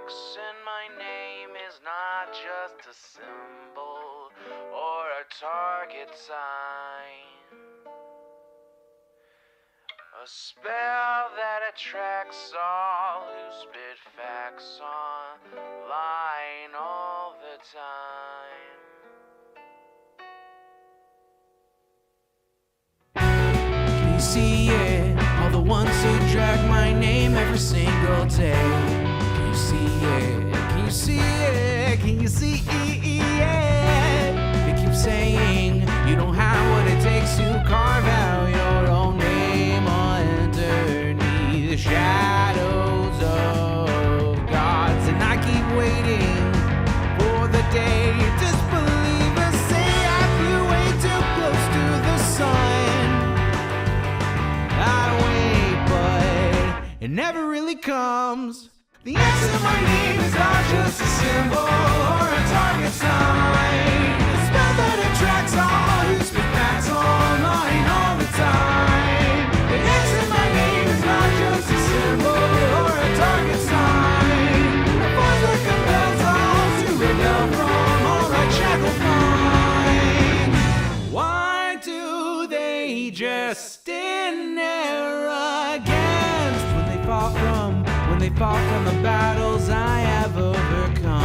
X in my name is not just a symbol or a target sign. A spell that attracts all who spit facts online all the time. Can you see it? All the ones who drag my name every single day. Can you see it? Can you see it? Can you see it? They keep saying you don't have what it takes to carve out your own name underneath the shadows of gods. And I keep waiting for the day disbelievers say I flew way too close to the sun. I wait, but it never really comes. The X in my name is not just a symbol or a target sign. A spell that attracts all who speak facts online all the time. The X in my name is not just a symbol or a target sign. A force that compels all to rebel from all right shackled mind. Why do they just in arrogance when they fall from the battles I have overcome?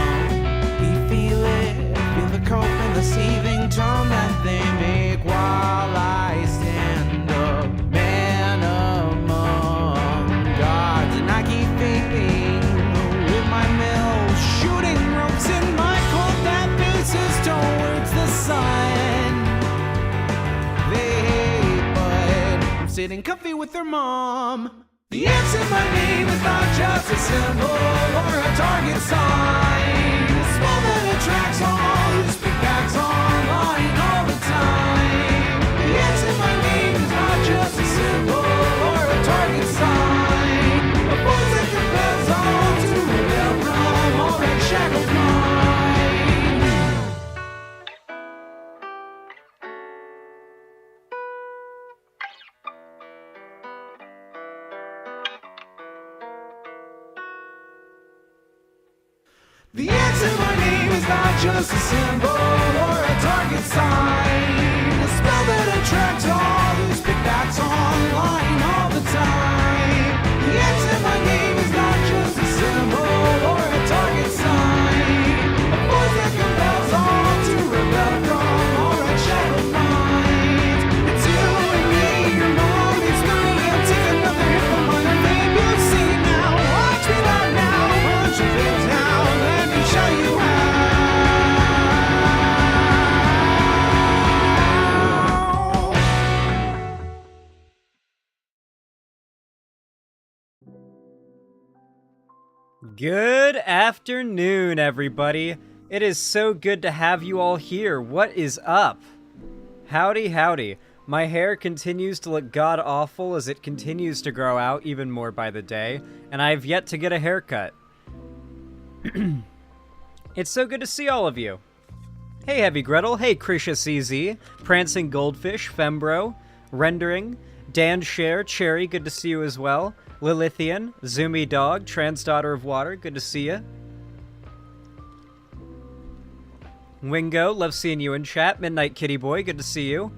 You feel it, feel the cope and the seething tone that they make while I stand up, man among gods. And I keep vaping with my mill, shooting ropes in my cold that faces towards the sun. They hate, but I'm sitting comfy with their mom. The X in my name is not just a symbol or a target sign. A spell that attracts all who speak facts online all the time. The X in my name is not just a symbol or a target sign. A force that compels all to rebel from all that shackled mind. The X in my name is not just a symbol or a target sign. A spell that attracts all who speak facts online all the time. The X in my name is not just a symbol or a target sign. A force that compels all to rebel from all right shackled minds. It's you and me, your mom, it's me. I'll take another hit from my name. You'll see now, watch me not now, punch your face now. Show you how. Good afternoon, everybody. It is so good to have you all here. What is up? Howdy, howdy. My hair continues to look god-awful as it continues to grow out even more by the day, and I have yet to get a haircut. It's so good to see all of you. Hey, Heavy Gretel. Hey, Krisha CZ. Prancing Goldfish. Fembro. Rendering. Dan Share. Cherry. Good to see you as well. Lilithian. Zoomy Dog. Trans Daughter of Water. Good to see you. Wingo. Love seeing you in chat. Midnight Kitty Boy. Good to see you.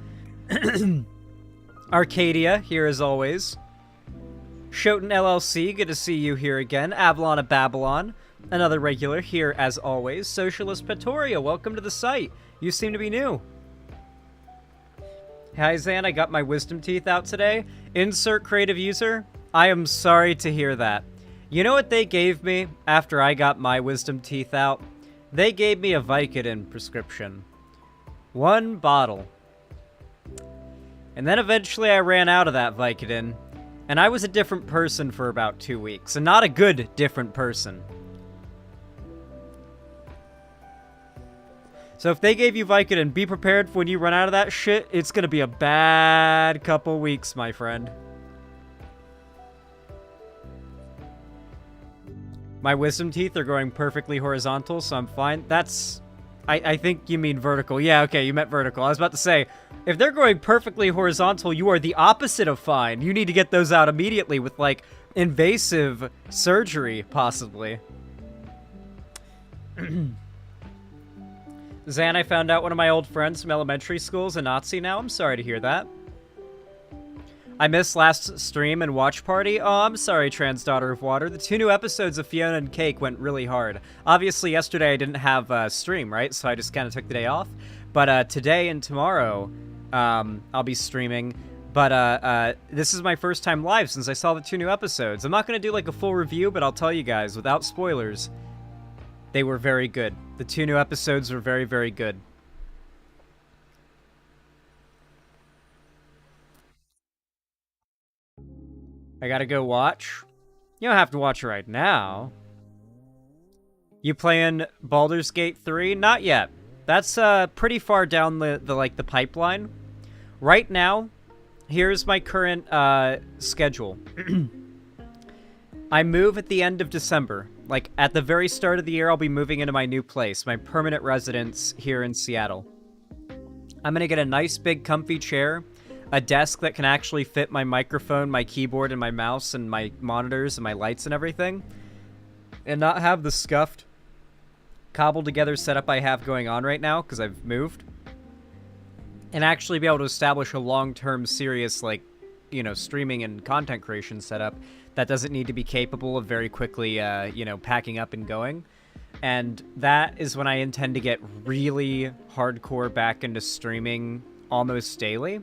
Arcadia. Here as always. Shoten LLC. Good to see you here again. Avalon of Babylon. Another regular here, as always. Socialist Patoria, welcome to the site. You seem to be new. Hi, Zan, I got my wisdom teeth out today. Insert creative user. I am sorry to hear that. You know what they gave me after I got my wisdom teeth out? They gave me a Vicodin prescription. 1 bottle. And then eventually I ran out of that Vicodin, and I was a different person for about 2 weeks. And not a good different person. So if they gave you Vicodin, be prepared for when you run out of that shit. It's gonna be a bad couple weeks, my friend. My wisdom teeth are growing perfectly horizontal, so I'm fine. That's... I think you mean vertical. Yeah, okay, you meant vertical. I was about to say, if they're growing perfectly horizontal, you are the opposite of fine. You need to get those out immediately with, like, invasive surgery, possibly. Zan, I found out one of my old friends from elementary school is a Nazi now. I'm sorry to hear that. I missed last stream and watch party. Oh, I'm sorry, Trans Daughter of Water. The 2 new episodes of Fiona and Cake went really hard. Obviously, yesterday I didn't have a stream, right? So I just kind of took the day off. But today and tomorrow, I'll be streaming. But this is my first time live since I saw the 2 new episodes. I'm not going to do like a full review, but I'll tell you guys, without spoilers, they were very good. The 2 new episodes were very, very good. I gotta go watch. You don't have to watch it right now. You playing Baldur's Gate 3? Not yet. That's pretty far down the pipeline. Right now, here's my current schedule. I move at the end of December. Like, at the very start of the year, I'll be moving into my new place, my permanent residence here in Seattle. I'm gonna get a nice big comfy chair, a desk that can actually fit my microphone, my keyboard, and my mouse, and my monitors, and my lights, and everything. And not have the scuffed, cobbled together setup I have going on right now, because I've moved. And actually be able to establish a long-term, serious, like, you know, streaming and content creation setup that doesn't need to be capable of very quickly, you know, packing up and going. And that is when I intend to get really hardcore back into streaming almost daily.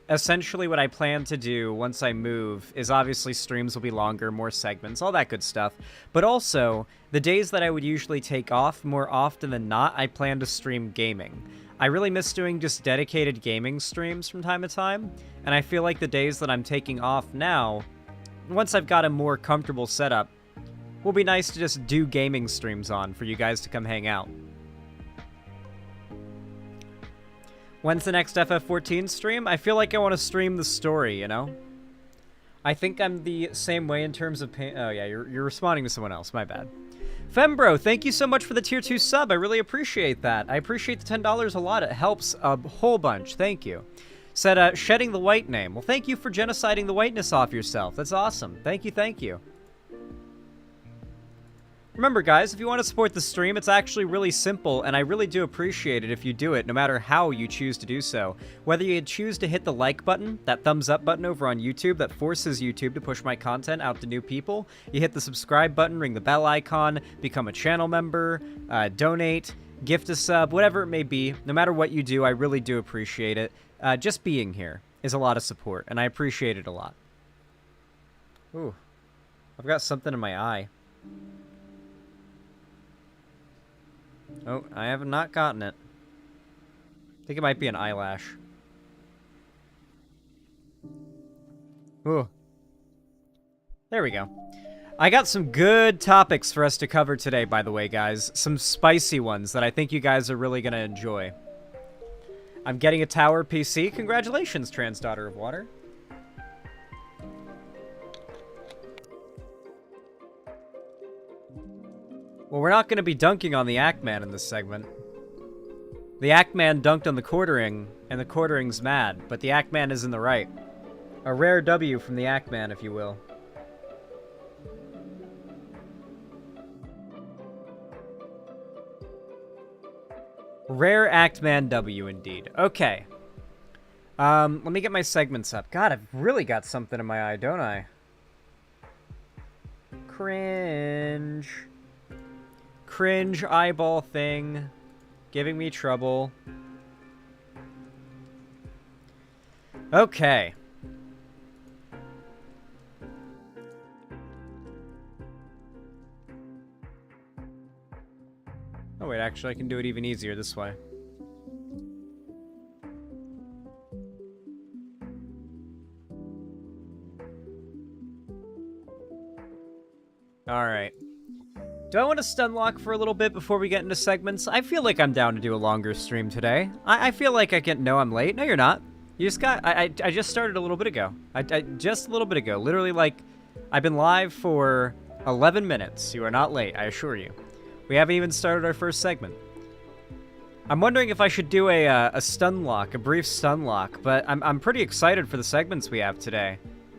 Essentially what I plan to do once I move is obviously streams will be longer, more segments, all that good stuff. But also, the days that I would usually take off, more often than not, I plan to stream gaming. I really miss doing just dedicated gaming streams from time to time, and I feel like the days that I'm taking off now, once I've got a more comfortable setup, will be nice to just do gaming streams on for you guys to come hang out. When's the next FF14 stream? I feel like I want to stream the story, you know? I think I'm the same way in terms of pain. Oh yeah, you're responding to someone else, my bad. Fembro, thank you so much for the tier 2 sub. I really appreciate that. I appreciate the $10 a lot. It helps a whole bunch. Thank you. Said, shedding the white name. Well, thank you for genociding the whiteness off yourself. That's awesome. Thank you, thank you. Remember, guys, if you want to support the stream, it's actually really simple, and I really do appreciate it if you do it, no matter how you choose to do so. Whether you choose to hit the like button, that thumbs up button over on YouTube that forces YouTube to push my content out to new people, you hit the subscribe button, ring the bell icon, become a channel member, donate, gift a sub, whatever it may be, no matter what you do, I really do appreciate it. Just being here is a lot of support, and I appreciate it a lot. Ooh, I've got something in my eye. Oh, I have not gotten it. I think it might be an eyelash. Ooh. There we go. I got some good topics for us to cover today, by the way, guys. Some spicy ones that I think you guys are really going to enjoy. I'm getting a tower PC. Congratulations, Trans Daughter of Water. Well, we're not going to be dunking on the Ackman in this segment. The Ackman dunked on the quartering, and the quartering's mad, but the Ackman is in the right. A rare W from the Ackman, if you will. Rare Ackman W, indeed. Okay. Let me get my segments up. God, I've really got something in my eye, don't I? Cringe. Cringe eyeball thing. Giving me trouble. Okay. Oh wait, actually I can do it even easier this way. Alright. Do I want to stun lock for a little bit before we get into segments? I feel like I'm down to do a longer stream today. I feel like I can... No, I'm late. No, you're not. You just got... I just started a little bit ago. Just a little bit ago. Literally, like, I've been live for 11 minutes. You are not late, I assure you. We haven't even started our first segment. I'm wondering if I should do a stun lock, a brief stun lock, but I'm pretty excited for the segments we have today.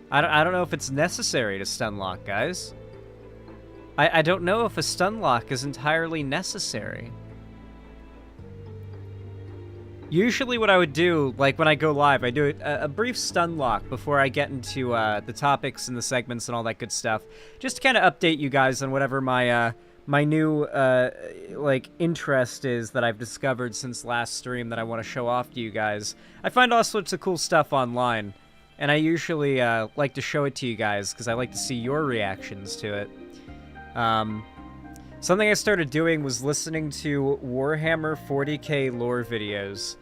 I don't know if it's necessary to stun lock, guys. I don't know if a stun lock is entirely necessary. Usually what I would do, like when I go live, I do a brief stun lock before I get into the topics and the segments and all that good stuff, just to kind of update you guys on whatever my my new like interest is that I've discovered since last stream that I want to show off to you guys. I find all sorts of cool stuff online, and I usually like to show it to you guys because I like to see your reactions to it. Something I started doing was listening to Warhammer 40k lore videos.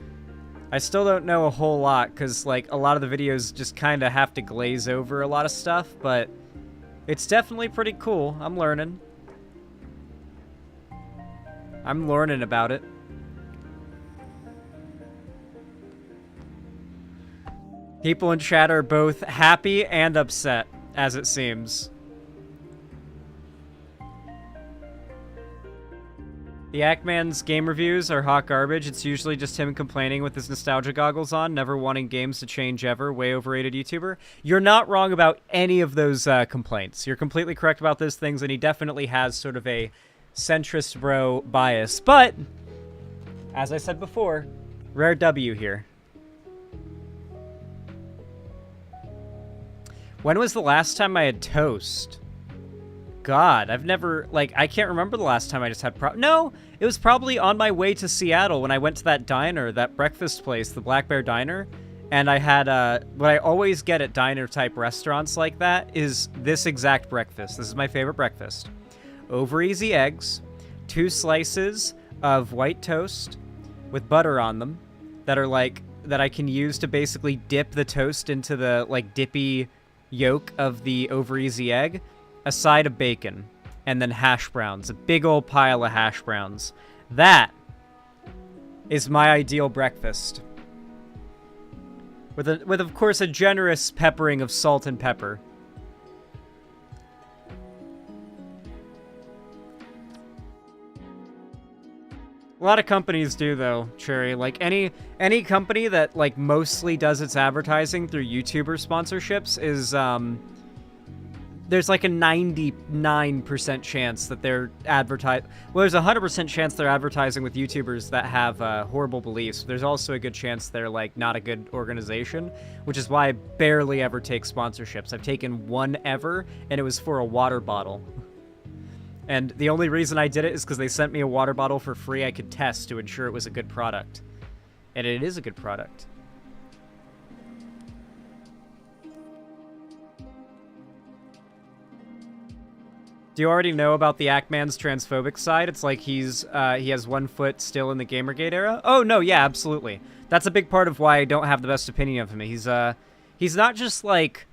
I still don't know a whole lot, because, like, a lot of the videos just kind of have to glaze over a lot of stuff, but it's definitely pretty cool. I'm learning. I'm learning about it. People in chat are both happy and upset, as it seems. The Ackman's game reviews are hot garbage. It's usually just him complaining with his nostalgia goggles on, never wanting games to change ever. Way overrated YouTuber. You're not wrong about any of those complaints. You're completely correct about those things, and he definitely has sort of a centrist bro bias. But, as I said before, rare W here. When was the last time I had toast? God, I've never, like, I can't remember the last time I just had no, it was probably on my way to Seattle when I went to that diner, that breakfast place, the Black Bear Diner, and I had, what I always get at diner-type restaurants like that is this exact breakfast. This is my favorite breakfast. Over easy eggs, 2 slices of white toast with butter on them that are, like, that I can use to basically dip the toast into the, like, dippy yolk of the over easy egg, a side of bacon, and then hash browns. A big old pile of hash browns. That is my ideal breakfast. With of course, a generous peppering of salt and pepper. A lot of companies do, though, Cherry. Like, any company that, like, mostly does its advertising through YouTuber sponsorships is, there's like a 99% chance that they're well, there's a 100% chance they're advertising with YouTubers that have horrible beliefs. There's also a good chance they're, like, not a good organization, which is why I barely ever take sponsorships. I've taken one ever, and it was for a water bottle. And the only reason I did it is because they sent me a water bottle for free I could test to ensure it was a good product. And it is a good product. Do you already know about the Ackman's transphobic side? It's like he has one foot still in the Gamergate era? Oh, no, yeah, absolutely. That's a big part of why I don't have the best opinion of him. He's not just, like,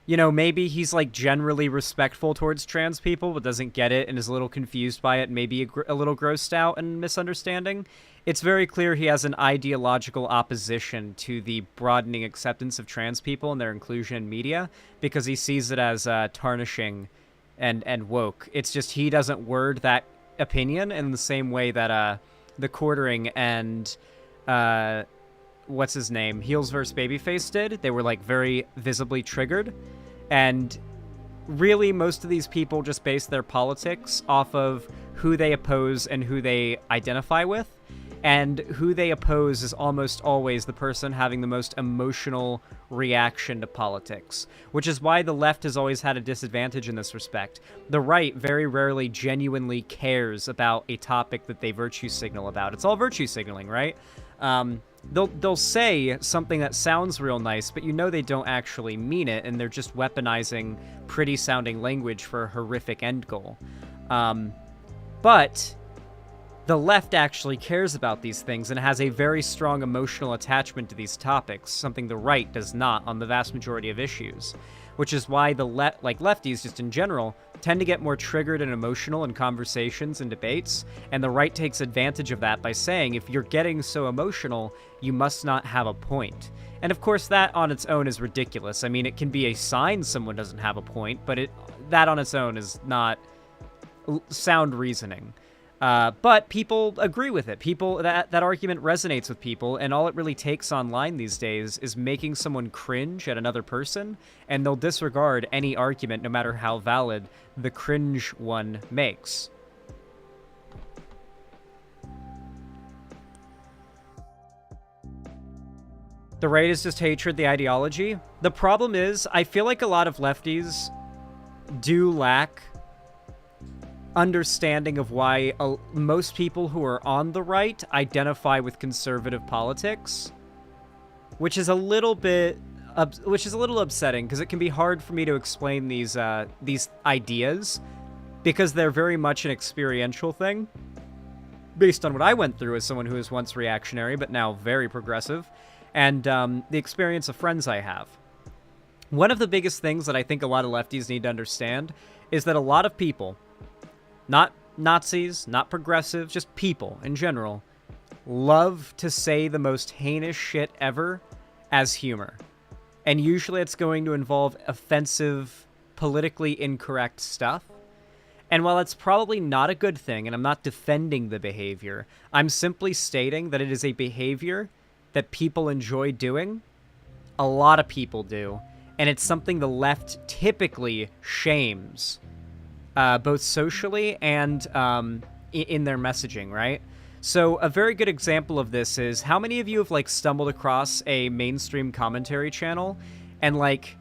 you know, maybe he's, like, generally respectful towards trans people, but doesn't get it and is a little confused by it and maybe a little grossed out and misunderstanding. It's very clear he has an ideological opposition to the broadening acceptance of trans people and their inclusion in media because he sees it as tarnishing and woke. It's just he doesn't word that opinion in the same way that the Quartering and what's his name, Heels vs. Babyface did. They were, like, very visibly triggered, and really most of these people just base their politics off of who they oppose and who they identify with, and who they oppose is almost always the person having the most emotional reaction to politics, which is why the left has always had a disadvantage in this respect. The right very rarely genuinely cares about a topic that they virtue signal about. It's all virtue signaling, right? They'll say something that sounds real nice, but you know they don't actually mean it, and they're just weaponizing pretty-sounding language for a horrific end goal. But the left actually cares about these things and has a very strong emotional attachment to these topics, something the right does not on the vast majority of issues, which is why the lefties just in general tend to get more triggered and emotional in conversations and debates, and the right takes advantage of that by saying, if you're getting so emotional, you must not have a point. And of course that on its own is ridiculous. I mean, it can be a sign someone doesn't have a point, but that on its own is not sound reasoning. But people agree with it. That argument resonates with people, and all it really takes online these days is making someone cringe at another person, and they'll disregard any argument, no matter how valid the cringe one makes. The right is just hatred, the ideology. The problem is, I feel like a lot of lefties do lack understanding of why most people who are on the right identify with conservative politics, which is a little upsetting, because it can be hard for me to explain these ideas, because they're very much an experiential thing, based on what I went through as someone who was once reactionary but now very progressive, and the experience of friends I have. One of the biggest things that I think a lot of lefties need to understand is that a lot of people, not Nazis, not progressives, just people in general, love to say the most heinous shit ever as humor. And usually it's going to involve offensive, politically incorrect stuff. And while it's probably not a good thing, and I'm not defending the behavior, I'm simply stating that it is a behavior that people enjoy doing. A lot of people do. And it's something the left typically shames, both socially and in their messaging, right? So a very good example of this is, how many of you have, like, stumbled across a mainstream commentary channel and, like,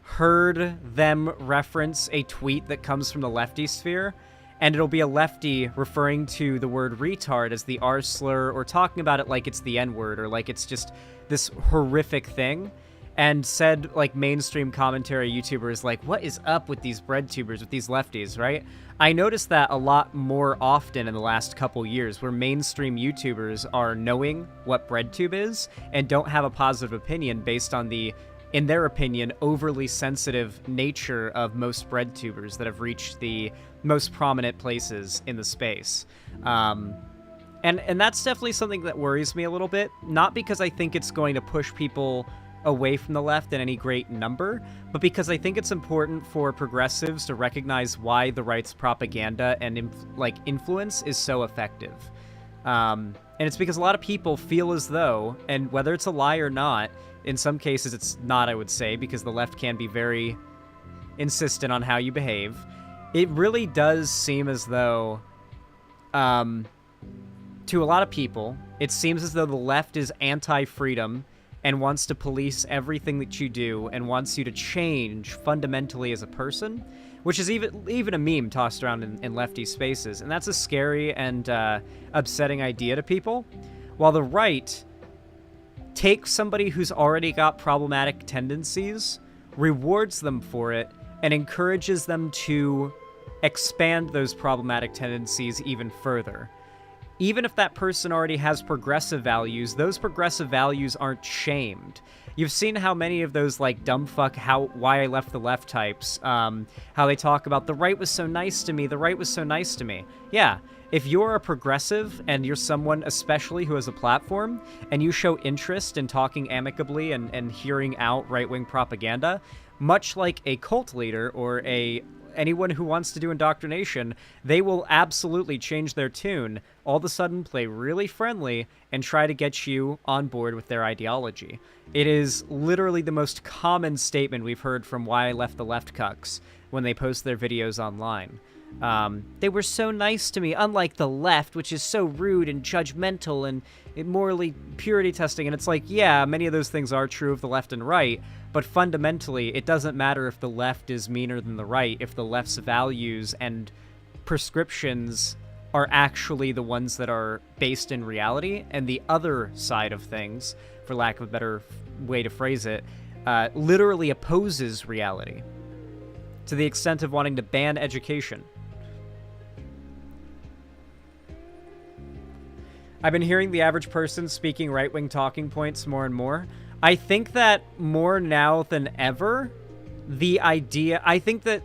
heard them reference a tweet that comes from the lefty sphere, and it'll be a lefty referring to the word retard as the R slur, or talking about it like it's the N-word, or like it's just this horrific thing? And said, like, mainstream commentary YouTubers, like, what is up with these bread tubers, with these lefties, right? I noticed that a lot more often in the last couple years, where mainstream YouTubers are knowing what breadtube is and don't have a positive opinion based on the, in their opinion, overly sensitive nature of most breadtubers that have reached the most prominent places in the space. And that's definitely something that worries me a little bit, not because I think it's going to push people away from the left in any great number, but because I think it's important for progressives to recognize why the right's propaganda and influence is so effective. And it's because a lot of people feel as though, and whether it's a lie or not, in some cases it's not, I would say, because the left can be very insistent on how you behave, it really does seem as though, to a lot of people, it seems as though the left is anti-freedom and wants to police everything that you do, and wants you to change fundamentally as a person, which is even a meme tossed around in lefty spaces, and that's a scary and upsetting idea to people. While the right takes somebody who's already got problematic tendencies, rewards them for it, and encourages them to expand those problematic tendencies even further. Even if that person already has progressive values, those progressive values aren't shamed. You've seen how many of those, like, dumbfuck why I left the left types, how they talk about the right was so nice to me, the right was so nice to me. Yeah, if you're a progressive and you're someone especially who has a platform, and you show interest in talking amicably and hearing out right-wing propaganda, much like a cult leader or anyone who wants to do indoctrination, they will absolutely change their tune, all of a sudden play really friendly, and try to get you on board with their ideology. It is literally the most common statement we've heard from Why I Left the Left cucks when they post their videos online. They were so nice to me, unlike the left, which is so rude and judgmental and morally purity testing. And it's like, yeah, many of those things are true of the left and right, but fundamentally, it doesn't matter if the left is meaner than the right, if the left's values and prescriptions are actually the ones that are based in reality, and the other side of things, for lack of a better way to phrase it, literally opposes reality, to the extent of wanting to ban education. I've been hearing the average person speaking right-wing talking points more and more. I think that more now than ever, I think that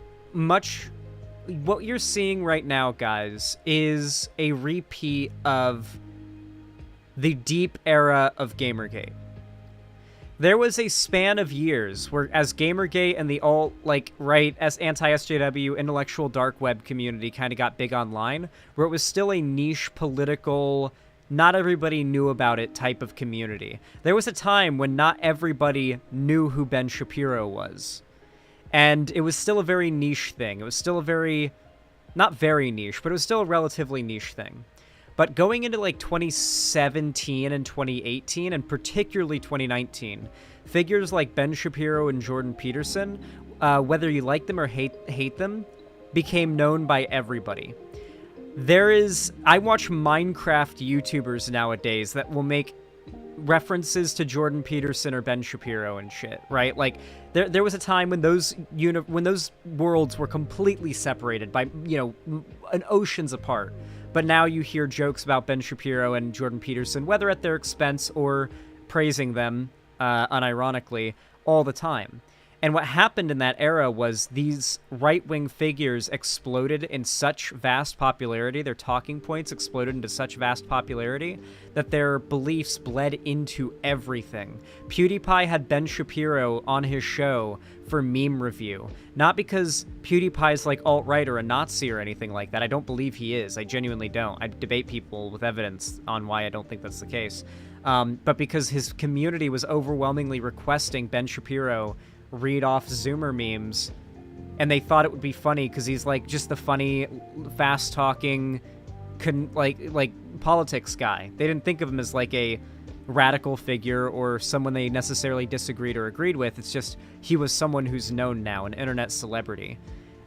what you're seeing right now, guys, is a repeat of the deep era of Gamergate. There was a span of years where, as Gamergate and the alt-right, as anti-SJW, intellectual dark web community kind of got big online, where it was still a niche political, not everybody knew about it type of community. There was a time when not everybody knew who Ben Shapiro was. And it was still a very niche thing. It was still a very, not very niche, but it was still a relatively niche thing. But going into like 2017 and 2018, and particularly 2019, figures like Ben Shapiro and Jordan Peterson, whether you like them or hate them, became known by everybody. I watch Minecraft YouTubers nowadays that will make references to Jordan Peterson or Ben Shapiro and shit, right? Like there was a time when those worlds were completely separated by, an oceans apart. But now you hear jokes about Ben Shapiro and Jordan Peterson, whether at their expense or praising them, unironically, all the time. And what happened in that era was these right-wing figures exploded in such vast popularity, their talking points exploded into such vast popularity, that their beliefs bled into everything. PewDiePie had Ben Shapiro on his show for meme review. Not because PewDiePie's like alt-right or a Nazi or anything like that. I don't believe he is. I genuinely don't. I debate people with evidence on why I don't think that's the case. But because his community was overwhelmingly requesting Ben Shapiro read off Zoomer memes, and they thought it would be funny because he's like just the funny, fast-talking, like politics guy. They didn't think of him as like a radical figure or someone they necessarily disagreed or agreed with. It's just he was someone who's known now, an internet celebrity.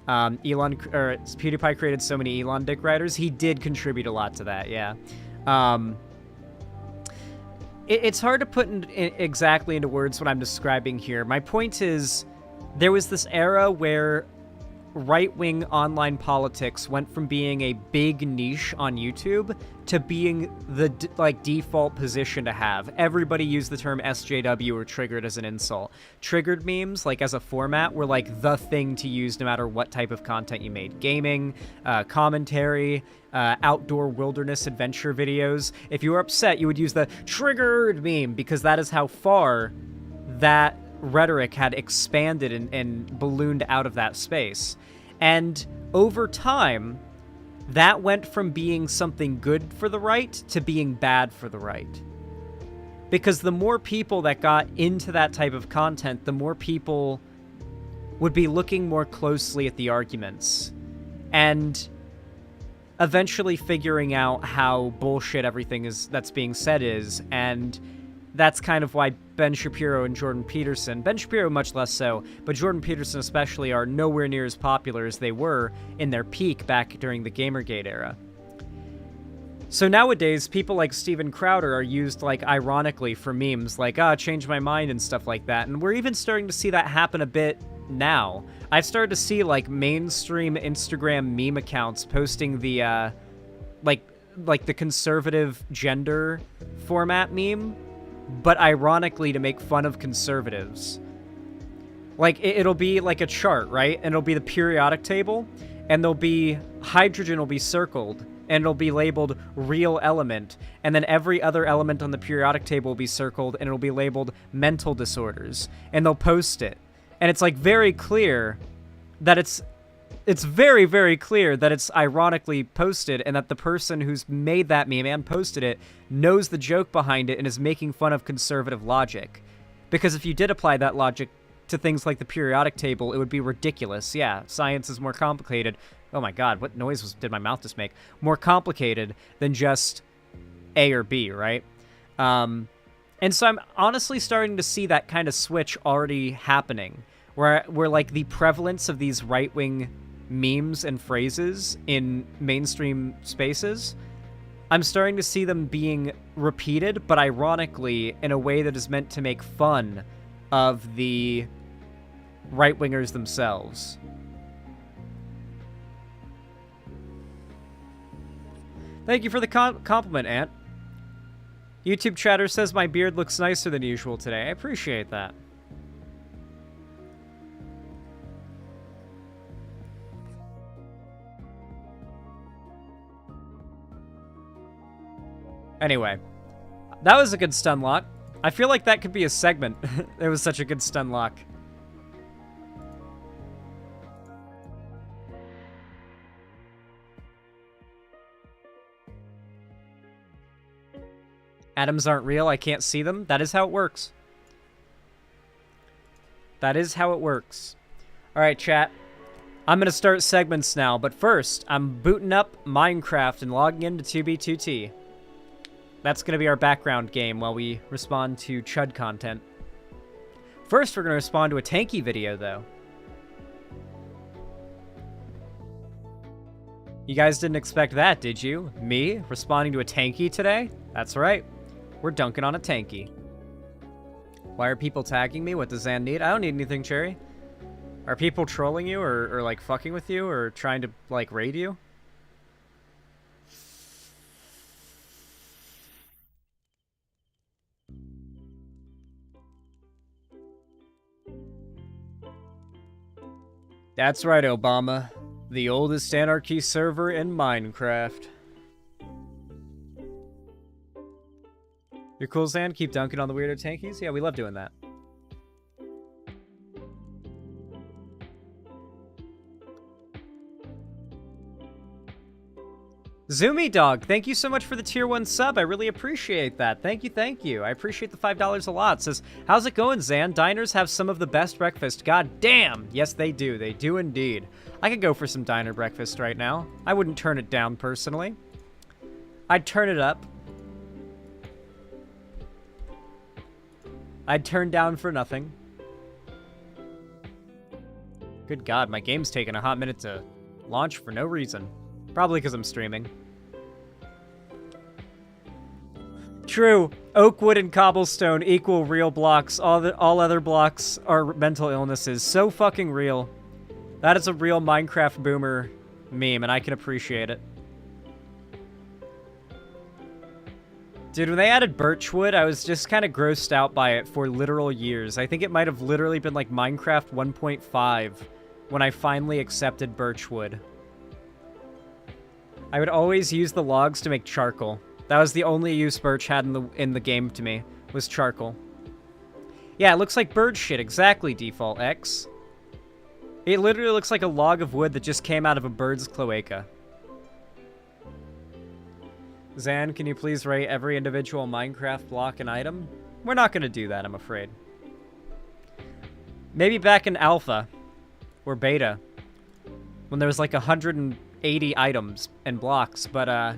PewDiePie created so many Elon dick riders. He did contribute a lot to that, yeah. It's hard to put exactly into words what I'm describing here. My point is, there was this era where right-wing online politics went from being a big niche on YouTube to being the default position to have. Everybody used the term SJW or triggered as an insult. Triggered memes, like as a format, were like the thing to use no matter what type of content you made. Gaming, commentary, outdoor wilderness adventure videos. If you were upset, you would use the triggered meme because that is how far that rhetoric had expanded and ballooned out of that space. And over time, that went from being something good for the right to being bad for the right. Because the more people that got into that type of content, the more people would be looking more closely at the arguments and eventually figuring out how bullshit everything is that's being said is. And that's kind of why Ben Shapiro and Jordan Peterson, Ben Shapiro much less so, but Jordan Peterson especially, are nowhere near as popular as they were in their peak back during the Gamergate era. So nowadays, people like Steven Crowder are used, like, ironically for memes, like, change my mind and stuff like that, and we're even starting to see that happen a bit now. I've started to see, like, mainstream Instagram meme accounts posting the, like the conservative gender format meme, but ironically to make fun of conservatives. Like, it'll be like a chart, right? And it'll be the periodic table, and there'll be, hydrogen will be circled, and it'll be labeled real element, and then every other element on the periodic table will be circled, and it'll be labeled mental disorders, and they'll post it. And it's, like, very clear that it's very, very clear that it's ironically posted and that the person who's made that meme and posted it knows the joke behind it and is making fun of conservative logic. Because if you did apply that logic to things like the periodic table, it would be ridiculous. Yeah, science is more complicated. Oh my god, what noise did my mouth just make? More complicated than just A or B, right? And so I'm honestly starting to see that kind of switch already happening, where like the prevalence of these right-wing memes and phrases in mainstream spaces, I'm starting to see them being repeated, but ironically in a way that is meant to make fun of the right-wingers themselves. Thank you for the compliment, Ant. YouTube chatter says my beard looks nicer than usual today. I appreciate that. Anyway, that was a good stun lock. I feel like that could be a segment. It was such a good stun lock. Atoms aren't real. I can't see them. That is how it works. That is how it works. All right, chat. I'm going to start segments now, but first, I'm booting up Minecraft and logging into 2B2T. That's going to be our background game while we respond to Chud content. First, we're going to respond to a tanky video, though. You guys didn't expect that, did you? Me responding to a tanky today? That's right. We're dunking on a tanky. Why are people tagging me? What does Zan need? I don't need anything, Cherry. Are people trolling you or like, fucking with you or trying to, like, raid you? That's right, Obama. The oldest anarchy server in Minecraft. You're cool, Zan? Keep dunking on the weirdo tankies? Yeah, we love doing that. Zoomy Dog, thank you so much for the tier 1 sub. I really appreciate that. Thank you, thank you. I appreciate the $5 a lot. Says, how's it going, Zan? Diners have some of the best breakfast. God damn. Yes, they do. They do indeed. I could go for some diner breakfast right now. I wouldn't turn it down personally. I'd turn it up. I'd turn down for nothing. Good God, my game's taking a hot minute to launch for no reason. Probably because I'm streaming. True. Oak, wood, and cobblestone equal real blocks. All other blocks are mental illnesses. So fucking real. That is a real Minecraft boomer meme, and I can appreciate it. Dude, when they added birchwood, I was just kind of grossed out by it for literal years. I think it might have literally been like Minecraft 1.5 when I finally accepted birchwood. I would always use the logs to make charcoal. That was the only use birch had in the game to me, was charcoal. Yeah, it looks like bird shit, exactly, Default X. It literally looks like a log of wood that just came out of a bird's cloaca. Zan, can you please rate every individual Minecraft block and item? We're not going to do that, I'm afraid. Maybe back in alpha, or beta, when there was like 180 items and blocks, but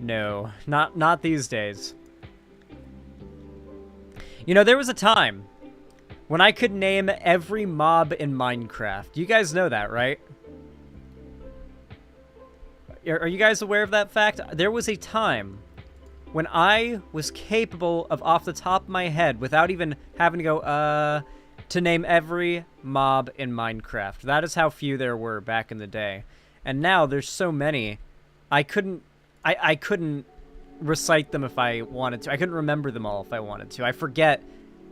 no, not these days. You know, there was a time when I could name every mob in Minecraft. You guys know that, right? Are you guys aware of that fact? There was a time when I was capable of, off the top of my head, without even having to go, to name every mob in Minecraft. That is how few there were back in the day. And now there's so many, I couldn't recite them if I wanted to. I couldn't remember them all if I wanted to. I forget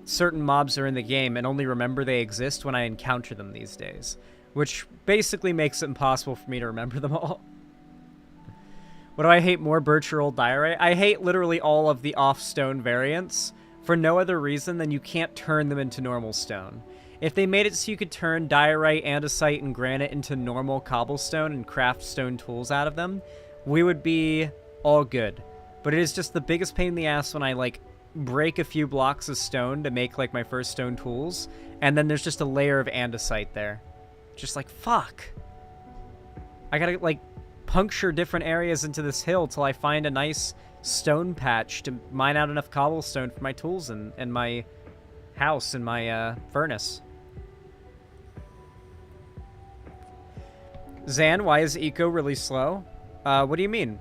certain mobs are in the game and only remember they exist when I encounter them these days, which basically makes it impossible for me to remember them all. What do I hate more, birch or old diorite? I hate literally all of the off-stone variants for no other reason than you can't turn them into normal stone. If they made it so you could turn diorite, andesite, and granite into normal cobblestone and craft stone tools out of them, we would be all good. But it is just the biggest pain in the ass when I, like, break a few blocks of stone to make, like, my first stone tools, and then there's just a layer of andesite there. Just like, fuck. I gotta, like, puncture different areas into this hill till I find a nice stone patch to mine out enough cobblestone for my tools and my house and my furnace. Zan, why is eco really slow? What do you mean?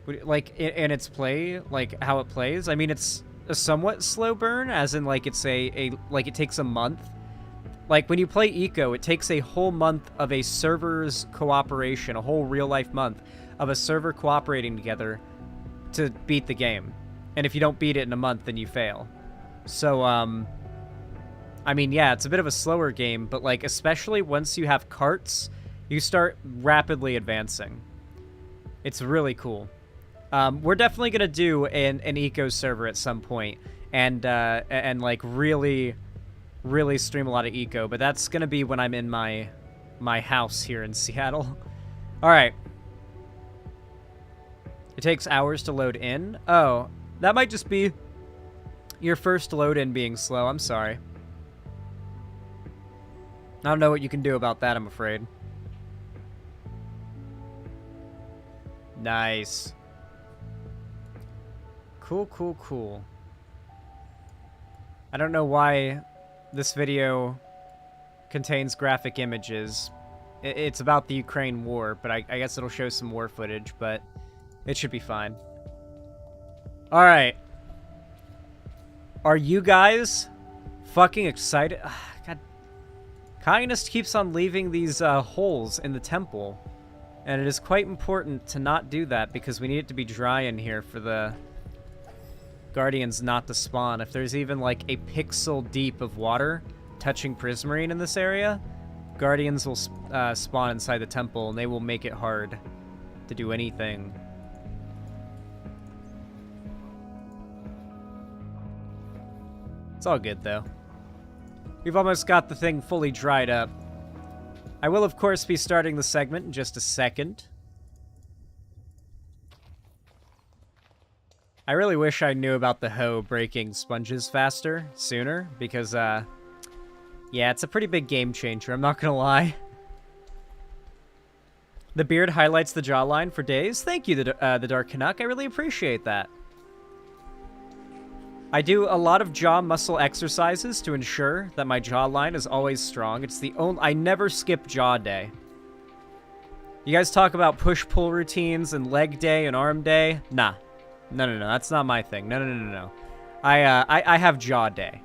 Like, in its play, like how it plays? I mean, it's a somewhat slow burn, as in like it's like it takes a month. Like, when you play Eco, it takes a whole month of a server's cooperation, a whole real-life month of a server cooperating together to beat the game. And if you don't beat it in a month, then you fail. So, I mean, yeah, it's a bit of a slower game, but, like, especially once you have carts, you start rapidly advancing. It's really cool. We're definitely gonna do an eco server at some point, and like really stream a lot of eco. But that's gonna be when I'm in my house here in Seattle. All right. It takes hours to load in. Oh, that might just be your first load in being slow. I'm sorry. I don't know what you can do about that, I'm afraid. Nice. Cool, cool, cool. I don't know why this video contains graphic images. It's about the Ukraine war, but I guess it'll show some war footage, but it should be fine. Alright. Are you guys fucking excited? God. Communist keeps on leaving these holes in the temple. And it is quite important to not do that because we need it to be dry in here for the Guardians not to spawn. If there's even like a pixel deep of water touching Prismarine in this area, Guardians will spawn inside the temple and they will make it hard to do anything. It's all good, though. We've almost got the thing fully dried up. I will, of course, be starting the segment in just a second. I really wish I knew about the hoe breaking sponges faster, sooner, because, yeah, it's a pretty big game changer, I'm not gonna lie. The beard highlights the jawline for days. Thank you, the Dark Canuck. I really appreciate that. I do a lot of jaw muscle exercises to ensure that my jawline is always strong. It's the only... I never skip jaw day. You guys talk about push-pull routines and leg day and arm day? Nah. No. That's not my thing. No. I have jaw day.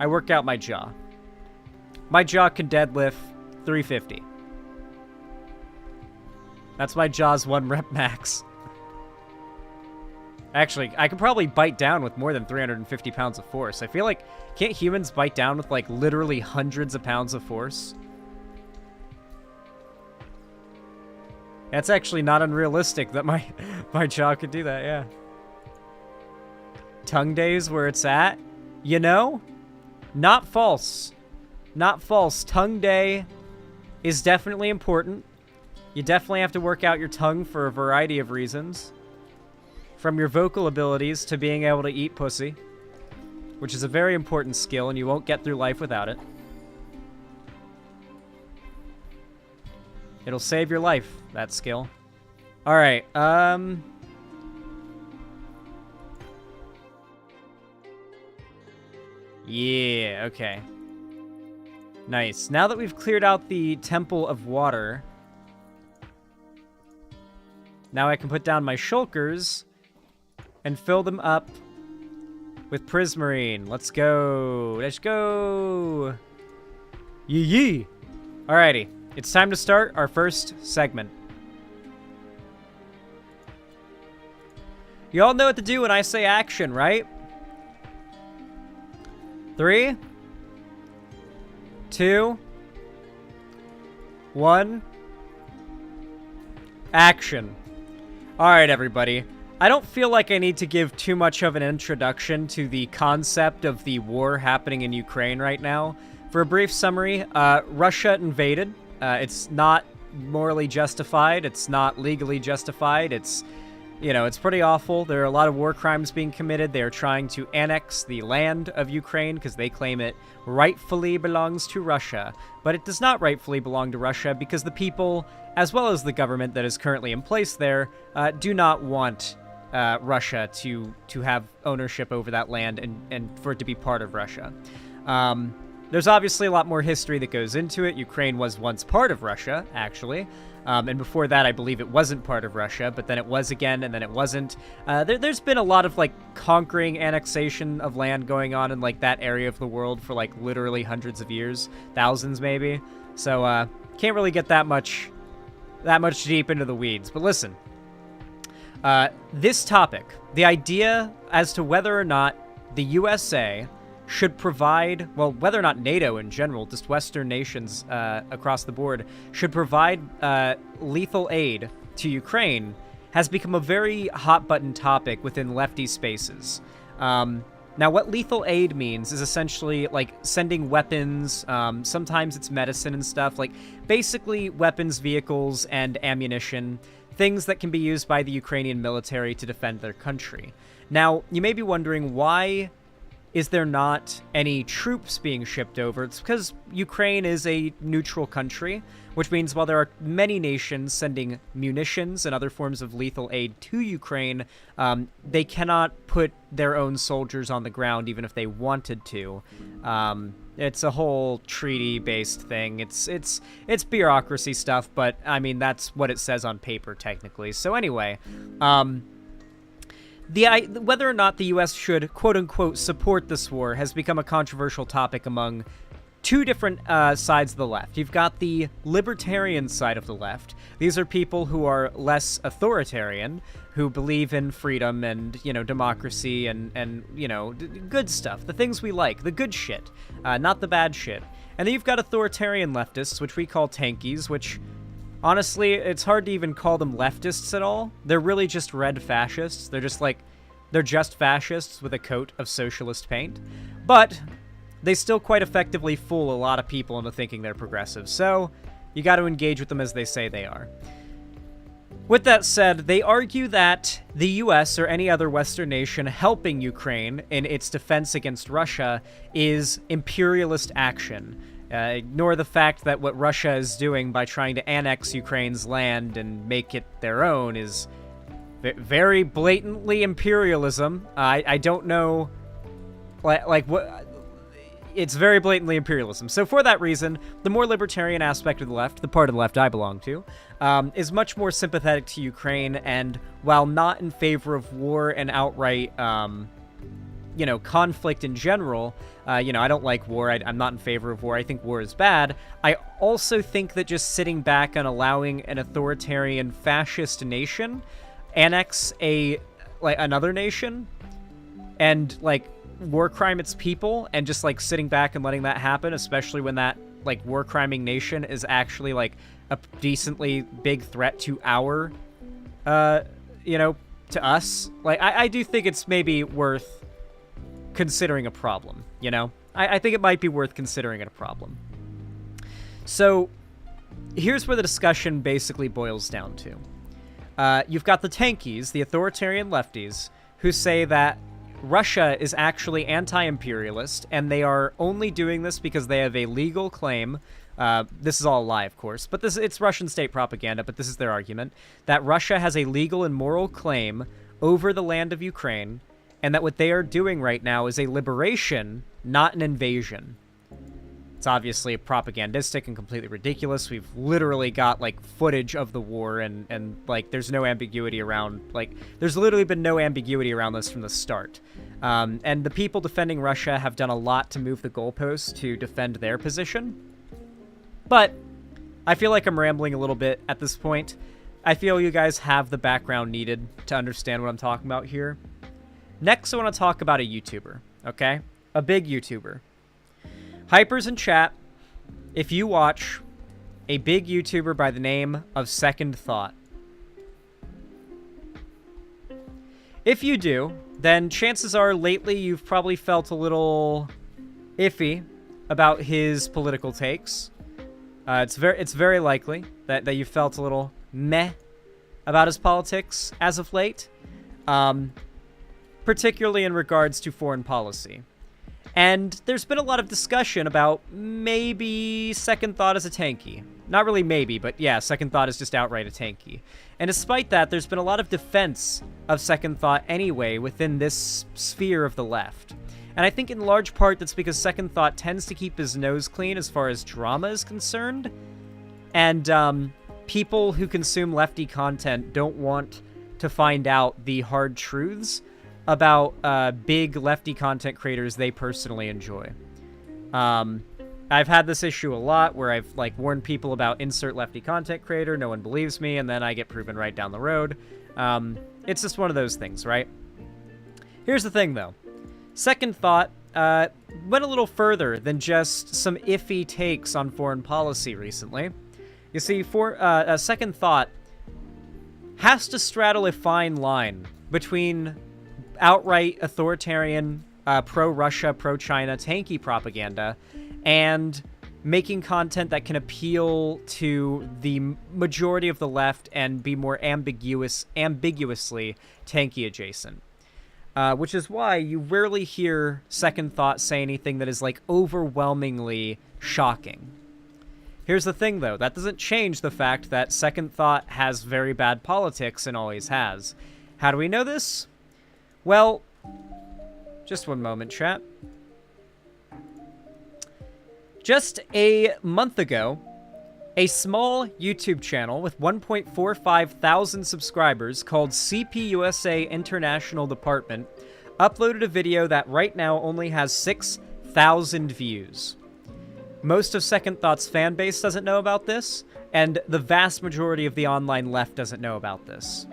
I work out my jaw. My jaw can deadlift 350. That's my jaw's 1 rep max. Actually, I could probably bite down with more than 350 pounds of force. I feel like, can't humans bite down with, like, literally hundreds of pounds of force? That's actually not unrealistic that my jaw could do that, yeah. Tongue days where it's at? You know? Not false. Not false. Tongue day is definitely important. You definitely have to work out your tongue for a variety of reasons. From your vocal abilities to being able to eat pussy, which is a very important skill, and you won't get through life without it. It'll save your life, that skill. Alright, yeah, okay. Nice. Now that we've cleared out the Temple of Water, now I can put down my shulkers and fill them up with Prismarine. Let's go. Let's go. Yee. Alrighty. It's time to start our first segment. You all know what to do when I say action, right? 3, 2, 1. Action. Alright, everybody. I don't feel like I need to give too much of an introduction to the concept of the war happening in Ukraine right now. For a brief summary, Russia invaded. It's not morally justified. It's not legally justified. It's, you know, it's pretty awful. There are a lot of war crimes being committed. They are trying to annex the land of Ukraine because they claim it rightfully belongs to Russia. But it does not rightfully belong to Russia because the people, as well as the government that is currently in place there, do not want Russia to have ownership over that land and for it to be part of Russia. There's obviously a lot more history that goes into it. Ukraine was once part of Russia, actually. And before that, I believe it wasn't part of Russia, but then it was again, and then it wasn't. There's been a lot of, like, conquering annexation of land going on in, like, that area of the world for, like, literally hundreds of years. Thousands, maybe. So, can't really get that much deep into the weeds. But listen. This topic, the idea as to whether or not the USA should provide, well, whether or not NATO in general, just Western nations across the board, should provide lethal aid to Ukraine has become a very hot-button topic within lefty spaces. Now, what lethal aid means is essentially, like, sending weapons, sometimes it's medicine and stuff, like, basically weapons, vehicles, and ammunition, things that can be used by the Ukrainian military to defend their country. Now, you may be wondering, why is there not any troops being shipped over? It's because Ukraine is a neutral country, which means while there are many nations sending munitions and other forms of lethal aid to Ukraine, they cannot put their own soldiers on the ground even if they wanted to. It's a whole treaty-based thing. It's bureaucracy stuff, but I mean that's what it says on paper technically. So anyway, whether or not the U.S. should quote-unquote support this war has become a controversial topic among two different sides of the left. You've got the libertarian side of the left. These are people who are less authoritarian, who believe in freedom and, democracy and good stuff, the things we like, the good shit, not the bad shit. And then you've got authoritarian leftists, which we call tankies, which honestly, it's hard to even call them leftists at all. They're really just red fascists. They're just fascists with a coat of socialist paint. But they still quite effectively fool a lot of people into thinking they're progressive, so you got to engage with them as they say they are. With that said, they argue that the US or any other Western nation helping Ukraine in its defense against Russia is imperialist action. Ignore the fact that what Russia is doing by trying to annex Ukraine's land and make it their own is very blatantly imperialism. I don't know, what... It's very blatantly imperialism. So for that reason, the more libertarian aspect of the left, the part of the left I belong to, is much more sympathetic to Ukraine, and while not in favor of war and outright, conflict in general, I don't like war, I'm not in favor of war, I think war is bad, I also think that just sitting back and allowing an authoritarian fascist nation annex another nation, and, war crime its people, and just sitting back and letting that happen, especially when that war criming nation is actually a decently big threat to our to us, I do think it's maybe worth considering a problem. I think it might be worth considering it a problem. So here's where the discussion basically boils down to. You've got the tankies, the authoritarian lefties, who say that Russia is actually anti-imperialist, and they are only doing this because they have a legal claim. This is all a lie, of course, but it's Russian state propaganda, but this is their argument, that Russia has a legal and moral claim over the land of Ukraine, and that what they are doing right now is a liberation, not an invasion. It's obviously propagandistic and completely ridiculous. We've literally got, footage of the war, and there's no ambiguity around, there's literally been no ambiguity around this from the start. And the people defending Russia have done a lot to move the goalposts to defend their position. But I feel like I'm rambling a little bit at this point. I feel you guys have the background needed to understand what I'm talking about here. Next, I want to talk about a YouTuber, okay? A big YouTuber. Hypers in chat, if you watch a big YouTuber by the name of Second Thought. If you do, then chances are lately you've probably felt a little iffy about his political takes. It's very likely that you felt a little meh about his politics as of late, particularly in regards to foreign policy. And there's been a lot of discussion about maybe Second Thought is a tanky. Not really maybe, but yeah, Second Thought is just outright a tanky. And despite that, there's been a lot of defense of Second Thought anyway within this sphere of the left. And I think in large part that's because Second Thought tends to keep his nose clean as far as drama is concerned. And people who consume lefty content don't want to find out the hard truths about big lefty content creators they personally enjoy. I've had this issue a lot where I've warned people about insert lefty content creator, no one believes me, and then I get proven right down the road. It's just one of those things, right? Here's the thing, though. Second Thought went a little further than just some iffy takes on foreign policy recently. You see, Second Thought has to straddle a fine line between outright authoritarian, pro-Russia, pro-China, tanky propaganda, and making content that can appeal to the majority of the left and be more ambiguously tanky adjacent. Which is why you rarely hear Second Thought say anything that is, like, overwhelmingly shocking. Here's the thing, though. That doesn't change the fact that Second Thought has very bad politics and always has. How do we know this? Well, just one moment, chat. Just a month ago, a small YouTube channel with 1.45 thousand subscribers called CPUSA International Department uploaded a video that right now only has 6,000 views. Most of Second Thought's fan base doesn't know about this, and the vast majority of the online left doesn't know about this.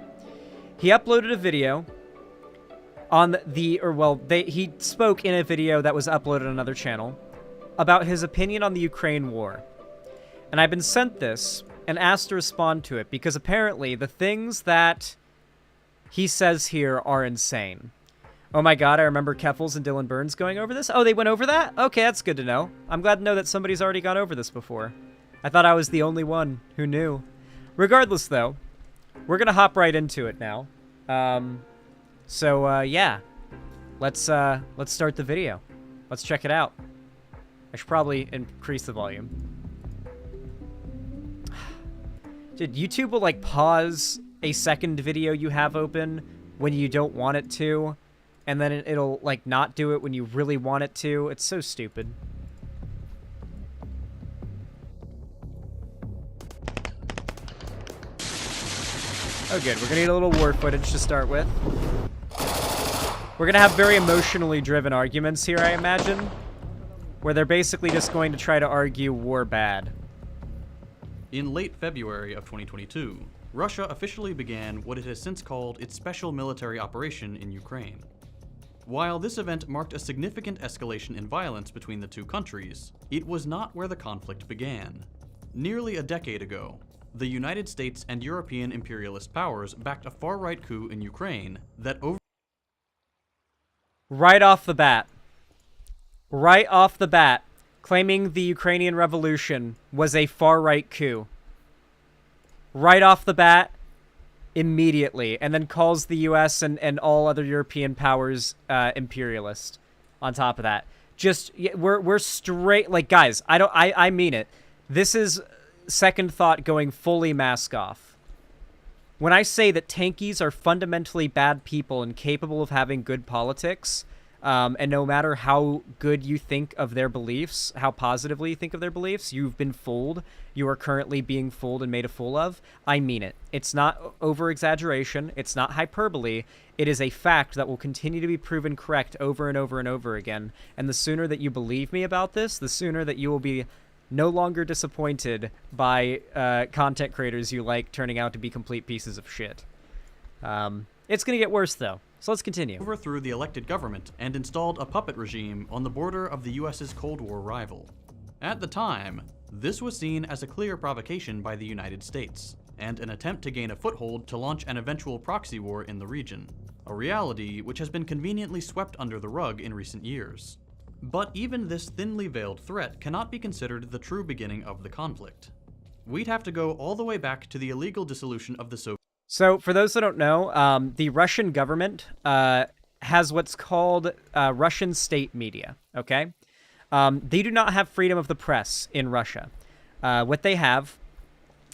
He uploaded a video on he spoke in a video that was uploaded on another channel about his opinion on the Ukraine war. And I've been sent this and asked to respond to it because apparently the things that he says here are insane. Oh my god, I remember Keffels and Dylan Burns going over this. Oh, they went over that? Okay, that's good to know. I'm glad to know that somebody's already gone over this before. I thought I was the only one who knew. Regardless, though, we're going to hop right into it now. Yeah. Let's start the video. Let's check it out. I should probably increase the volume. Dude, YouTube will, like, pause a second video you have open when you don't want it to, and then it'll, like, not do it when you really want it to. It's so stupid. Oh, good. We're gonna need a little war footage to start with. We're gonna have very emotionally driven arguments here, I imagine, where they're basically just going to try to argue war bad. In late February of 2022, Russia officially began what it has since called its special military operation in Ukraine. While this event marked a significant escalation in violence between the two countries, it was not where the conflict began. Nearly a decade ago, the United States and European imperialist powers backed a far-right coup in Ukraine that Right off the bat, claiming the Ukrainian Revolution was a far-right coup. Right off the bat, immediately, and then calls the US and all other European powers imperialist on top of that. Just, we're straight, like, guys, I mean it. This is Second Thought going fully mask off. When I say that tankies are fundamentally bad people and capable of having good politics, and no matter how good you think of their beliefs, how positively you think of their beliefs, you've been fooled. You are currently being fooled and made a fool of. I mean it. It's not over-exaggeration. It's not hyperbole. It is a fact that will continue to be proven correct over and over and over again. And the sooner that you believe me about this, the sooner that you will be no longer disappointed by content creators you like turning out to be complete pieces of shit. It's going to get worse, though. So let's continue. Overthrew the elected government and installed a puppet regime on the border of the US's Cold War rival. At the time, this was seen as a clear provocation by the United States, and an attempt to gain a foothold to launch an eventual proxy war in the region, a reality which has been conveniently swept under the rug in recent years. But even this thinly veiled threat cannot be considered the true beginning of the conflict. We'd have to go all the way back to the illegal dissolution of the Soviet. So, for those that don't know, the Russian government has what's called Russian state media, okay? They do not have freedom of the press in Russia. What they have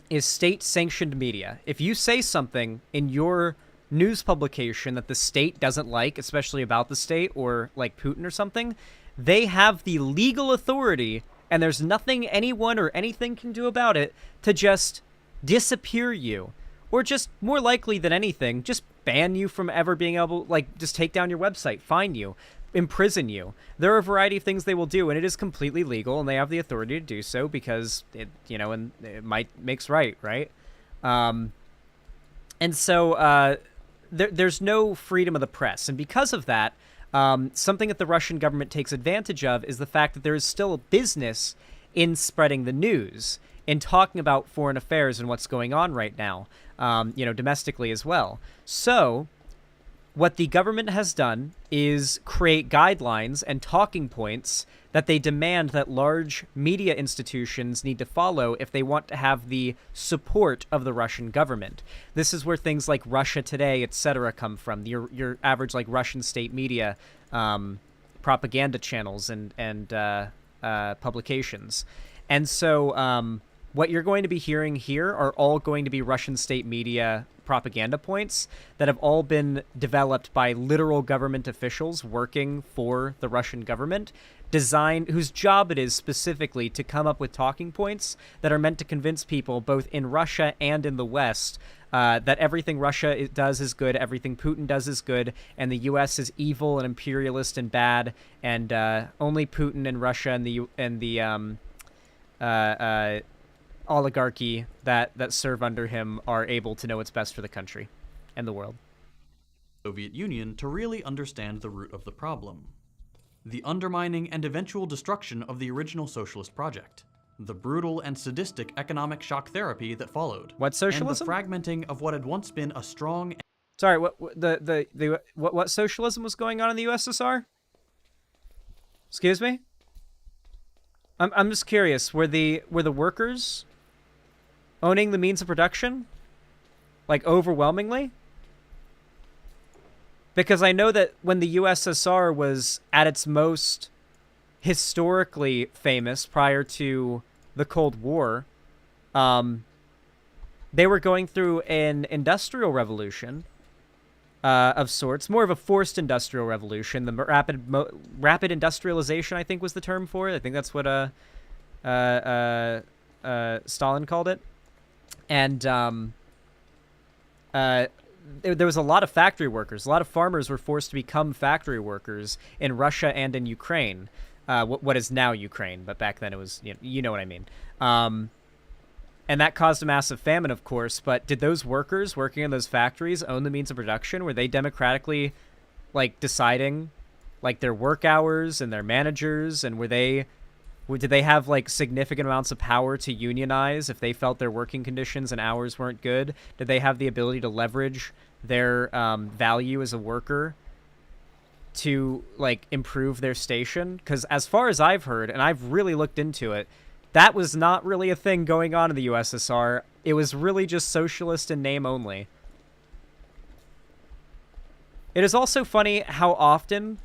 is state-sanctioned media. If you say something in your news publication that the state doesn't like, especially about the state or, like, Putin or something, they have the legal authority, and there's nothing anyone or anything can do about it, to just disappear you. Or just, more likely than anything, just ban you from ever being able, like, just take down your website, fine you, imprison you. There are a variety of things they will do, and it is completely legal, and they have the authority to do so because, it, you know, and it makes right? And so, there's no freedom of the press, and because of that, something that the Russian government takes advantage of is the fact that there is still a business in spreading the news, in talking about foreign affairs and what's going on right now, domestically as well. So what the government has done is create guidelines and talking points that they demand that large media institutions need to follow if they want to have the support of the Russian government. This is where things like Russia Today, etc., come from. Your average like Russian state media, propaganda channels and publications. And so what you're going to be hearing here are all going to be Russian state media propaganda points that have all been developed by literal government officials working for the Russian government, whose job it is specifically to come up with talking points that are meant to convince people both in Russia and in the West that everything Russia does is good, everything Putin does is good, and the U.S. is evil and imperialist and bad, and only Putin and Russia and the oligarchy that serve under him are able to know what's best for the country and the world. Soviet Union to really understand the root of the problem. The undermining and eventual destruction of the original socialist project. The brutal and sadistic economic shock therapy that followed. What socialism? And the fragmenting of what had once been a strong... Sorry, what socialism was going on in the USSR? Excuse me? I'm just curious, were the workers owning the means of production? Like, overwhelmingly? Because I know that when the USSR was at its most historically famous prior to the Cold War, they were going through an industrial revolution of sorts, more of a forced industrial revolution. The rapid industrialization, I think, was the term for it. I think that's what Stalin called it. And there was a lot of factory workers. A lot of farmers were forced to become factory workers in Russia and in Ukraine, what is now Ukraine, but back then it was, you know what I mean. And that caused a massive famine, of course, but did those workers working in those factories own the means of production? Were they democratically, deciding, their work hours and their managers, and did they have significant amounts of power to unionize if they felt their working conditions and hours weren't good? Did they have the ability to leverage their value as a worker to improve their station? Because as far as I've heard, and I've really looked into it, that was not really a thing going on in the USSR. It was really just socialist in name only. It is also funny how often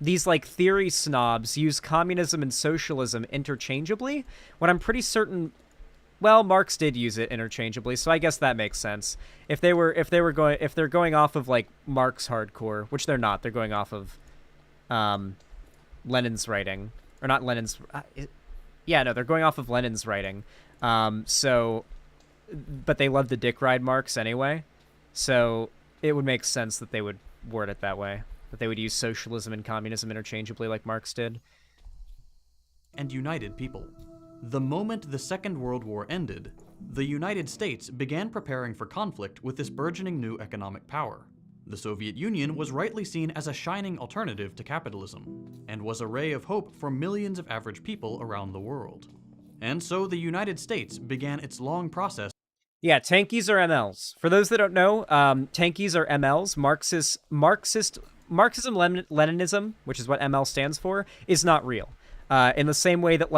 these theory snobs use communism and socialism interchangeably, when I'm pretty certain, well, Marx did use it interchangeably, so I guess that makes sense. If they're going off of Marx hardcore, which they're not, they're going off of Lenin's writing, or not Lenin's. They're going off of Lenin's writing. But they love to dick ride Marx anyway, so it would make sense that they would word it that way. That they would use socialism and communism interchangeably like Marx did. And united people. The moment the Second World War ended, the United States began preparing for conflict with this burgeoning new economic power. The Soviet Union was rightly seen as a shining alternative to capitalism, and was a ray of hope for millions of average people around the world. And so the United States began its long process. Yeah, tankies are MLs. For those that don't know, tankies are MLs. Marxism-Leninism, which is what ML stands for, is not real. In the same way that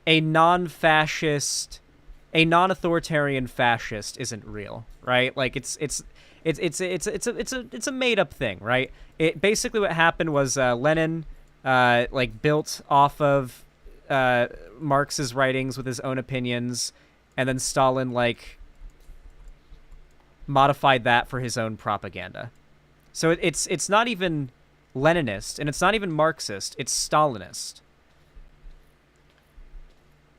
a non-fascist, a non-authoritarian fascist isn't real, right? It's a made-up thing, right? It basically what happened was Lenin built off of Marx's writings with his own opinions, and then Stalin modified that for his own propaganda. So it's not even Leninist, and it's not even Marxist, it's Stalinist.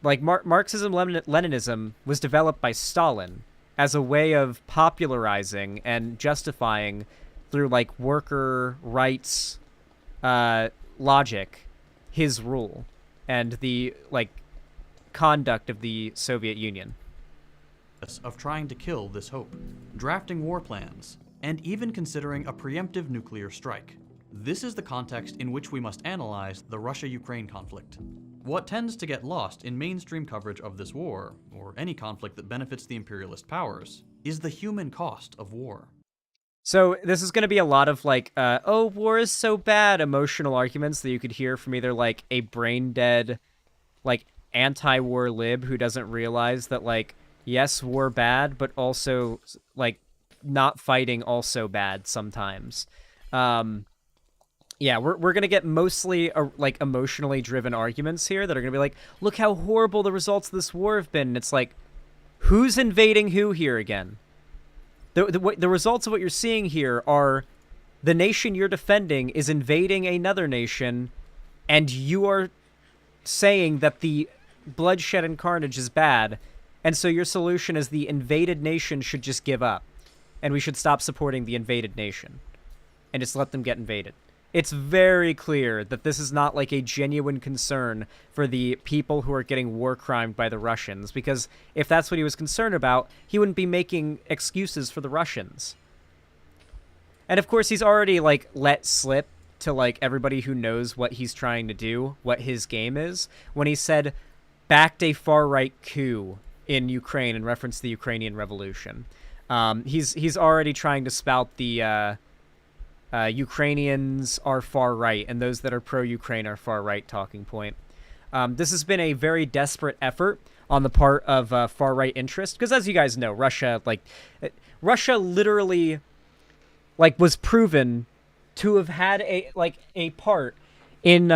Marxism-Leninism was developed by Stalin as a way of popularizing and justifying through worker rights logic his rule and the conduct of the Soviet Union. Of trying to kill this hope, drafting war plans, and even considering a preemptive nuclear strike. This is the context in which we must analyze the Russia-Ukraine conflict. What tends to get lost in mainstream coverage of this war, or any conflict that benefits the imperialist powers, is the human cost of war. So this is going to be a lot of like, oh, war is so bad, emotional arguments that you could hear from either like a brain dead, like anti-war lib who doesn't realize that like, yes, war bad, but also like not fighting also bad sometimes. Yeah, we're going to get mostly like emotionally driven arguments here that are going to be like, look how horrible the results of this war have been. And it's like, who's invading who here again? The results of what you're seeing here are the nation you're defending is invading another nation, and you are saying that the bloodshed and carnage is bad, and so your solution is the invaded nation should just give up, and we should stop supporting the invaded nation, and just let them get invaded. It's very clear that this is not like a genuine concern for the people who are getting war crimed by the Russians, because if that's what he was concerned about, he wouldn't be making excuses for the Russians. And of course, he's already like let slip to like everybody who knows what he's trying to do, what his game is, when he said backed a far-right coup in Ukraine in reference to the Ukrainian Revolution. He's already trying to spout the Ukrainians are far right, and those that are pro-Ukraine are far right talking point. This has been a very desperate effort on the part of far right interest, because as you guys know, Russia literally was proven to have had a part in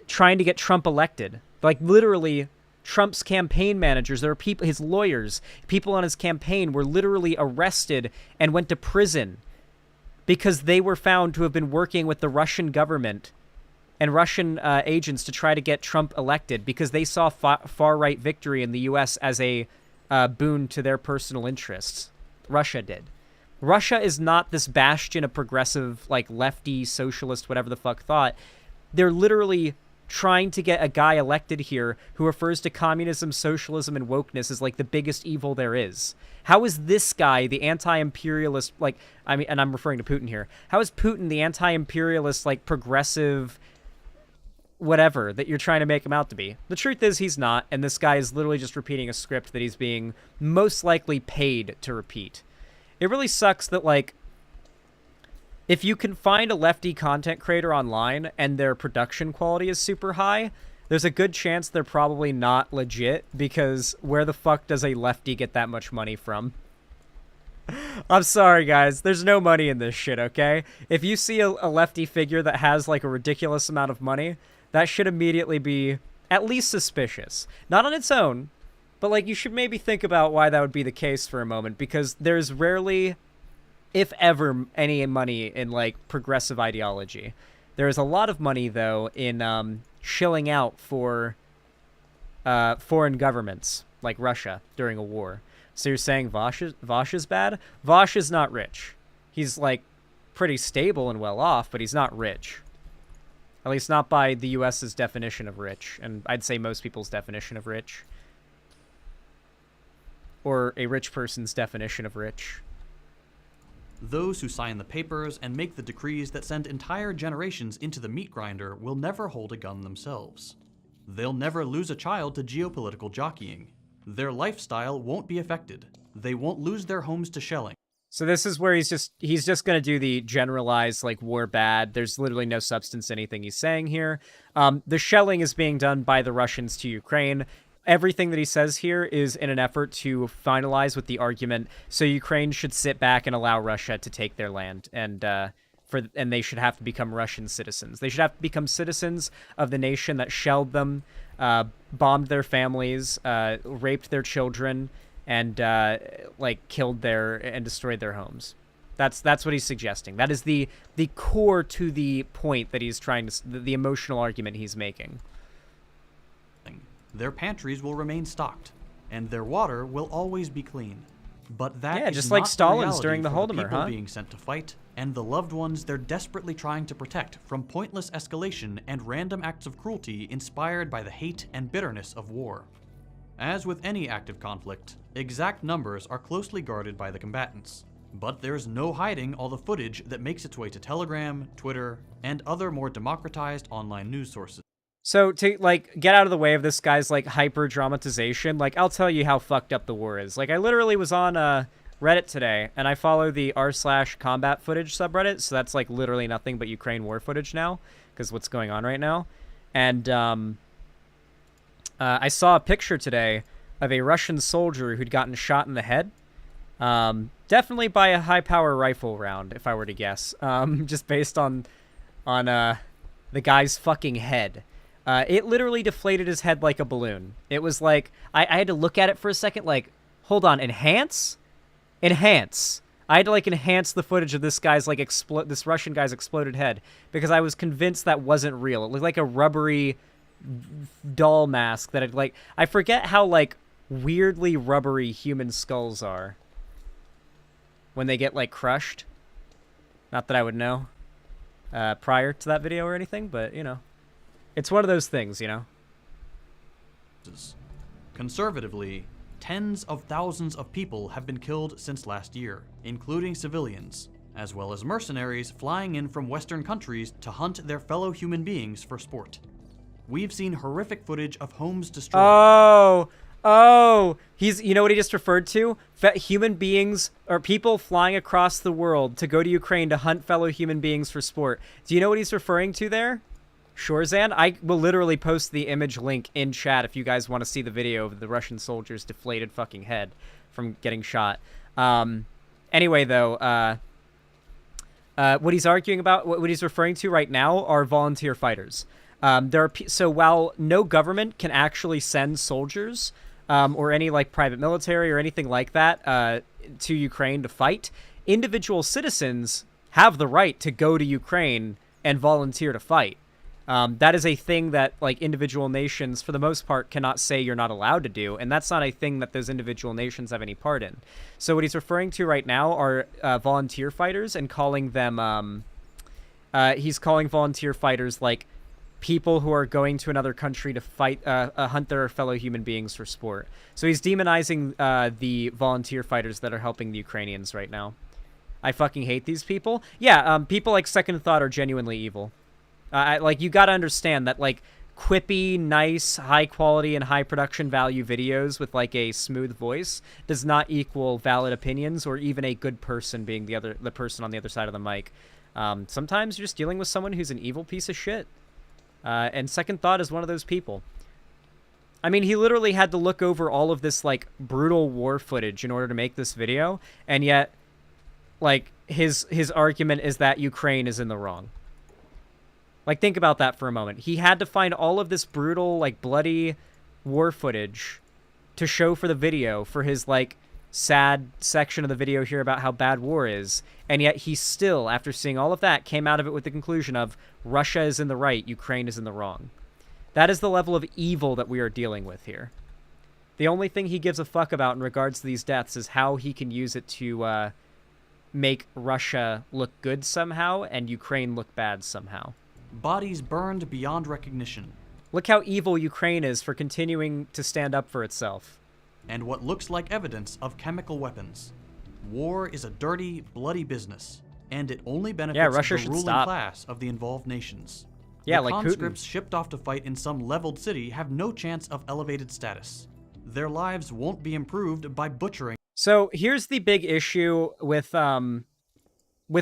trying to get Trump elected. Like literally, Trump's campaign managers, there are people, his lawyers, people on his campaign were literally arrested and went to prison because they were found to have been working with the Russian government and Russian agents to try to get Trump elected because they saw far-right victory in the U.S. as a boon to their personal interests. Russia did. Russia is not this bastion of progressive, like, lefty, socialist, whatever the fuck thought. They're literally trying to get a guy elected here who refers to communism, socialism, and wokeness as, like, the biggest evil there is. How is this guy, the anti-imperialist, and I'm referring to Putin here, how is Putin the anti-imperialist, like, progressive whatever that you're trying to make him out to be? The truth is he's not, and this guy is literally just repeating a script that he's being most likely paid to repeat. It really sucks that, like, if you can find a lefty content creator online and their production quality is super high, there's a good chance they're probably not legit, because where the fuck does a lefty get that much money from? I'm sorry, guys. There's no money in this shit, okay? If you see a lefty figure that has, like, a ridiculous amount of money, that should immediately be at least suspicious. Not on its own, but, like, you should maybe think about why that would be the case for a moment, because there's rarely, if ever, any money in, like, progressive ideology. There is a lot of money, though, in shilling out for foreign governments, like Russia, during a war. So you're saying Vosh is bad? Vosh is not rich. He's, like, pretty stable and well off, but he's not rich. At least not by the U.S.'s definition of rich, and I'd say most people's definition of rich. Or a rich person's definition of rich. Those who sign the papers and make the decrees that send entire generations into the meat grinder will never hold a gun themselves. They'll never lose a child to geopolitical jockeying. Their lifestyle won't be affected. They won't lose their homes to shelling. So this is where he's just going to do the generalized, like, war bad. There's literally no substance to anything he's saying here. The shelling is being done by the Russians to Ukraine. Everything that he says here is in an effort to finalize with the argument, so Ukraine should sit back and allow Russia to take their land, and they should have to become Russian citizens. They should have to become citizens of the nation that shelled them, bombed their families, raped their children, and killed and destroyed their homes. That's what he's suggesting. That is the core to the point that he's trying to, the emotional argument he's making. Their pantries will remain stocked, and their water will always be clean. But that is just not like Stalin's the during the reality for Holodomor, people being sent to fight, and the loved ones they're desperately trying to protect from pointless escalation and random acts of cruelty inspired by the hate and bitterness of war. As with any active conflict, exact numbers are closely guarded by the combatants. But there's no hiding all the footage that makes its way to Telegram, Twitter, and other more democratized online news sources. So to like get out of the way of this guy's like hyper dramatization, like I'll tell you how fucked up the war is. Like I literally was on Reddit today, and I follow the r/combat footage subreddit, so that's like literally nothing but Ukraine war footage now, because what's going on right now. And I saw a picture today of a Russian soldier who'd gotten shot in the head. Definitely by a high-power rifle round, if I were to guess. Just based on the guy's fucking head. It literally deflated his head like a balloon. It was like, I had to look at it for a second, like, hold on, enhance? Enhance. I had to, like, enhance the footage of this guy's, like, this Russian guy's exploded head, because I was convinced that wasn't real. It looked like a rubbery doll mask that had, like, I forget how, like, weirdly rubbery human skulls are when they get, like, crushed. Not that I would know prior to that video or anything, but, you know. It's one of those things, you know? Conservatively, tens of thousands of people have been killed since last year, including civilians, as well as mercenaries flying in from Western countries to hunt their fellow human beings for sport. We've seen horrific footage of homes destroyed. Oh, you know what he just referred to? Human beings, or people flying across the world to go to Ukraine to hunt fellow human beings for sport. Do you know what he's referring to there? Shorzan? I will literally post the image link in chat if you guys want to see the video of the Russian soldier's deflated fucking head from getting shot. Anyway, though, what he's arguing about, what he's referring to right now are volunteer fighters. So while no government can actually send soldiers or any like private military or anything like that to Ukraine to fight, individual citizens have the right to go to Ukraine and volunteer to fight. That is a thing that like individual nations, for the most part, cannot say you're not allowed to do, and that's not a thing that those individual nations have any part in. So what he's referring to right now are volunteer fighters, and calling them he's calling volunteer fighters like people who are going to another country to fight hunt their fellow human beings for sport. So he's demonizing the volunteer fighters that are helping the Ukrainians right now. I fucking hate these people. Yeah, people like Second Thought are genuinely evil. Like, you gotta understand that, like, quippy, nice, high-quality, and high-production value videos with, like, a smooth voice does not equal valid opinions or even a good person being the person on the other side of the mic. Sometimes you're just dealing with someone who's an evil piece of shit. And Second Thought is one of those people. I mean, he literally had to look over all of this, like, brutal war footage in order to make this video, and yet, like, his argument is that Ukraine is in the wrong. Like, think about that for a moment. He had to find all of this brutal, like, bloody war footage to show for the video, for his, like, sad section of the video here about how bad war is. And yet he still, after seeing all of that, came out of it with the conclusion of Russia is in the right, Ukraine is in the wrong. That is the level of evil that we are dealing with here. The only thing he gives a fuck about in regards to these deaths is how he can use it to make Russia look good somehow and Ukraine look bad somehow. Bodies burned beyond recognition. Look how evil Ukraine is for continuing to stand up for itself. And what looks like evidence of chemical weapons. War is a dirty, bloody business, and it only benefits the ruling class of the involved nations. Yeah, the like conscripts Putin. Shipped off to fight in some leveled city have no chance of elevated status. Their lives won't be improved by butchering. So here's the big issue with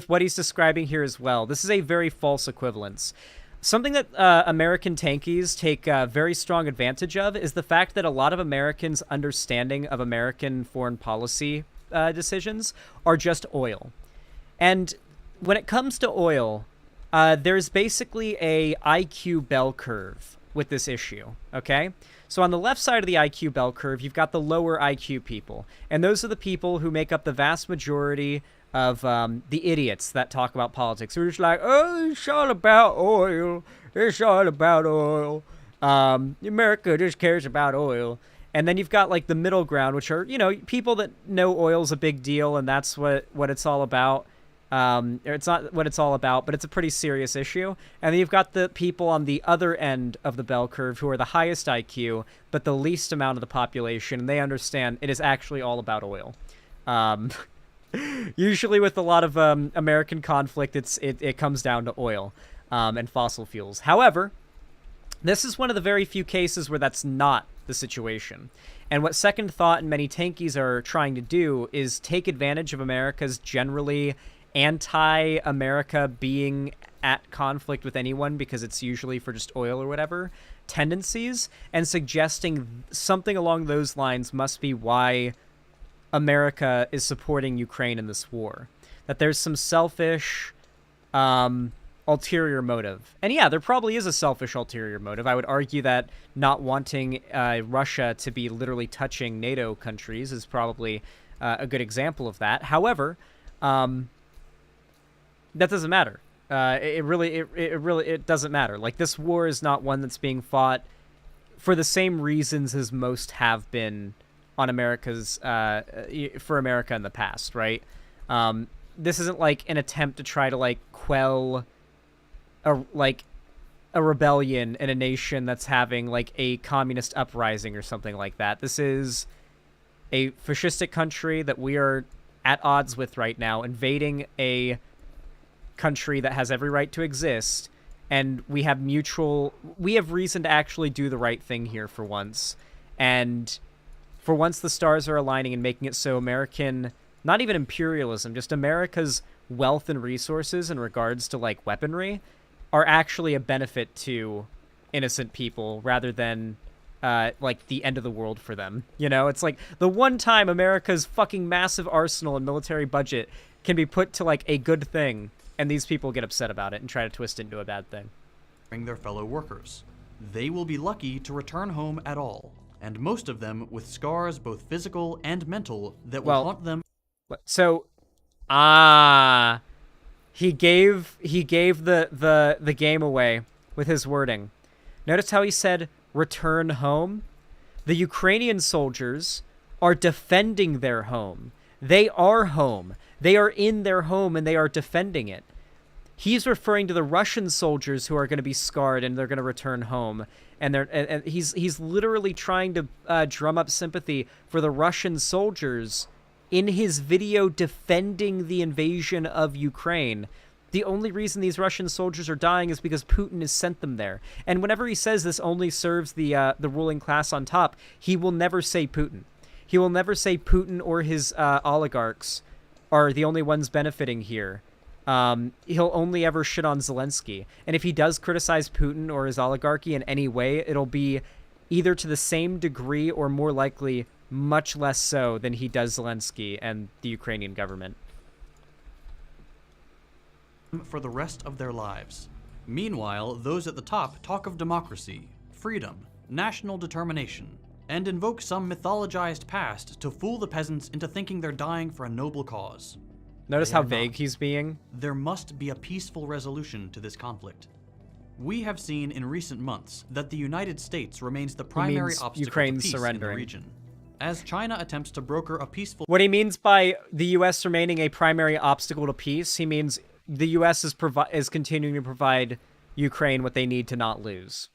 what he's describing here as well. This is a very false equivalence. Something that American tankies take very strong advantage of is the fact that a lot of Americans' understanding of American foreign policy decisions are just oil. And when it comes to oil, there's basically a IQ bell curve with this issue, okay? So on the left side of the IQ bell curve, you've got the lower IQ people. And those are the people who make up the vast majority of the idiots that talk about politics. Who are just like, oh, it's all about oil. It's all about oil. America just cares about oil. And then you've got, like, the middle ground, which are, you know, people that know oil's a big deal, and that's what it's all about. Or it's not what it's all about, but it's a pretty serious issue. And then you've got the people on the other end of the bell curve who are the highest IQ, but the least amount of the population, and they understand it is actually all about oil. Usually with a lot of American conflict, it comes down to oil and fossil fuels. However, This is one of the very few cases where that's not the situation. And what Second Thought and many tankies are trying to do is take advantage of America's generally anti-America being at conflict with anyone because it's usually for just oil or whatever tendencies, and suggesting something along those lines must be why America is supporting Ukraine in this war. That there's some selfish ulterior motive. And yeah, there probably is a selfish ulterior motive. I would argue that not wanting Russia to be literally touching NATO countries is probably a good example of that. However, that doesn't matter. It really doesn't matter. Like, this war is not one that's being fought for the same reasons as most have been on America's for America in the past, right? This isn't like an attempt to try to like quell a rebellion in a nation that's having like a communist uprising or something like that. This is a fascistic country that we are at odds with right now, invading a country that has every right to exist, and we have reason to actually do the right thing here for once. And for once the stars are aligning and making it so American, not even imperialism, just America's wealth and resources in regards to like weaponry are actually a benefit to innocent people rather than like the end of the world for them. You know, it's like the one time America's fucking massive arsenal and military budget can be put to like a good thing, and these people get upset about it and try to twist it into a bad thing. Their fellow workers. They will be lucky to return home at all, and most of them with scars both physical and mental that will haunt them. So, he gave the game away with his wording. Notice how he said return home? The Ukrainian soldiers are defending their home. They are home. They are in their home and they are defending it. He's referring to the Russian soldiers who are going to be scarred and they're going to return home. And he's literally trying to drum up sympathy for the Russian soldiers in his video defending the invasion of Ukraine. The only reason these Russian soldiers are dying is because Putin has sent them there. And whenever he says this only serves the ruling class on top, he will never say Putin. He will never say Putin or his oligarchs are the only ones benefiting here. He'll only ever shit on Zelensky. And if he does criticize Putin or his oligarchy in any way, it'll be either to the same degree or more likely much less so than he does Zelensky and the Ukrainian government. For the rest of their lives. Meanwhile, those at the top talk of democracy, freedom, national determination, and invoke some mythologized past to fool the peasants into thinking they're dying for a noble cause. Notice how vague he's being. There must be a peaceful resolution to this conflict. We have seen in recent months that the United States remains the primary obstacle Ukraine's to peace surrendering in the region. As China attempts to broker a peaceful... What he means by the U.S. remaining a primary obstacle to peace, he means the U.S. is continuing to provide Ukraine what they need to not lose.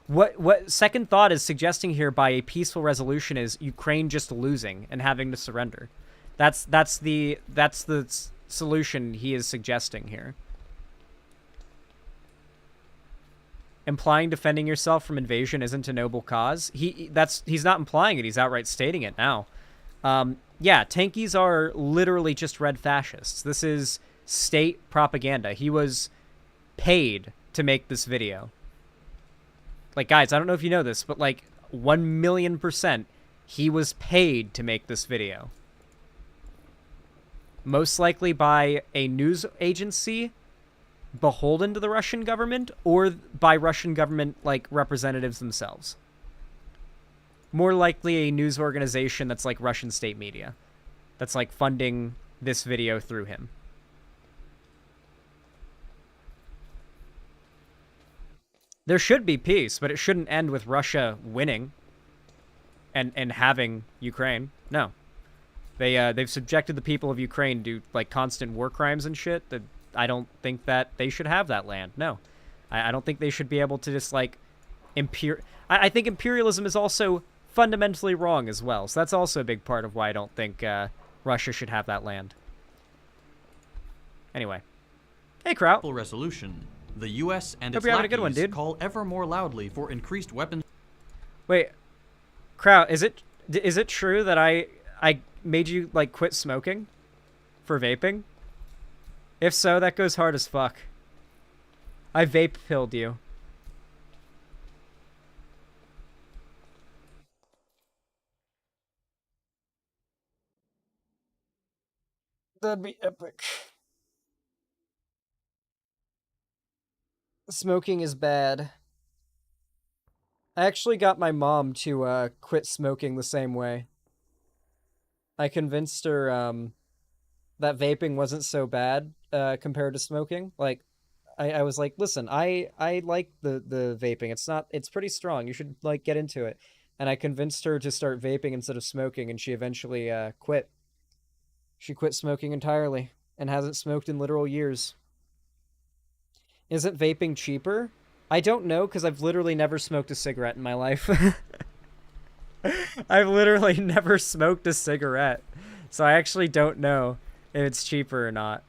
What Second Thought is suggesting here by a peaceful resolution is Ukraine just losing and having to surrender. That's the solution he is suggesting here. Implying defending yourself from invasion isn't a noble cause. He's not implying it. He's outright stating it now. Yeah, tankies are literally just red fascists. This is state propaganda. He was paid to make this video. Like, guys, I don't know if you know this, but like 1,000,000%, he was paid to make this video. Most likely by a news agency beholden to the Russian government or by Russian government like representatives themselves. More likely a news organization that's like Russian state media that's like funding this video through him. There should be peace, but it shouldn't end with Russia winning and having Ukraine. No. They've subjected the people of Ukraine to like constant war crimes and shit. That I don't think that they should have that land. No. I don't think they should be able to just like I think imperialism is also fundamentally wrong as well. So that's also a big part of why I don't think Russia should have that land. Anyway. Hey, Kraut. Resolution The US and its Hope you're having a good one, lackeys dude. call ever more loudly for increased weapons. Wait, Kraut, is it true that I made you like quit smoking for vaping? If so, that goes hard as fuck. I vape pilled you. That'd be epic. Smoking is bad. I actually got my mom to quit smoking the same way. I convinced her that vaping wasn't so bad compared to smoking. Like, I was like, listen, I like the vaping. It's pretty strong. You should like get into it. And I convinced her to start vaping instead of smoking, and she eventually quit. She quit smoking entirely and hasn't smoked in literal years. Isn't vaping cheaper? I don't know, because I've literally never smoked a cigarette in my life. I've literally never smoked a cigarette. So I actually don't know if it's cheaper or not.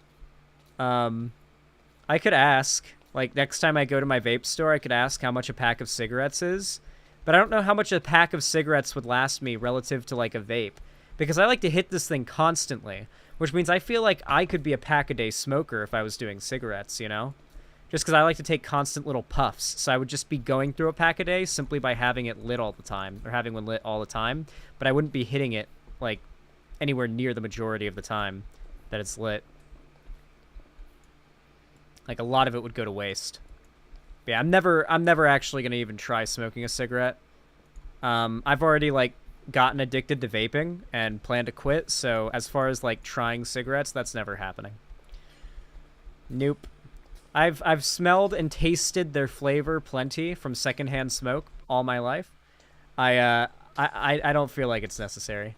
I could ask. Like, next time I go to my vape store, I could ask how much a pack of cigarettes is. But I don't know how much a pack of cigarettes would last me relative to, like, a vape. Because I like to hit this thing constantly. Which means I feel like I could be a pack-a-day smoker if I was doing cigarettes, you know? Just because I like to take constant little puffs. So I would just be going through a pack a day simply by having it lit all the time. Or having one lit all the time. But I wouldn't be hitting it, like, anywhere near the majority of the time that it's lit. Like, a lot of it would go to waste. But yeah, I'm never actually going to even try smoking a cigarette. I've already, like, gotten addicted to vaping and plan to quit. So as far as, like, trying cigarettes, that's never happening. Nope. I've smelled and tasted their flavor plenty from secondhand smoke all my life. I don't feel like it's necessary.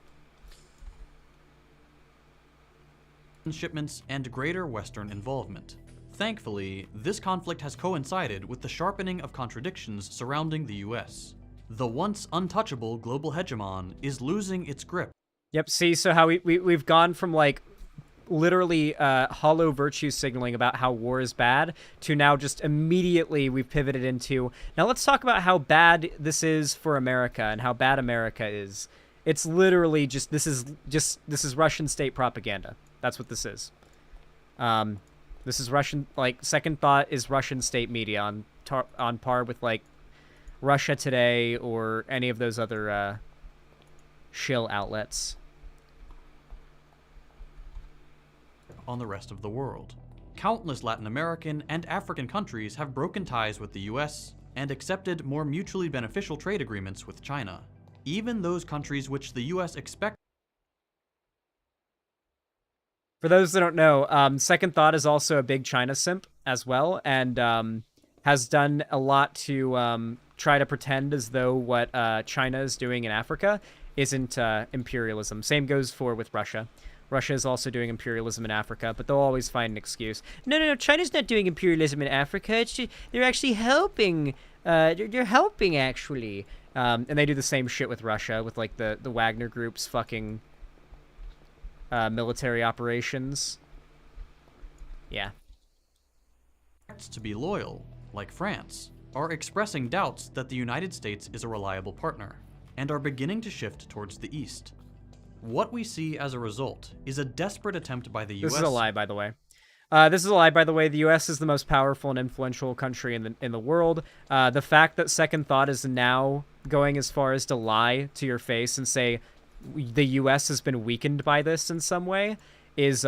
Shipments and greater Western involvement. Thankfully, this conflict has coincided with the sharpening of contradictions surrounding the US. The once untouchable global hegemon is losing its grip. Yep, see, so how we've gone from, like, literally hollow virtue signaling about how war is bad to now just immediately we've pivoted into, now let's talk about how bad this is for America and how bad America is. It's literally just this is Russian state propaganda. That's what this is. This is Russian, like, Second Thought is Russian state media on par with, like, Russia Today or any of those other shill outlets. On the rest of the world. Countless Latin American and African countries have broken ties with the US and accepted more mutually beneficial trade agreements with China. Even those countries which the US expect. For those that don't know, Second Thought is also a big China simp as well, and has done a lot to try to pretend as though what China is doing in Africa isn't imperialism. Same goes with Russia. Russia is also doing imperialism in Africa, but they'll always find an excuse. No, China's not doing imperialism in Africa. It's just, they're actually helping. They're helping, actually. And they do the same shit with Russia, with, like, the Wagner Group's fucking military operations. Yeah. To be loyal, like France, are expressing doubts that the United States is a reliable partner, and are beginning to shift towards the East. What we see as a result is a desperate attempt by the US. This is a lie, by the way. The U.S. is the most powerful and influential country in the world. The fact that Second Thought is now going as far as to lie to your face and say the U.S. has been weakened by this in some way is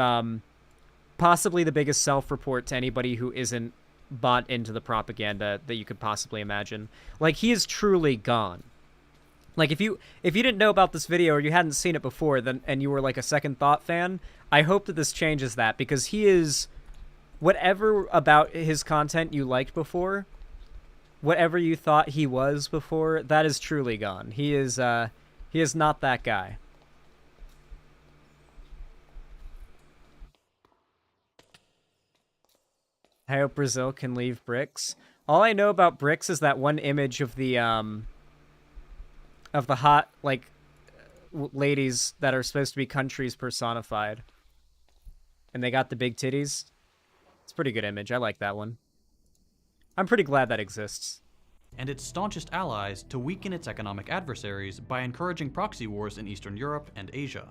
possibly the biggest self-report to anybody who isn't bought into the propaganda that you could possibly imagine. Like, he is truly gone. Like, if you didn't know about this video or you hadn't seen it before, then and you were like a Second Thought fan, I hope that this changes that, because he is, whatever about his content you liked before, whatever you thought he was before, that is truly gone. He is not that guy. I hope Brazil can leave BRICS. All I know about BRICS is that one image of the hot, like, ladies that are supposed to be countries personified. And they got the big titties. It's a pretty good image. I like that one. I'm pretty glad that exists. And its staunchest allies to weaken its economic adversaries by encouraging proxy wars in Eastern Europe and Asia.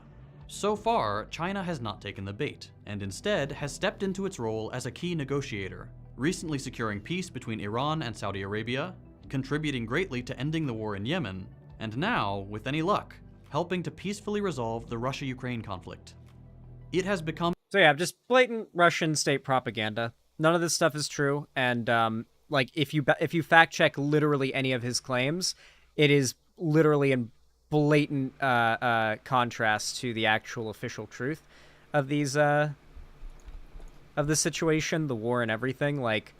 So far, China has not taken the bait, and instead has stepped into its role as a key negotiator, recently securing peace between Iran and Saudi Arabia, contributing greatly to ending the war in Yemen, and now, with any luck, helping to peacefully resolve the Russia-Ukraine conflict. It has become... So yeah, just blatant Russian state propaganda. None of this stuff is true, and like if you fact check literally any of his claims, it is literally in blatant contrast to the actual official truth of these of the situation, the war, and everything. Like,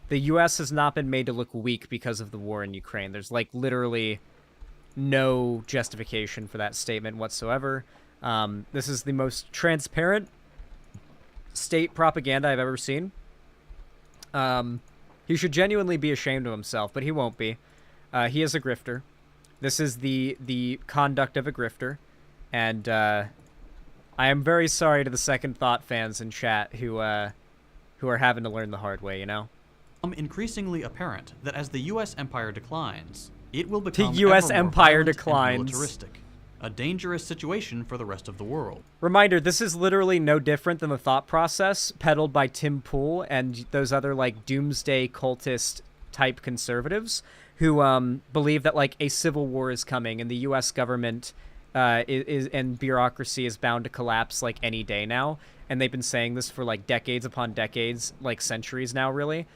the U.S. has not been made to look weak because of the war in Ukraine. There's like literally no justification for that statement whatsoever. This is the most transparent state propaganda I've ever seen. He should genuinely be ashamed of himself, but he won't be. He is a grifter. This is the conduct of a grifter, and I am very sorry to the Second Thought fans in chat who are having to learn the hard way, you know? Increasingly apparent that as the U.S. empire declines, it will become the U.S. ever more empire violent declines. and militaristic, a dangerous situation for the rest of the world. Reminder, this is literally no different than the thought process peddled by Tim Pool and those other, like, doomsday cultist type conservatives who believe that, like, a civil war is coming and the U.S. government is and bureaucracy is bound to collapse, like, any day now. And they've been saying this for, like, decades upon decades, like, centuries now, really.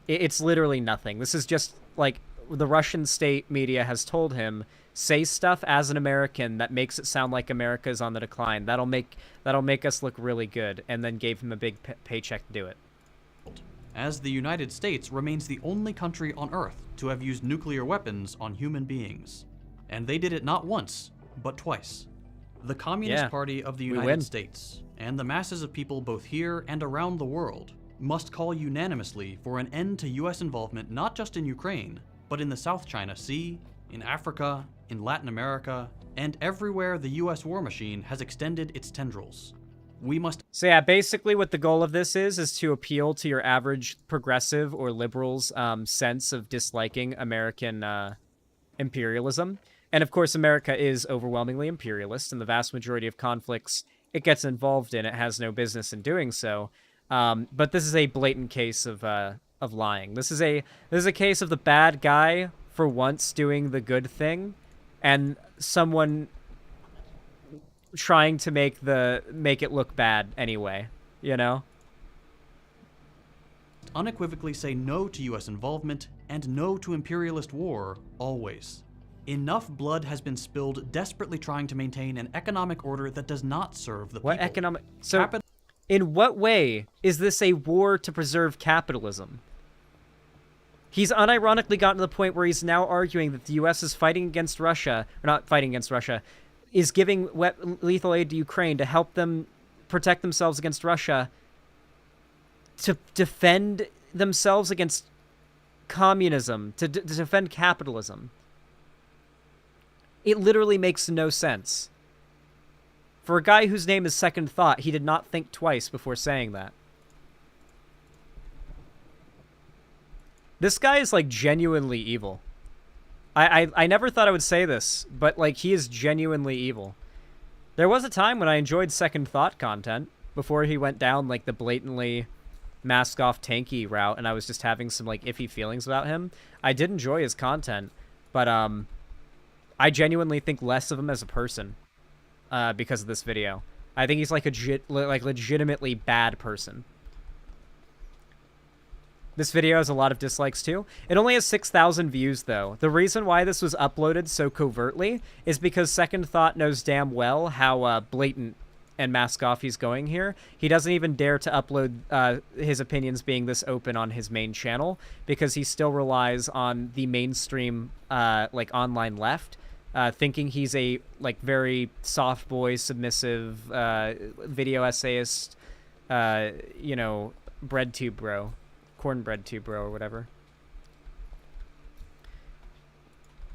It's literally nothing. This is just, like, the Russian state media has told him, say stuff as an American that makes it sound like America is on the decline. That'll make us look really good, and then gave him a big paycheck to do it. As the United States remains the only country on Earth to have used nuclear weapons on human beings. And they did it not once, but twice. The Communist Party of the United States, and the masses of people both here and around the world, must call unanimously for an end to U.S. involvement not just in Ukraine, but in the South China Sea, in Africa, in Latin America, and everywhere the U.S. war machine has extended its tendrils. We must... So yeah, basically what the goal of this is to appeal to your average progressive or liberal's sense of disliking American imperialism. And of course, America is overwhelmingly imperialist, and the vast majority of conflicts it gets involved in, it has no business in doing so. But this is a blatant case of lying. This is a case of the bad guy for once doing the good thing, and someone trying to make it look bad anyway, you know? Unequivocally say no to U.S. involvement and no to imperialist war, always. Enough blood has been spilled desperately trying to maintain an economic order that does not serve the people. What economic... So, in what way is this a war to preserve capitalism? He's unironically gotten to the point where he's now arguing that the U.S. is fighting against Russia, or not fighting against Russia, is giving lethal aid to Ukraine to help them protect themselves against Russia, to defend themselves against communism, to defend capitalism. It literally makes no sense. For a guy whose name is Second Thought, he did not think twice before saying that. This guy is, like, genuinely evil. I never thought I would say this, but, like, he is genuinely evil. There was a time when I enjoyed Second Thought content, before he went down, like, the blatantly mask-off tanky route, and I was just having some, like, iffy feelings about him. I did enjoy his content, but, I genuinely think less of him as a person, because of this video. I think he's, like, legitimately bad person. This video has a lot of dislikes, too. It only has 6,000 views, though. The reason why this was uploaded so covertly is because Second Thought knows damn well how blatant and mask-off he's going here. He doesn't even dare to upload his opinions being this open on his main channel, because he still relies on the mainstream, like, online left, thinking he's a, like, very soft boy, submissive, video essayist, you know, bread tube bro. Cornbread tube bro or whatever.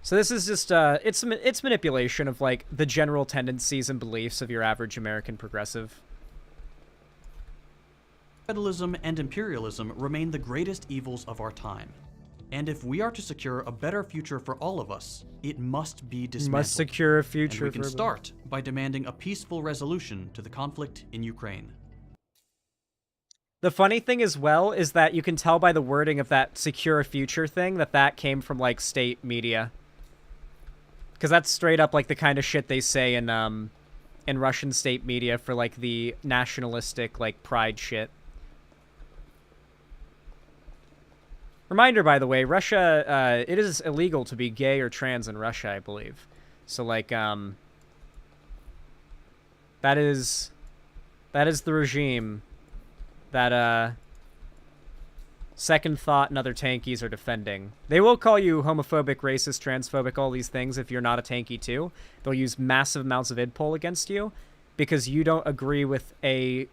So this is just it's manipulation of, like, the general tendencies and beliefs of your average American progressive. Capitalism and imperialism remain the greatest evils of our time. And if we are to secure a better future for all of us, it must be dismantled. Must secure a future and we can for start by demanding a peaceful resolution to the conflict in Ukraine. The funny thing as well is that you can tell by the wording of that secure a future thing that came from, like, state media. Because that's straight up, like, the kind of shit they say in Russian state media for, like, the nationalistic, like, pride shit. Reminder, by the way, Russia, it is illegal to be gay or trans in Russia, I believe. So, like, that is the regime that, Second Thought and other tankies are defending. They will call you homophobic, racist, transphobic, all these things if you're not a tanky too. They'll use massive amounts of idpol against you because you don't agree with a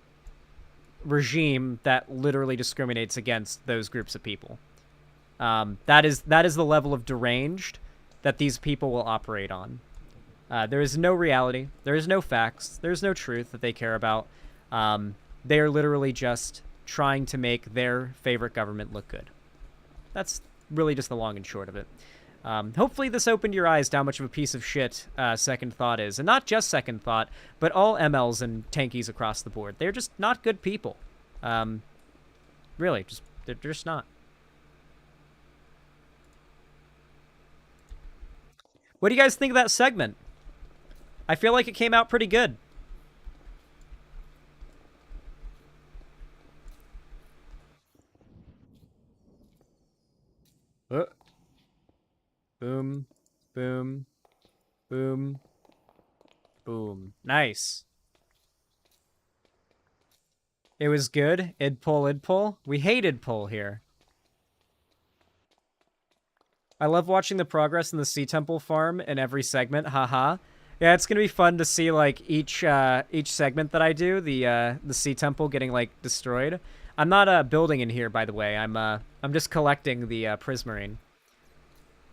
regime that literally discriminates against those groups of people. That is the level of deranged that these people will operate on. There is no reality. There is no facts. There is no truth that they care about. They are literally just trying to make their favorite government look good. That's really just the long and short of it. Hopefully this opened your eyes to how much of a piece of shit Second Thought is. And not just Second Thought, but all MLs and tankies across the board. They're just not good people. Really, they're just not. What do you guys think of that segment? I feel like it came out pretty good. Boom, boom, boom, boom. Nice. It was good. Idpol. We hate idpol here. I love watching the progress in the Sea Temple farm in every segment. Haha. Yeah, it's gonna be fun to see like each segment that I do, the Sea Temple getting like destroyed. I'm not building in here, by the way. I'm just collecting the prismarine.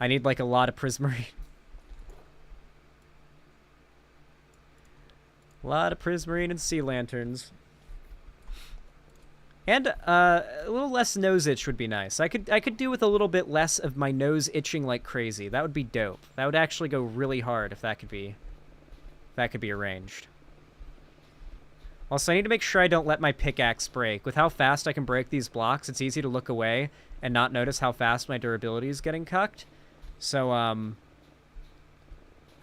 I need like a lot of prismarine. A lot of prismarine and sea lanterns. And a little less nose itch would be nice. I could do with a little bit less of my nose itching like crazy. That would be dope. That would actually go really hard if that could be arranged. Also, I need to make sure I don't let my pickaxe break. With how fast I can break these blocks, it's easy to look away and not notice how fast my durability is getting cucked. So, I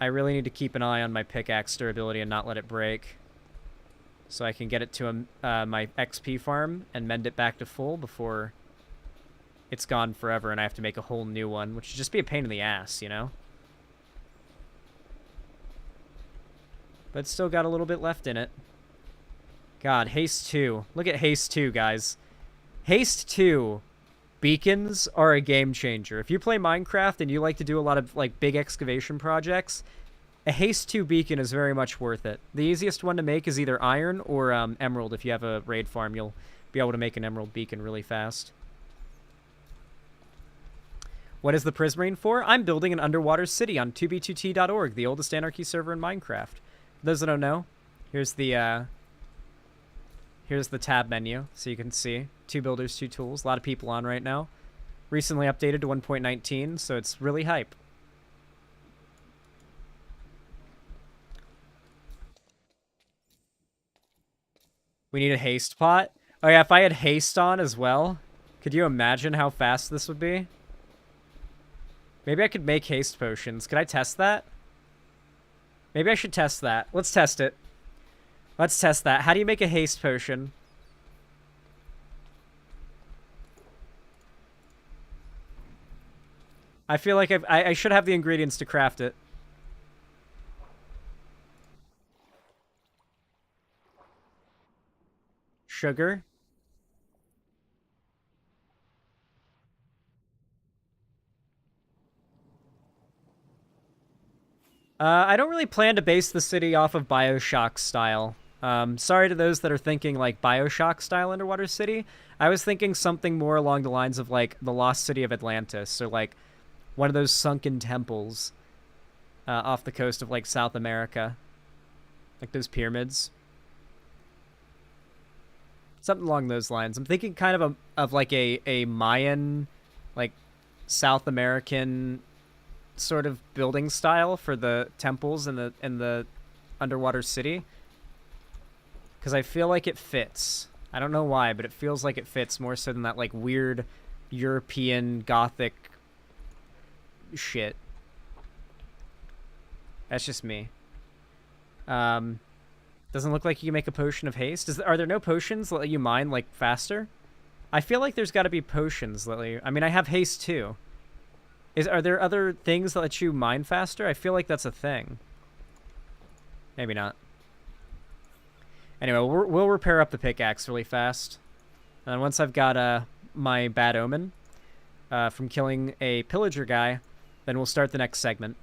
really need to keep an eye on my pickaxe durability and not let it break. So I can get it to my XP farm and mend it back to full before it's gone forever and I have to make a whole new one, which would just be a pain in the ass, you know? But it's still got a little bit left in it. God, Haste 2. Look at Haste 2, guys. Haste 2 beacons are a game changer. If you play Minecraft and you like to do a lot of like big excavation projects, a Haste 2 beacon is very much worth it. The easiest one to make is either iron or emerald. If you have a raid farm, you'll be able to make an emerald beacon really fast. What is the prismarine for? I'm building an underwater city on 2b2t.org, the oldest anarchy server in Minecraft. For those that don't know, here's the tab menu, so you can see 2 builders, 2 tools. A lot of people on right now. Recently updated to 1.19, so it's really hype. We need a haste pot. Oh yeah, if I had haste on as well, could you imagine how fast this would be? Maybe I could make haste potions. Could I test that? Maybe I should test that. Let's test it. Let's test that. How do you make a haste potion? I feel like I should have the ingredients to craft it. Sugar. I don't really plan to base the city off of BioShock style. Sorry to those that are thinking like BioShock style underwater city. I was thinking something more along the lines of like the Lost City of Atlantis, or like one of those sunken temples off the coast of like South America. Like those pyramids. Something along those lines. I'm thinking kind of like a Mayan, like South American sort of building style for the temples in the underwater city. Because I feel like it fits. I don't know why, but it feels like it fits more so than that like weird European Gothic shit. That's just me. Doesn't look like you can make a potion of haste. Are there no potions that let you mine like faster? I feel like there's got to be potions that let you... I mean, I have haste too. Are there other things that let you mine faster? I feel like that's a thing. Maybe not. Anyway, we'll repair up the pickaxe really fast. And then once I've got my bad omen from killing a pillager guy, then we'll start the next segment.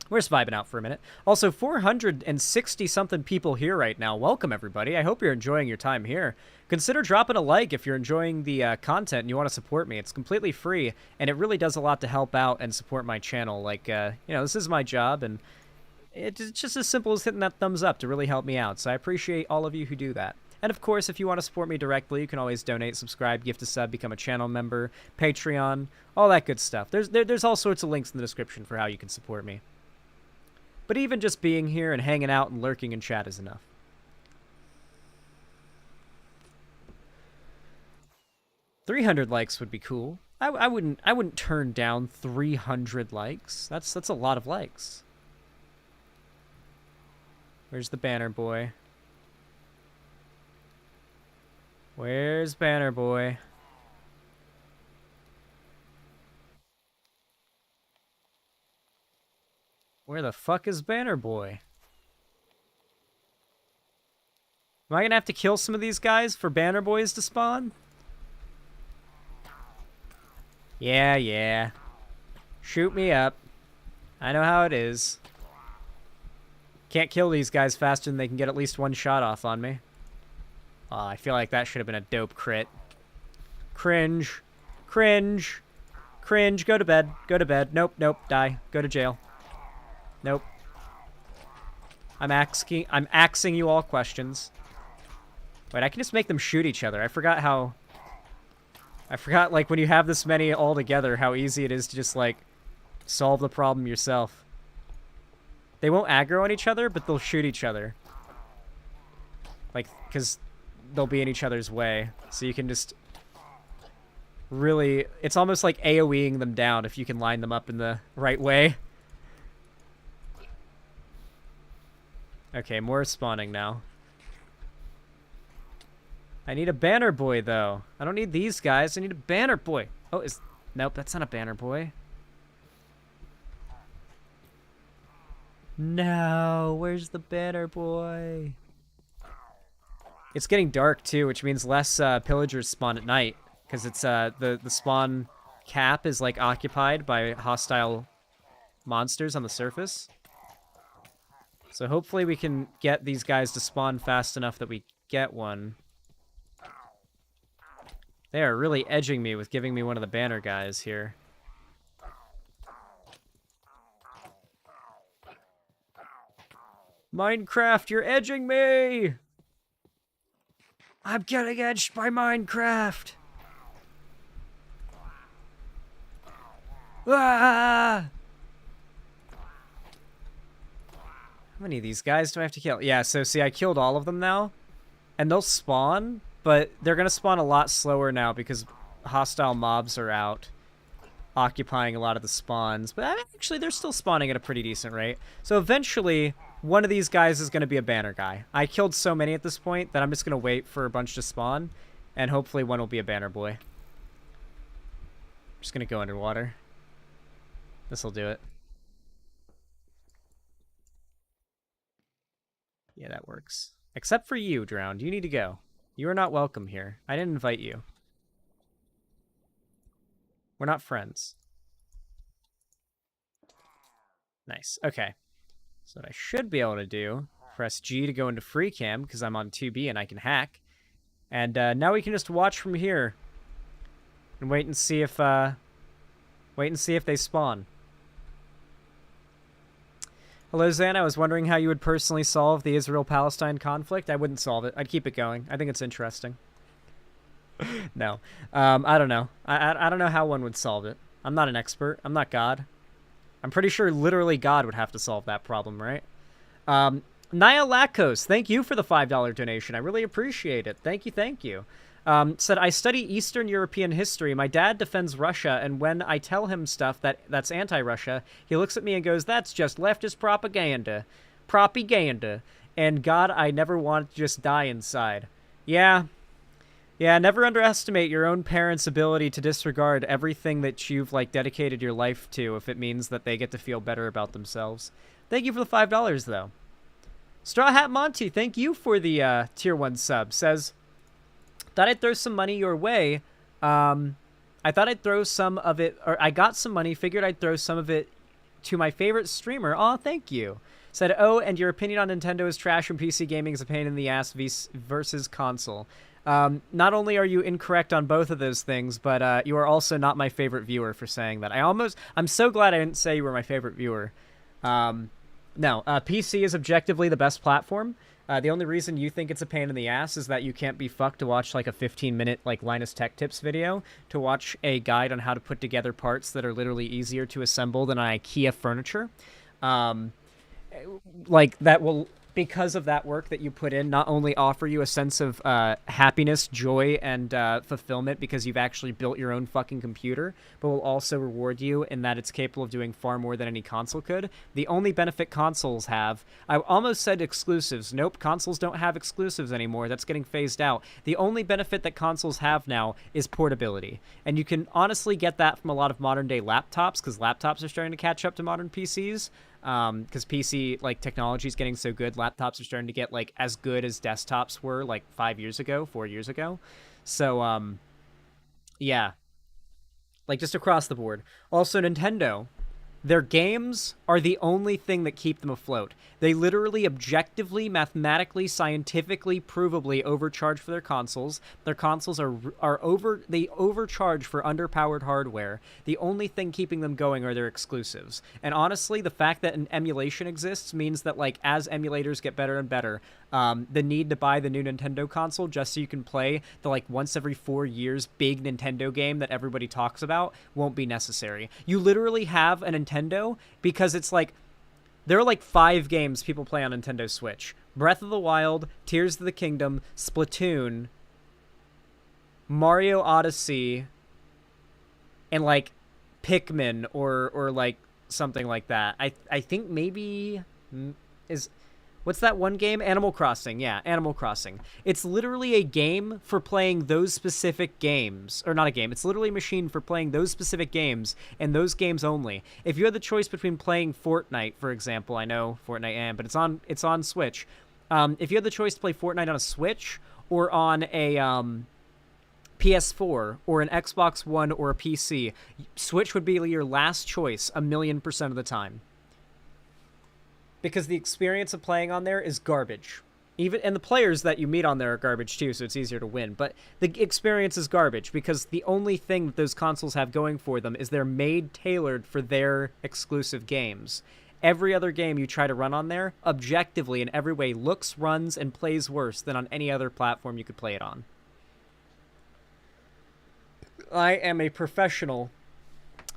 We're just vibing out for a minute. Also, 460-something people here right now. Welcome, everybody. I hope you're enjoying your time here. Consider dropping a like if you're enjoying the content and you want to support me. It's completely free, and it really does a lot to help out and support my channel. Like, you know, this is my job, and it's just as simple as hitting that thumbs up to really help me out. So I appreciate all of you who do that. And of course, if you want to support me directly, you can always donate, subscribe, gift a sub, become a channel member, Patreon, all that good stuff. There's all sorts of links in the description for how you can support me. But even just being here and hanging out and lurking in chat is enough. $300 likes would be cool. I wouldn't turn down 300 likes. That's a lot of likes. Where's the banner boy? Where's banner boy? Where the fuck is Banner Boy? Am I gonna have to kill some of these guys for Banner Boys to spawn? Yeah. Shoot me up. I know how it is. Can't kill these guys faster than they can get at least one shot off on me. Oh, I feel like that should have been a dope crit. Cringe. Cringe. Cringe. Go to bed. Go to bed. Nope. Die. Go to jail. Nope. I'm axing you all questions. Wait, I can just make them shoot each other. I forgot, like, when you have this many all together, how easy it is to just, like, solve the problem yourself. They won't aggro on each other, but they'll shoot each other. Like, because they'll be in each other's way. So you can just really... It's almost like AoEing them down if you can line them up in the right way. Okay, more spawning now. I need a banner boy, though. I don't need these guys. I need a banner boy. Oh, nope, that's not a banner boy. No, where's the banner boy? It's getting dark, too, which means less pillagers spawn at night. Because it's, the spawn cap is, like, occupied by hostile monsters on the surface. So hopefully we can get these guys to spawn fast enough that we get one. They are really edging me with giving me one of the banner guys here. Minecraft, you're edging me! I'm getting edged by Minecraft! Ah! How many of these guys do I have to kill? Yeah, so see, I killed all of them now. And they'll spawn, but they're going to spawn a lot slower now because hostile mobs are out, occupying a lot of the spawns. But actually, they're still spawning at a pretty decent rate. So eventually, one of these guys is going to be a banner guy. I killed so many at this point that I'm just going to wait for a bunch to spawn, and hopefully one will be a banner boy. I'm just going to go underwater. This'll do it. Yeah, that works. Except for you, Drowned. You need to go. You are not welcome here. I didn't invite you. We're not friends. Nice. Okay. So what I should be able to do, press G to go into free cam, because I'm on 2B and I can hack. And now we can just watch from here. And wait and see if they spawn. Hello, Zan. I was wondering how you would personally solve the Israel-Palestine conflict. I wouldn't solve it. I'd keep it going. I think it's interesting. No. I don't know. I don't know how one would solve it. I'm not an expert. I'm not God. I'm pretty sure literally God would have to solve that problem, right? Nia Lakos, thank you for the $5 donation. I really appreciate it. Thank you, thank you. Said, I study Eastern European history. My dad defends Russia, and when I tell him stuff that's anti-Russia, he looks at me and goes, that's just leftist propaganda. Propaganda. And God, I never want to just die inside. Yeah. Yeah, never underestimate your own parents' ability to disregard everything that you've, like, dedicated your life to if it means that they get to feel better about themselves. Thank you for the $5, though. Straw Hat Monty, thank you for the tier 1 sub. Says, thought I'd throw some money your way. I thought I'd throw some of it, or I got some money, figured I'd throw some of it to my favorite streamer. Aw, thank you. Said, oh, and your opinion on Nintendo is trash and PC gaming is a pain in the ass versus console. Not only are you incorrect on both of those things, but you are also not my favorite viewer for saying that. I'm so glad I didn't say you were my favorite viewer. No, PC is objectively the best platform. The only reason you think it's a pain in the ass is that you can't be fucked to watch like a 15-minute like Linus Tech Tips video to watch a guide on how to put together parts that are literally easier to assemble than an IKEA furniture. Like that will, because of that work that you put in, not only offer you a sense of happiness, joy, and fulfillment because you've actually built your own fucking computer, but will also reward you in that it's capable of doing far more than any console could. The only benefit consoles have, I almost said exclusives. Nope, consoles don't have exclusives anymore. That's getting phased out. The only benefit that consoles have now is portability. And you can honestly get that from a lot of modern-day laptops, because laptops are starting to catch up to modern PCs. Because PC like technology is getting so good, laptops are starting to get like as good as desktops were like 4 years ago. So yeah, like just across the board. Also, Nintendo, their games are the only thing that keep them afloat. They literally, objectively, mathematically, scientifically, provably overcharge for their consoles. Their consoles they overcharge for underpowered hardware. The only thing keeping them going are their exclusives. And honestly, the fact that an emulation exists means that like as emulators get better and better, the need to buy the new Nintendo console just so you can play the like once every 4 years big Nintendo game that everybody talks about won't be necessary. You literally have a Nintendo because it's like there are like 5 games people play on Nintendo Switch: Breath of the Wild, Tears of the Kingdom, Splatoon, Mario Odyssey, and like Pikmin or like something like that. I think maybe is what's that one game? Animal Crossing. Yeah, Animal Crossing. It's literally a game for playing those specific games. Or not a game. It's literally a machine for playing those specific games and those games only. If you had the choice between playing Fortnite, for example, I know Fortnite but it's on Switch. If you had the choice to play Fortnite on a Switch or on a PS4 or an Xbox One or a PC, Switch would be your last choice 1,000,000% of the time. Because the experience of playing on there is garbage. And the players that you meet on there are garbage too, so it's easier to win. But the experience is garbage because the only thing that those consoles have going for them is they're tailored for their exclusive games. Every other game you try to run on there, objectively in every way, looks, runs, and plays worse than on any other platform you could play it on. I am a professional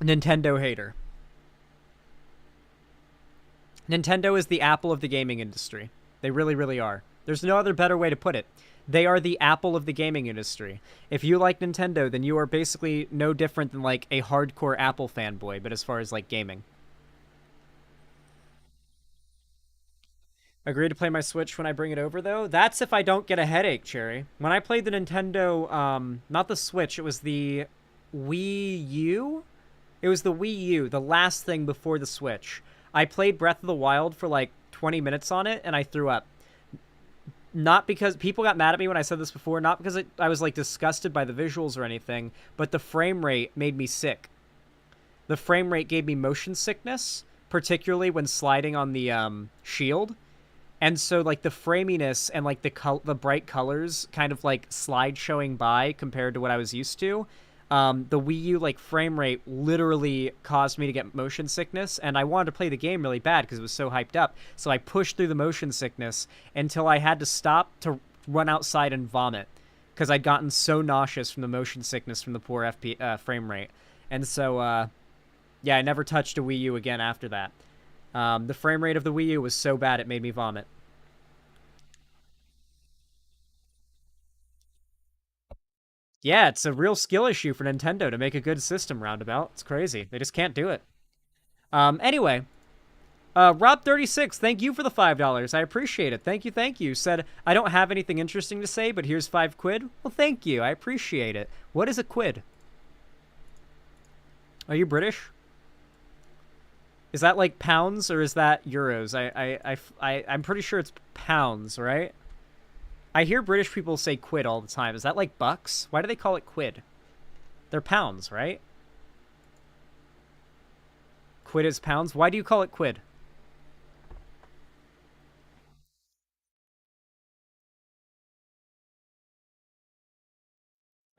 Nintendo hater. Nintendo is the Apple of the gaming industry. They really, really are. There's no other better way to put it. They are the Apple of the gaming industry. If you like Nintendo, then you are basically no different than like a hardcore Apple fanboy, but as far as like gaming. Agree to play my Switch when I bring it over, though? That's if I don't get a headache, Cherry. When I played the Nintendo, not the Switch, it was the Wii U? It was the Wii U, the last thing before the Switch. I played Breath of the Wild for like 20 minutes on it, and I threw up. Not because people got mad at me when I said this before, not because I was like disgusted by the visuals or anything, but the frame rate made me sick. The frame rate gave me motion sickness, particularly when sliding on the shield. And so like the framiness and like the bright colors kind of like slide showing by compared to what I was used to the Wii U like frame rate literally caused me to get motion sickness, and I wanted to play the game really bad because it was so hyped up. So I pushed through the motion sickness until I had to stop to run outside and vomit because I'd gotten so nauseous from the motion sickness from the poor frame rate. And so, yeah, I never touched a Wii U again after that. The frame rate of the Wii U was so bad it made me vomit. Yeah, it's a real skill issue for Nintendo to make a good system roundabout. It's crazy. They just can't do it. Anyway, Rob36, thank you for the $5. I appreciate it. Thank you, thank you. Said, I don't have anything interesting to say, but here's 5 quid. Well, thank you. I appreciate it. What is a quid? Are you British? Is that like pounds or is that euros? I'm pretty sure it's pounds, right? I hear British people say quid all the time. Is that like bucks? Why do they call it quid? They're pounds, right? Quid is pounds? Why do you call it quid?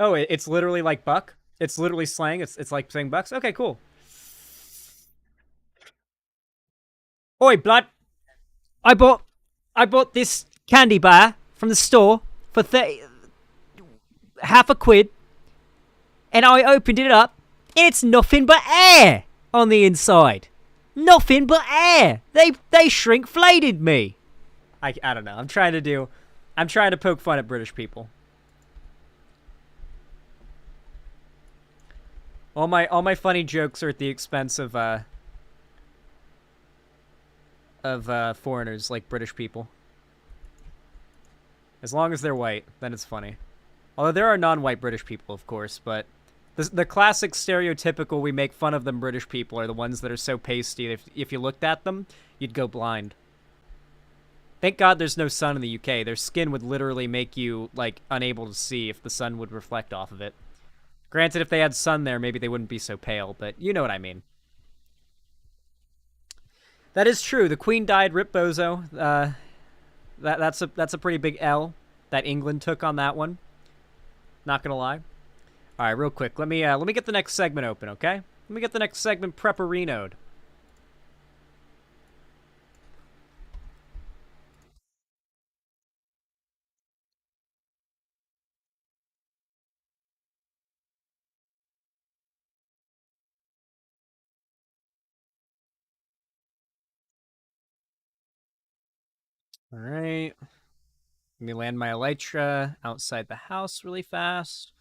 Oh, it's literally like buck? It's literally slang? It's like saying bucks? Okay, cool. Oi, blood. I bought this candy bar from the store for half a quid, and I opened it up, and it's nothing but air on the inside. Nothing but air. They shrinkflated me. I don't know. I'm trying to poke fun at British people. All my funny jokes are at the expense of foreigners like British people. As long as they're white, then it's funny. Although there are non-white British people, of course, but the classic stereotypical we make fun of them British people are the ones that are so pasty that if you looked at them, you'd go blind. Thank God there's no sun in the UK. Their skin would literally make you, like, unable to see if the sun would reflect off of it. Granted, if they had sun there, maybe they wouldn't be so pale, but you know what I mean. That is true. The Queen died, rip bozo. That's a pretty big L that England took on that one. Not gonna lie. All right, real quick. Let me get the next segment open, okay? Let me get the next segment prepperinoed. All right. Let me land my elytra outside the house really fast.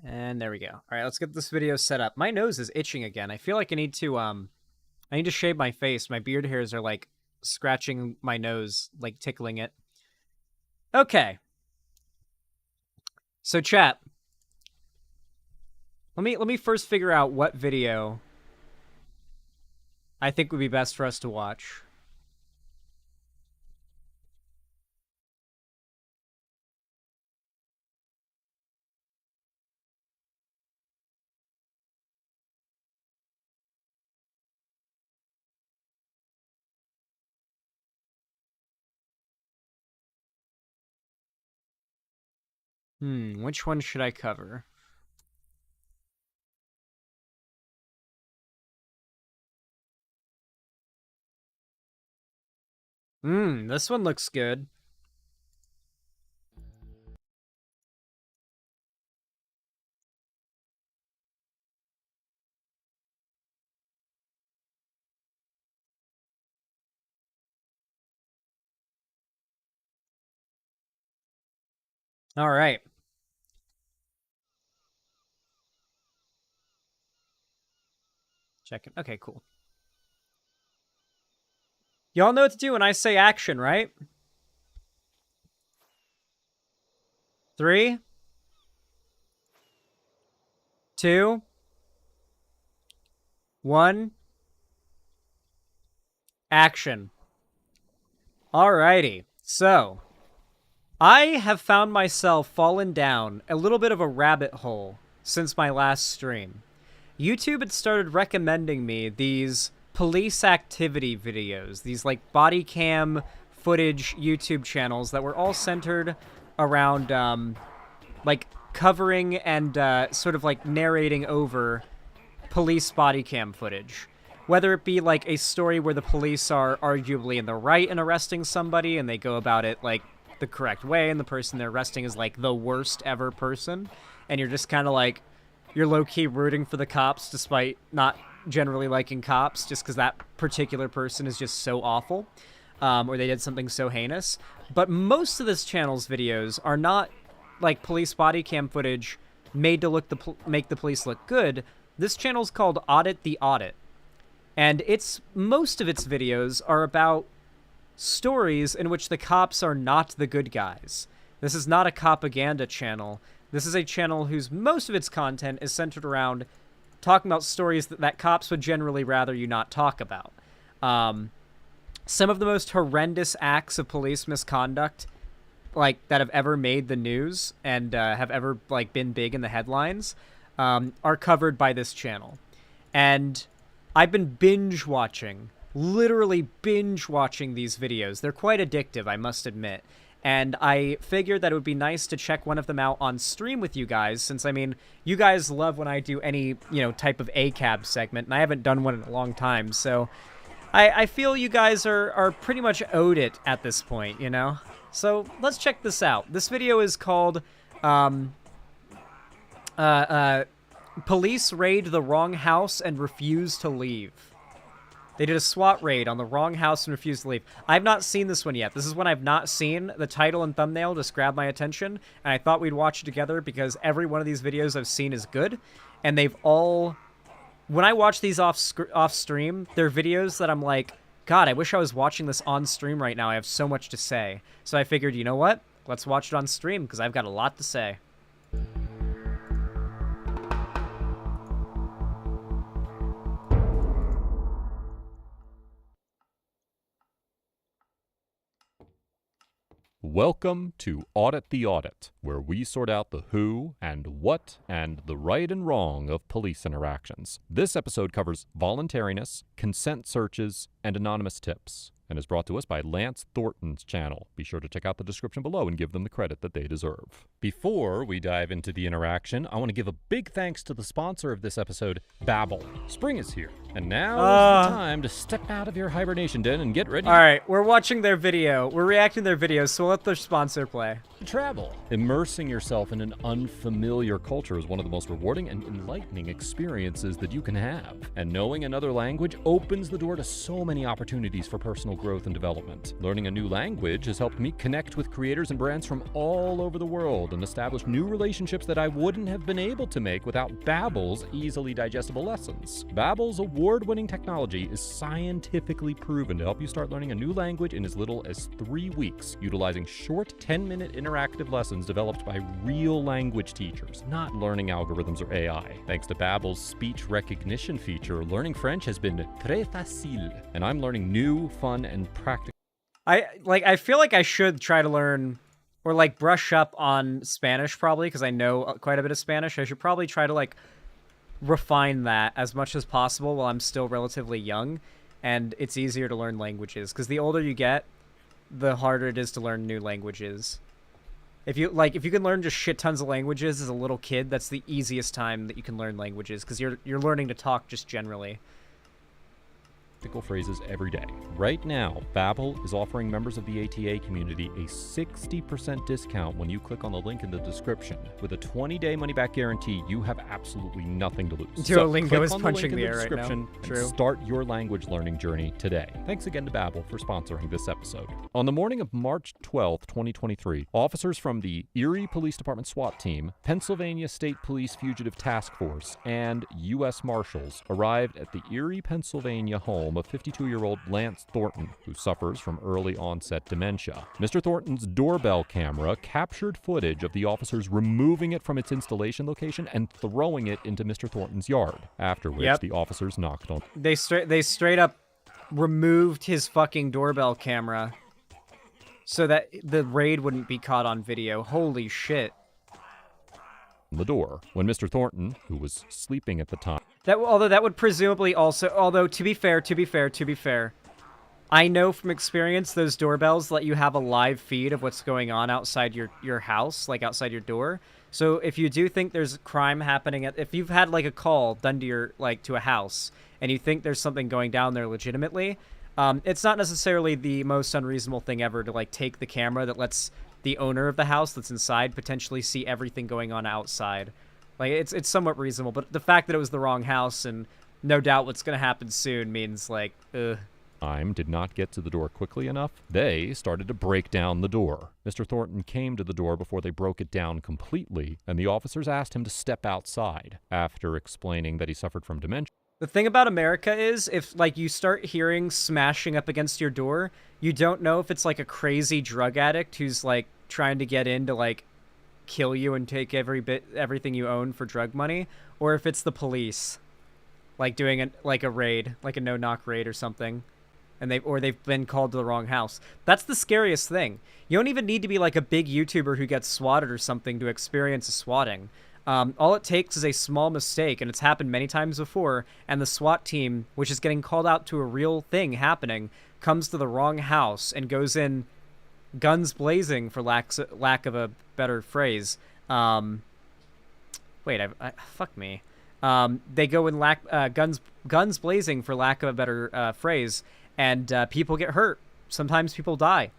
And there we go. All right, let's get this video set up. My nose is itching again. I feel like I need to shave my face. My beard hairs are like scratching my nose, like tickling it. Okay. So chat. Let me first figure out what video I think would be best for us to watch. Which one should I cover? This one looks good. All right. Checking. Okay, cool. Y'all know what to do when I say action, right? 3, 2, 1. Action. Alrighty. So, I have found myself fallen down a little bit of a rabbit hole since my last stream. YouTube had started recommending me these police activity videos, these like body cam footage YouTube channels that were all centered around like covering and sort of like narrating over police body cam footage. Whether it be like a story where the police are arguably in the right in arresting somebody and they go about it like the correct way and the person they're arresting is like the worst ever person, and you're just kind of like, you're low-key rooting for the cops despite not generally liking cops just because that particular person is just so awful, or they did something so heinous. But most of this channel's videos are not like police body cam footage made to make the police look good. This channel's called Audit the Audit. And most of its videos are about stories in which the cops are not the good guys. This is not a propaganda channel. This is a channel whose most of its content is centered around talking about stories that cops would generally rather you not talk about. Some of the most horrendous acts of police misconduct like that have ever made the news and have ever like been big in the headlines are covered by this channel. And I've been literally binge watching these videos. They're quite addictive, I must admit. And I figured that it would be nice to check one of them out on stream with you guys, since, I mean, you guys love when I do any, type of ACAB segment, and I haven't done one in a long time, so I feel you guys are pretty much owed it at this point, So let's check this out. This video is called, Police raid the wrong house and refuse to leave. They did a SWAT raid on the wrong house and refused to leave. I've not seen this one yet. This is one I've not seen. The title and thumbnail just grabbed my attention, and I thought we'd watch it together because every one of these videos I've seen is good, and they've all... When I watch these off stream, they're videos that I'm like, God, I wish I was watching this on stream right now. I have so much to say. So I figured, you know what? Let's watch it on stream because I've got a lot to say. Welcome to Audit the Audit, where we sort out the who and what and the right and wrong of police interactions. This episode covers voluntariness, consent searches, and anonymous tips, and is brought to us by Lance Thornton's channel. Be sure to check out the description below and give them the credit that they deserve. Before we dive into the interaction, I want to give a big thanks to the sponsor of this episode, Babbel. Spring is here, and now is the time to step out of your hibernation den and get ready. All right, we're watching their video. We're reacting to their videos, so we'll let their sponsor play. Travel. Immersing yourself in an unfamiliar culture is one of the most rewarding and enlightening experiences that you can have. And knowing another language opens the door to so many opportunities for personal growth and development. Learning a new language has helped me connect with creators and brands from all over the world and establish new relationships that I wouldn't have been able to make without Babbel's easily digestible lessons. Babbel's award-winning technology is scientifically proven to help you start learning a new language in as little as 3 weeks, utilizing short 10-minute interactive lessons developed by real language teachers, not learning algorithms or AI. Thanks to Babbel's speech recognition feature, learning French has been très facile, and I'm learning new, fun, and practical. I feel like I should try to learn or like brush up on Spanish probably because I know quite a bit of Spanish. I should probably try to like refine that as much as possible while I'm still relatively young, and it's easier to learn languages because the older you get, the harder it is to learn new languages. If you can learn just shit tons of languages as a little kid, that's the easiest time that you can learn languages because you're learning to talk just generally. Phrases every day. Right now, Babbel is offering members of the ATA community a 60% discount when you click on the link in the description. With a 20-day money-back guarantee, you have absolutely nothing to lose. Duolingo is punching the air right now. True. Start your language learning journey today. Thanks again to Babbel for sponsoring this episode. On the morning of March 12, 2023, officers from the Erie Police Department SWAT team, Pennsylvania State Police Fugitive Task Force, and U.S. Marshals arrived at the Erie, Pennsylvania home of 52-year-old Lance Thornton, who suffers from early onset dementia. Mr. Thornton's doorbell camera captured footage of the officers removing it from its installation location and throwing it into Mr. Thornton's yard, after which the officers knocked on. They straight up removed his fucking doorbell camera so that the raid wouldn't be caught on video. Holy shit. The door when Mr. Thornton, who was sleeping at the time. Although that would presumably also, to be fair, I know from experience those doorbells let you have a live feed of what's going on outside your house, like outside your door. So if you do think there's crime happening if you've had like a call done to your to a house and you think there's something going down there legitimately, it's not necessarily the most unreasonable thing ever to like take the camera that lets the owner of the house that's inside potentially see everything going on outside. Like it's somewhat reasonable, but the fact that it was the wrong house and no doubt what's going to happen soon means like Time did not get to the door quickly enough. They started to break down the door. Mr. Thornton came to the door before they broke it down completely, and the officers asked him to step outside. After explaining that he suffered from dementia, the thing about America is if like you start hearing smashing up against your door, you don't know if it's like a crazy drug addict who's like trying to get in to like kill you and take everything you own for drug money, or if it's the police like doing a raid, like a no-knock raid or something. And they've been called to the wrong house. That's the scariest thing. You don't even need to be like a big YouTuber who gets swatted or something to experience a swatting. All it takes is a small mistake, and it's happened many times before, and the SWAT team, which is getting called out to a real thing happening, comes to the wrong house and goes in guns blazing, for lack of a better phrase. Fuck me. They go in guns blazing, for lack of a better phrase, and people get hurt. Sometimes people die.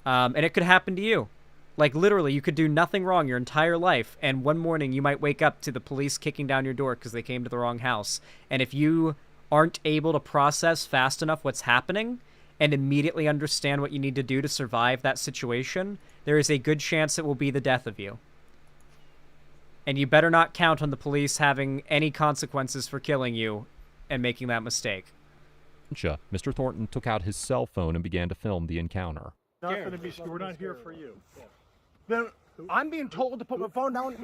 And it could happen to you. Like, literally, you could do nothing wrong your entire life, and one morning you might wake up to the police kicking down your door because they came to the wrong house. And if you aren't able to process fast enough what's happening and immediately understand what you need to do to survive that situation, there is a good chance it will be the death of you. And you better not count on the police having any consequences for killing you and making that mistake. Mr. Thornton took out his cell phone and began to film the encounter. We're not here for you. Then I'm being told to put my phone down.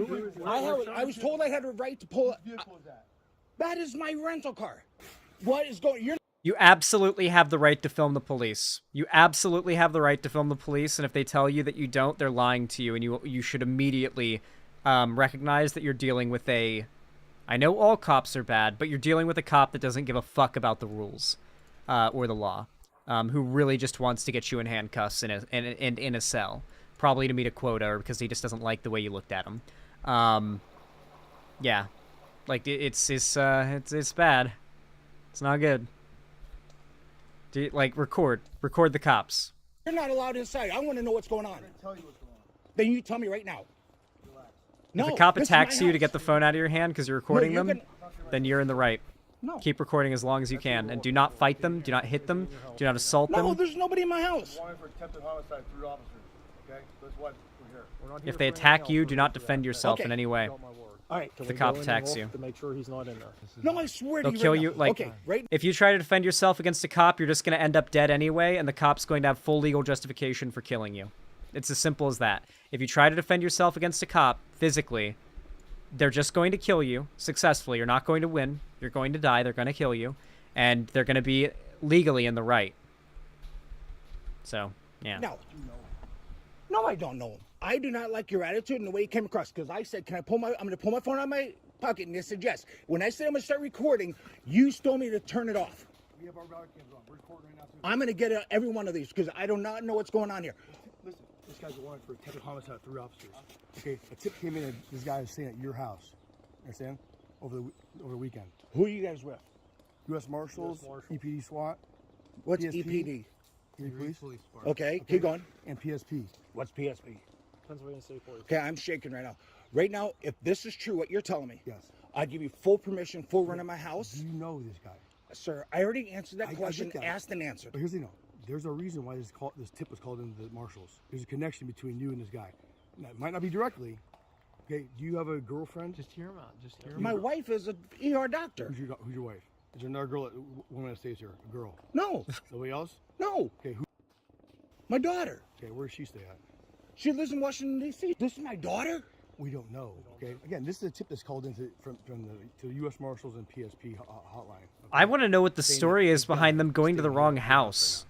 I was told I had a right to pull it. That is my rental car. What is going? You absolutely have the right to film the police. You absolutely have the right to film the police, and if they tell you that you don't, they're lying to you, and you should immediately recognize that you're dealing with I know all cops are bad, but you're dealing with a cop that doesn't give a fuck about the rules or the law, who really just wants to get you in handcuffs and in a cell, probably to meet a quota or because he just doesn't like the way you looked at him. Yeah, like it's bad. It's not good. Record the cops. You're not allowed inside. I want to know what's going on. Then you tell me right now. If a cop attacks you to get the phone out of your hand because you're recording them, then you're in the right. No. Keep recording as long as you can, and do not fight them, do not hit them, do not assault them. No, there's nobody in my house. If they attack you, do not defend yourself in any way. All right. If the cop attacks you. To make sure he's not in there. No, I swear to They'll you. kill right you. now. Like, okay, right. if you try to defend yourself against a cop, you're just going to end up dead anyway, and the cop's going to have full legal justification for killing you. It's as simple as that. If you try to defend yourself against a cop, physically, they're just going to kill you successfully. You're not going to win. You're going to die. They're going to kill you. And they're going to be legally in the right. So, yeah. No, I don't know him. I do not like your attitude and the way you came across. Because I said, I'm going to pull my phone out of my pocket. And you said yes. When I said I'm going to start recording, you told me to turn it off. We have our body cams on. We're recording right now too. I'm going to get every one of these because I do not know what's going on here. Listen, this guy's a warrant for attempted homicide, 3 officers. Okay, a tip came in and this guy is staying at your house. Understand? Over the weekend. Who are you guys with? U.S. Marshals, EPD SWAT. What's PSP, EPD? Police. Okay, keep going. And PSP. What's PSP? Pennsylvania State Police. Okay, I'm shaking right now. Right now, if this is true, what you're telling me, Yes. I give you full permission, full run of my house. Do you know this guy? Sir, I already answered that I question, get that. asked and answered. But here's the thing, there's a reason why this tip was called into the marshals. There's a connection between you and this guy. Now, it might not be directly. Okay, do you have a girlfriend? Just hear him out. Just hear him My out. wife is an ER doctor. Who's your wife? Is there another girl, woman that stays here? A girl? No, Nobody else? no, Okay, who? my daughter. Okay, where does she stay at? She lives in Washington, D.C. This is my daughter? We don't know. Okay, again, this is a tip that's called into to the U.S. Marshals and PSP hotline. Okay? I want to know what the Saying story that is this guy behind them going to the staying wrong here house.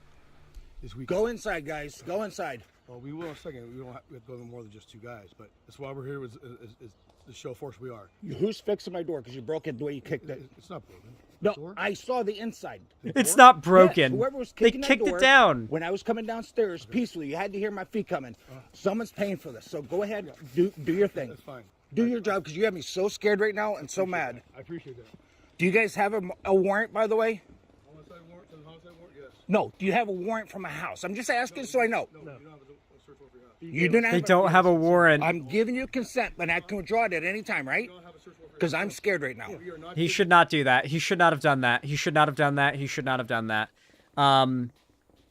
This week. Go inside, guys. Go inside. Well, we will in a second. We don't have to go more than just 2 guys, but that's why we're here is to show force we are. Who's fixing my door? Because you broke it the way you kicked it. It's not broken. No, I saw the inside. It's not broken. Yes, whoever was They kicking that kicked door, it down. When I was coming downstairs peacefully, you had to hear my feet coming. Someone's paying for this, so go ahead, do your thing. That's fine. Do your job, because you have me so scared right now and so mad. I appreciate that. Do you guys have a warrant, by the way? Homicide warrant, homicide warrant, yes. No. Do you have a warrant from a house? I'm just asking so I know. No, you don't have a search warrant for your house. You do not. They don't have a warrant. I'm giving you consent, but I can withdraw it at any time, right? You don't have a search warrant for your Because I'm scared right now. We are not He should not do that. He should not have done that. He should not have done that. He should not have done that. I'm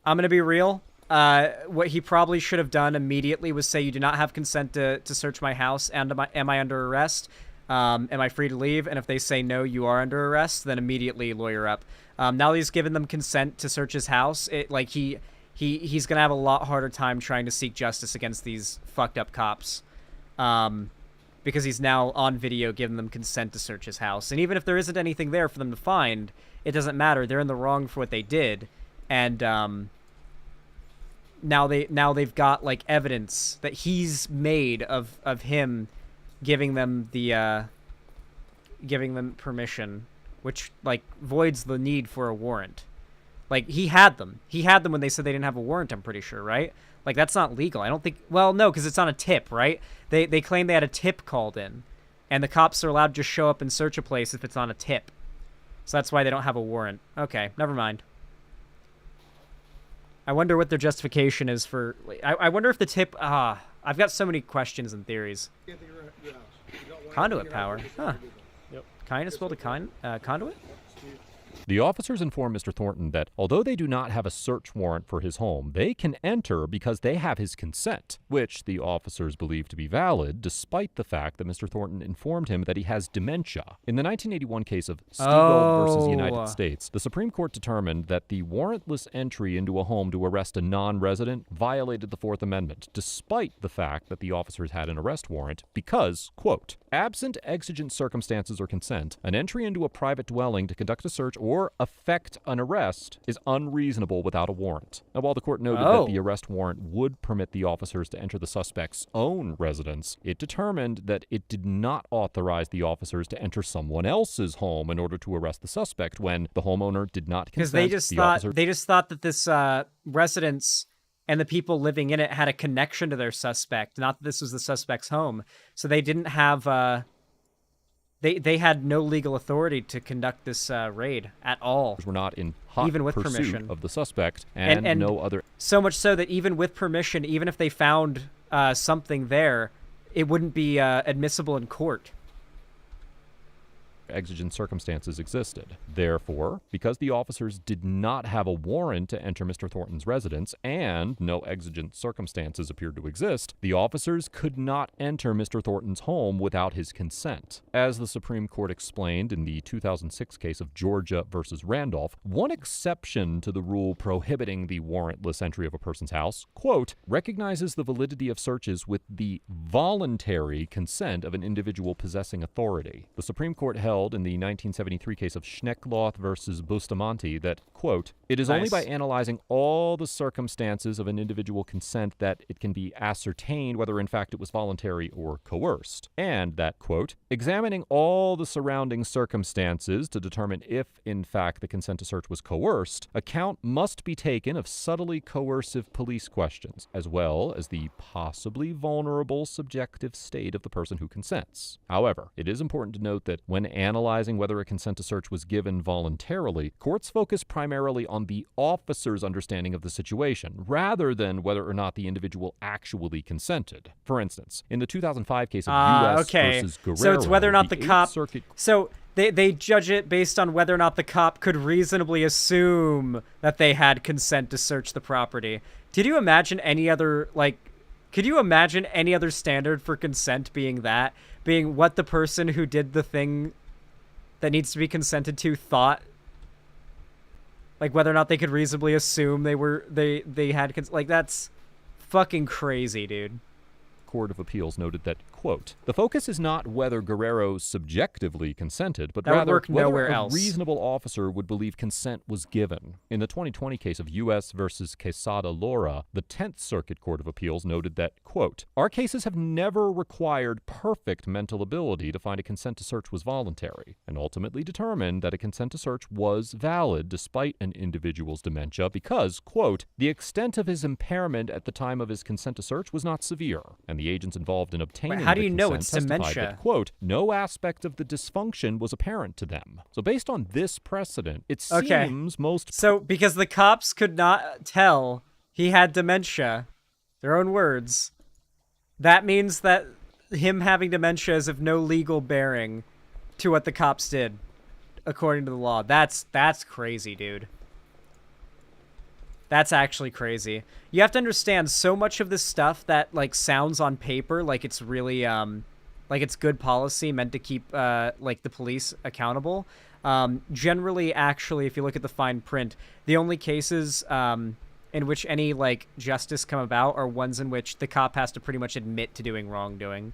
gonna be real. What he probably should have done immediately was say, you do not have consent to search my house, and am I under arrest? Am I free to leave? And if they say no, you are under arrest, then immediately lawyer up. Now that he's given them consent to search his house, he's gonna have a lot harder time trying to seek justice against these fucked up cops. Because he's now on video giving them consent to search his house. And even if there isn't anything there for them to find, it doesn't matter. They're in the wrong for what they did. And now they've got like evidence that he's made of him giving them permission, which like voids the need for a warrant. Like he had them when they said they didn't have a warrant, I'm pretty sure, right? Like that's not legal. I don't think, well, no, because it's on a tip, right? They claim they had a tip called in, and the cops are allowed to just show up and search a place if it's on a tip. So that's why they don't have a warrant. Okay, never mind. I wonder what their justification is for... I wonder if the tip... I've got so many questions and theories. Conduit power. Huh. Yep. Kindness build a conduit? The officers inform Mr. Thornton that although they do not have a search warrant for his home, they can enter because they have his consent, which the officers believe to be valid, despite the fact that Mr. Thornton informed him that he has dementia. In the 1981 case of Stegall versus United States, the Supreme Court determined that the warrantless entry into a home to arrest a non-resident violated the Fourth Amendment, despite the fact that the officers had an arrest warrant, because, quote, absent exigent circumstances or consent, an entry into a private dwelling to conduct a search or effect an arrest is unreasonable without a warrant. Now, while the court noted that the arrest warrant would permit the officers to enter the suspect's own residence, it determined that it did not authorize the officers to enter someone else's home in order to arrest the suspect when the homeowner did not consent. Because they just thought that this residence and the people living in it had a connection to their suspect, not that this was the suspect's home. So they didn't have... They had no legal authority to conduct this raid at all. Were not in hot even with pursuit permission of the suspect, and no other. So much so that even with permission, even if they found something there, it wouldn't be admissible in court. Exigent circumstances existed. Therefore, because the officers did not have a warrant to enter Mr. Thornton's residence and no exigent circumstances appeared to exist, the officers could not enter Mr. Thornton's home without his consent. As the Supreme Court explained in the 2006 case of Georgia versus Randolph, one exception to the rule prohibiting the warrantless entry of a person's house, quote, recognizes the validity of searches with the voluntary consent of an individual possessing authority. The Supreme Court held in the 1973 case of Schneckloth versus Bustamante that, quote, it is only by analyzing all the circumstances of an individual consent that it can be ascertained whether in fact it was voluntary or coerced, and that, quote, examining all the surrounding circumstances to determine if in fact the consent to search was coerced, account must be taken of subtly coercive police questions, as well as the possibly vulnerable subjective state of the person who consents. However, it is important to note that when analyzing whether a consent to search was given voluntarily, courts focus primarily on the officer's understanding of the situation, rather than whether or not the individual actually consented. For instance, in the 2005 case of U.S. versus Guerrero, so it's whether or not the cop... Circuit... So they judge it based on whether or not the cop could reasonably assume that they had consent to search the property. Did you imagine any other, could you imagine any other standard for consent being what the person who did the thing that needs to be consented to thought? Like whether or not they could reasonably assume they had that's fucking crazy, dude. Court of Appeals noted that, quote, "The focus is not whether Guerrero subjectively consented, but That would rather work whether nowhere a else. reasonable officer would believe consent was given." In the 2020 case of U.S. versus Quesada Laura, the 10th Circuit Court of Appeals noted that, quote, "Our cases have never required perfect mental ability to find a consent to search was voluntary, and ultimately determined that a consent to search was valid despite an individual's dementia because, quote, the extent of his impairment at the time of his consent to search was not severe, and the agents involved in obtaining how do the you know consent it's testified dementia? that, quote, no aspect of the dysfunction was apparent to them. So based on this precedent, it Okay. seems most So, because the cops could not tell he had dementia, their own words, that means that him having dementia is of no legal bearing to what the cops did, according to the law. That's crazy, dude. That's actually crazy. You have to understand, so much of this stuff that, like, sounds on paper like it's really, like it's good policy meant to keep, like, the police accountable. Generally, actually, if you look at the fine print, the only cases, in which any, like, justice come about are ones in which the cop has to pretty much admit to doing wrongdoing.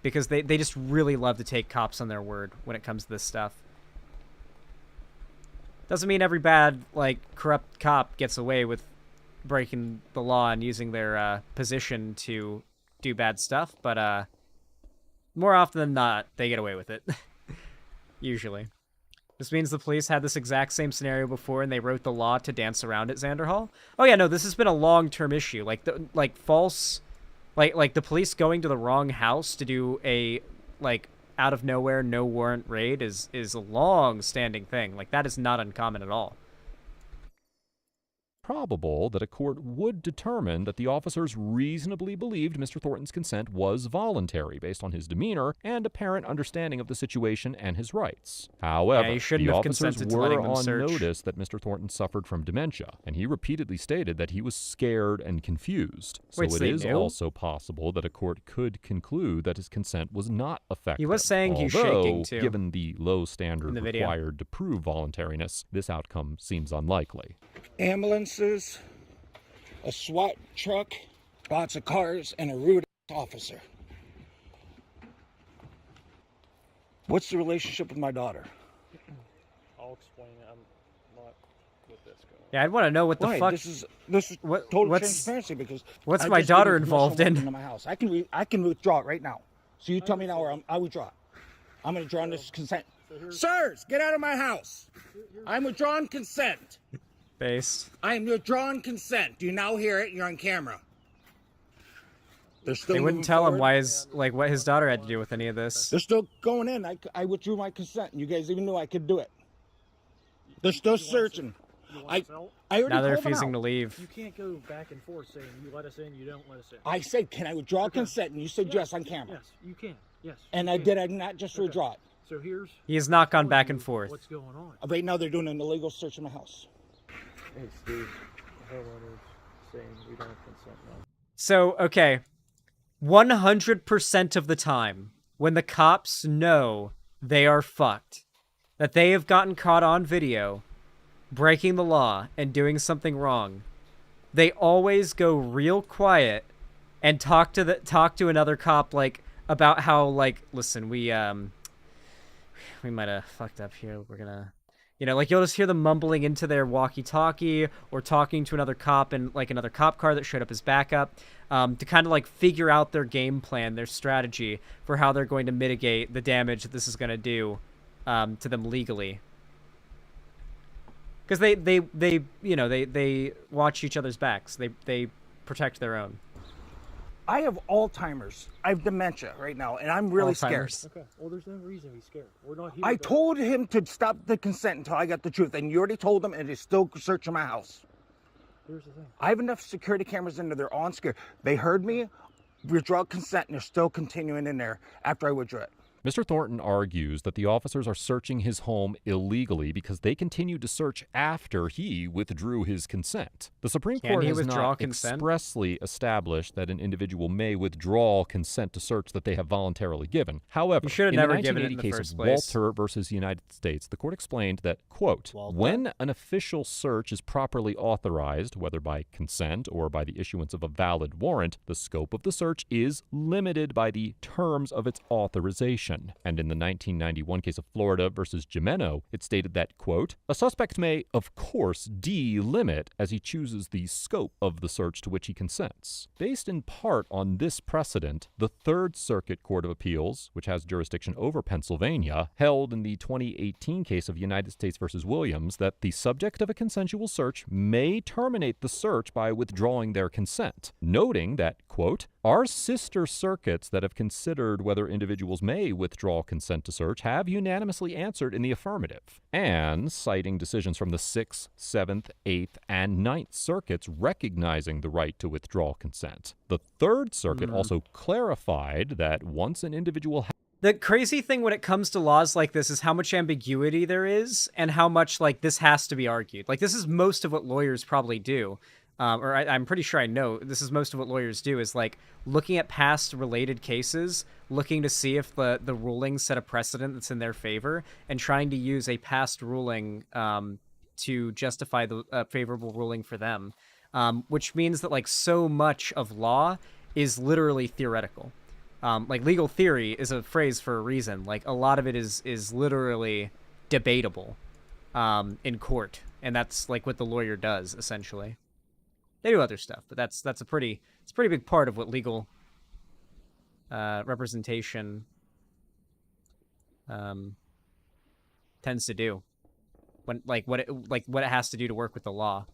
Because they just really love to take cops on their word when it comes to this stuff. Doesn't mean every bad, like, corrupt cop gets away with breaking the law and using their position to do bad stuff, but more often than not, they get away with it. Usually. This means the police had this exact same scenario before and they wrote the law to dance around at Xander Hall. Oh yeah, no, this has been a long-term issue. Like, false... Like the police going to the wrong house to do a, like, out of nowhere, no warrant raid is a long-standing thing. Like, that is not uncommon at all. probable that a court would determine that the officers reasonably believed Mr. Thornton's consent was voluntary based on his demeanor and apparent understanding of the situation and his rights. However, he shouldn't the have officers consented to were letting them on search. notice that Mr. Thornton suffered from dementia, and he repeatedly stated that he was scared and confused. So Wait, so it they is knew? also possible that a court could conclude that his consent was not effective. He was saying he's Although, shaking, too, given the low standard in the video. required to prove voluntariness, this outcome seems unlikely. Ambulances, a SWAT truck, lots of cars, and a rude officer. What's the relationship with my daughter? I'll explain it. I'm not with this guy. Yeah, I'd want to know what the Right, fuck. this is What- total what's- transparency because what's I my just daughter gave you permission involved to walk in? into my house. I can withdraw it right now. So you tell me now where I withdraw. I'm going to draw this consent. Sirs, get out of my house. I'm withdrawing consent. Based. I am withdrawing consent. Do you now hear it? You're on camera. They're still They wouldn't moving tell him forward. why what his daughter had to do with any of this. They're still going in. I withdrew my consent, and you guys even knew I could do it. They're still searching. You want I us out? already Now they're told them refusing out. to leave. You can't go back and forth saying you let us in, you don't let us in. I said, can I withdraw consent? And you said yes on camera. Yes, you can. Yes. And you I can. did. I not just withdraw it. So here's He has not gone back and forth. what's going on. Right now, they're doing an illegal search in my house. Hey, Steve. The homeowner's saying we don't have consent now. So, okay. 100% of the time, when the cops know they are fucked, that they have gotten caught on video, breaking the law and doing something wrong, they always go real quiet and talk to another cop, like, about how, like, listen, we might have fucked up here. We're gonna, like, you'll just hear them mumbling into their walkie-talkie or talking to another cop in, like, another cop car that showed up as backup, to kind of, like, figure out their game plan, their strategy for how they're going to mitigate the damage that this is going to do to them legally. Because they watch each other's backs. They protect their own. I have Alzheimer's. I have dementia right now, and I'm really scared. Alzheimer's. Okay. Well, there's no reason to be scared. We're not here. I to- told him to stop the consent until I got the truth, and you already told him, and they're still searching my house. Here's the thing. I have enough security cameras in there. They're on scared. They heard me withdraw consent, and they're still continuing in there after I withdraw it. Mr. Thornton argues that the officers are searching his home illegally because they continued to search after he withdrew his consent. The Supreme Can Court he has withdraw not consent? expressly established that an individual may withdraw consent to search that they have voluntarily given. However, You should have in never the given it 1980 in the case first of place. Walter versus the United States, the court explained that, quote, when an official search is properly authorized, whether by consent or by the issuance of a valid warrant, the scope of the search is limited by the terms of its authorization. And in the 1991 case of Florida versus Gimeno, it stated that, quote, a suspect may, of course, delimit as he chooses the scope of the search to which he consents. Based in part on this precedent, the Third Circuit Court of Appeals, which has jurisdiction over Pennsylvania, held in the 2018 case of United States versus Williams that the subject of a consensual search may terminate the search by withdrawing their consent, noting that, quote, our sister circuits that have considered whether individuals may withdraw consent to search have unanimously answered in the affirmative, and citing decisions from the 6th, 7th, 8th, and 9th circuits recognizing the right to withdraw consent. The Third Circuit also clarified that once an individual The crazy thing when it comes to laws like this is how much ambiguity there is and how much, like, this has to be argued. Like, this is most of what lawyers probably do. I'm pretty sure I know this is most of what lawyers do, is like looking at past related cases, looking to see if the rulings set a precedent that's in their favor, and trying to use a past ruling to justify the favorable ruling for them, which means that like so much of law is literally theoretical. Like legal theory is a phrase for a reason. Like a lot of it is literally debatable in court, and that's like what the lawyer does essentially. They do other stuff, but it's a pretty big part of what legal representation tends to do. When what it has to do to work with the law.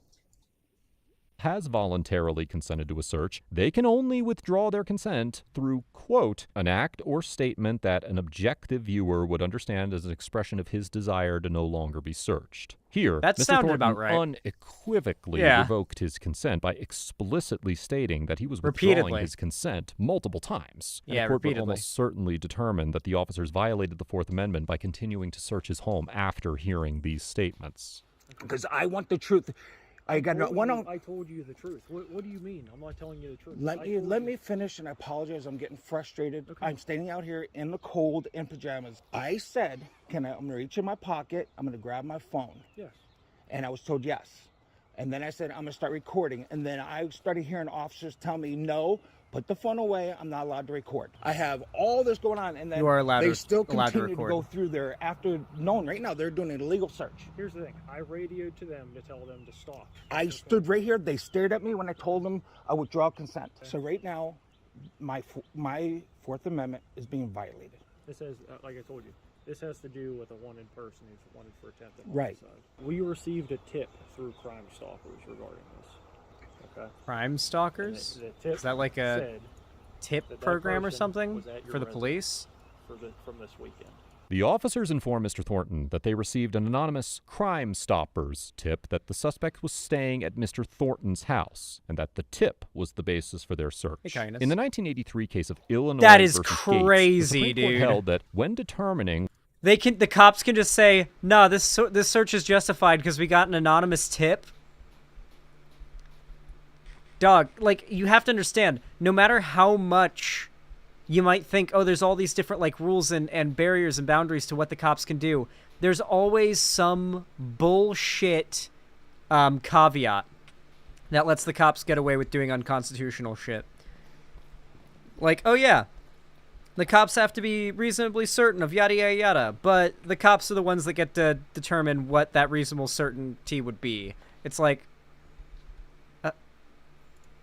has voluntarily consented to a search, they can only withdraw their consent through, quote, an act or statement that an objective viewer would understand as an expression of his desire to no longer be searched. Here, That Mr. sounded Thornton about right. unequivocally Yeah. revoked his consent by explicitly stating that he was Repeatedly. withdrawing his consent multiple times. And Yeah, the court would repeatedly. almost certainly determine that the officers violated the Fourth Amendment by continuing to search his home after hearing these statements. Because I want the truth. I got no one on. I told you the truth. What do you mean? I'm not telling you the truth. Let me finish, and I apologize. I'm getting frustrated. Okay. I'm standing out here in the cold in pajamas. I said, I'm gonna reach in my pocket. I'm gonna grab my phone. Yes. And I was told yes. And then I said, I'm gonna start recording. And then I started hearing officers tell me, no, put the phone away. I'm not allowed to record. I have all this going on. And then You are allowed they to- still allowed to continue to record. go through there after knowing right now they're doing an illegal search. Here's the thing. I radioed to them to tell them to stop. I stood right here. They stared at me when I told them I withdraw consent. So right now, my Fourth Amendment is being violated. This has, like I told you, this has to do with a wanted person who's wanted for attempted Right. homicide. We received a tip through Crime Stalkers regarding this. Okay. Crime And Stalkers? the tip Is that like a said tip that program or person something was at your for the residence police? from this weekend. The officers informed Mr. Thornton that they received an anonymous Crime Stoppers tip that the suspect was staying at Mr. Thornton's house, and that the tip was the basis for their search. Hey, kindness. In the 1983 case of Illinois That is versus crazy, Gates, the Supreme Court dude. held that when determining The cops can just say, no, this search is justified because we got an anonymous tip. Dog, like, you have to understand, no matter how much you might think, oh, there's all these different, like, rules and barriers and boundaries to what the cops can do, there's always some bullshit caveat that lets the cops get away with doing unconstitutional shit. Like, oh yeah, the cops have to be reasonably certain of yada yada yada, but the cops are the ones that get to determine what that reasonable certainty would be. It's like,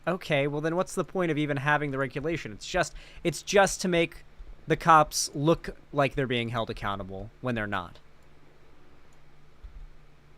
okay, well then what's the point of even having the regulation? It's just to make the cops look like they're being held accountable when they're not.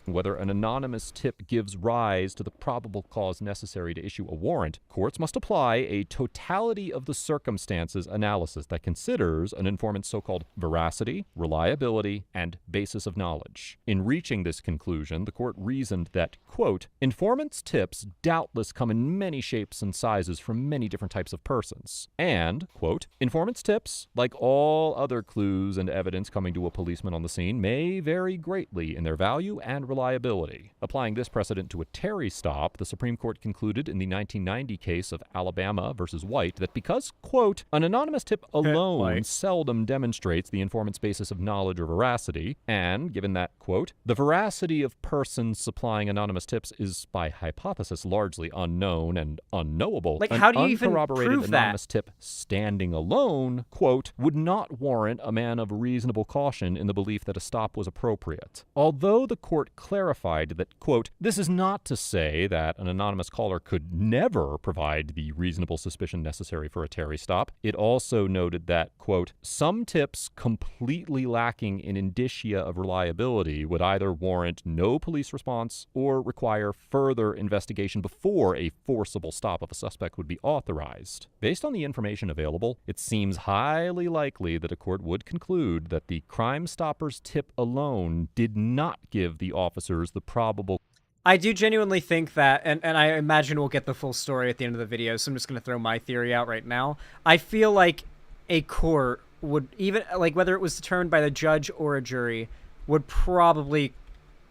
Whether an anonymous tip gives rise to the probable cause necessary to issue a warrant, courts must apply a totality of the circumstances analysis that considers an informant's so-called veracity, reliability, and basis of knowledge. In reaching this conclusion, the court reasoned that, quote, informants' tips doubtless come in many shapes and sizes from many different types of persons, and, quote, informants' tips, like all other clues and evidence coming to a policeman on the scene, may vary greatly in their value and reliability. Applying this precedent to a Terry stop, the Supreme Court concluded in the 1990 case of Alabama versus White that because, quote, an anonymous tip alone seldom demonstrates the informant's basis of knowledge or veracity, and given that, quote, the veracity of persons supplying anonymous tips is by hypothesis largely unknown and unknowable, Like, an how do you even uncorroborated prove that? anonymous tip standing alone, quote, would not warrant a man of reasonable caution in the belief that a stop was appropriate. Although the court clarified that, quote, this is not to say that an anonymous caller could never provide the reasonable suspicion necessary for a Terry stop, it also noted that, quote, some tips completely lacking in indicia of reliability would either warrant no police response or require further investigation before a forcible stop of a suspect would be authorized. Based on the information available, it seems highly likely that a court would conclude that the Crime Stopper's tip alone did not give the officers the probable. I do genuinely think that, and I imagine we'll get the full story at the end of the video, so I'm just going to throw my theory out right now. I feel like a court would, even, like, whether it was determined by the judge or a jury, would probably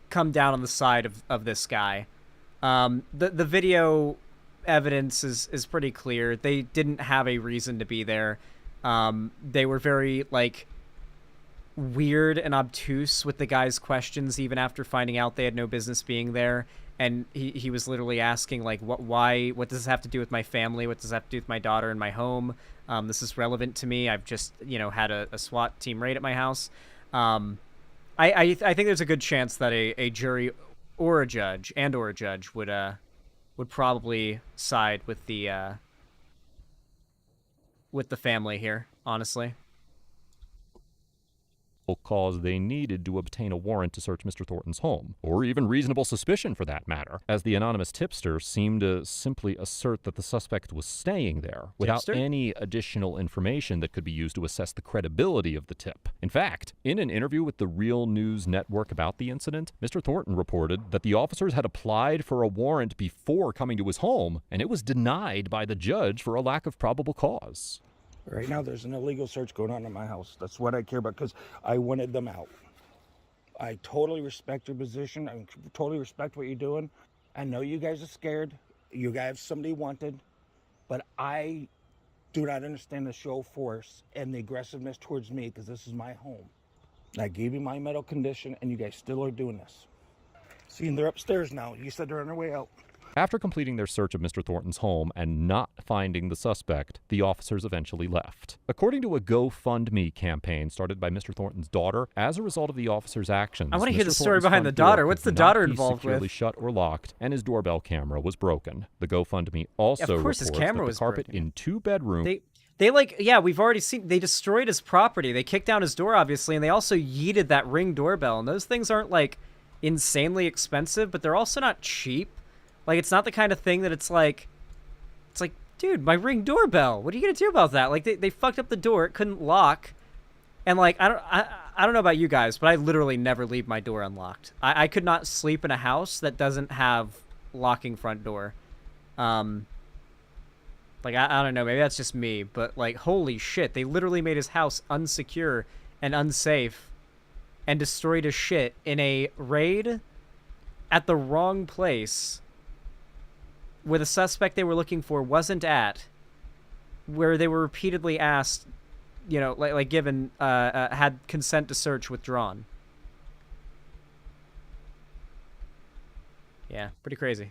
come down on the side of this guy. The video evidence is pretty clear. They didn't have a reason to be there. They were very, like, weird and obtuse with the guy's questions even after finding out they had no business being there, and he was literally asking, like, what does this have to do with my family, what does this have to do with my daughter and my home, this is relevant to me, I've just, you know, had a SWAT team raid at my house. I think there's a good chance that a jury or a judge would probably side with the family here, honestly. Cause they needed to obtain a warrant to search Mr. Thornton's home, or even reasonable suspicion for that matter, as the anonymous tipster seemed to simply assert that the suspect was staying there without any additional information that could be used to assess the credibility of the tip. In fact, in an interview with the Real News Network about the incident, Mr. Thornton reported that the officers had applied for a warrant before coming to his home, and it was denied by the judge for a lack of probable cause. Right now, there's an illegal search going on in my house. That's what I care about, because I wanted them out. I totally respect your position. I totally respect what you're doing. I know you guys are scared. You guys have somebody wanted. But I do not understand the show of force and the aggressiveness towards me, because this is my home. I gave you my medical condition, and you guys still are doing this. See, and they're upstairs now. You said they're on their way out. After completing their search of Mr. Thornton's home and not finding the suspect, the officers eventually left. According to a GoFundMe campaign started by Mr. Thornton's daughter, as a result of the officers' actions, I want to hear the Mr. story Thornton's behind the front door daughter. What's could the daughter not be involved securely with? shut or locked, and his doorbell camera was broken. The GoFundMe also Of course his reports camera that was the carpet broken. in 2-bedroom. They like, yeah, we've already seen, they destroyed his property. They kicked down his door, obviously, and they also yeeted that Ring doorbell. And those things aren't, like, insanely expensive, but they're also not cheap. Like, it's not the kind of thing that it's like, dude, my Ring doorbell. What are you gonna do about that? Like, they fucked up the door. It couldn't lock. And, like, I don't know about you guys, but I literally never leave my door unlocked. I could not sleep in a house that doesn't have locking front door. Like, I don't know, maybe that's just me, but, like, holy shit, they literally made his house unsecure and unsafe and destroyed his shit in a raid at the wrong place where the suspect they were looking for wasn't at, where they were repeatedly asked, you know, like given, had consent to search withdrawn. Yeah, pretty crazy.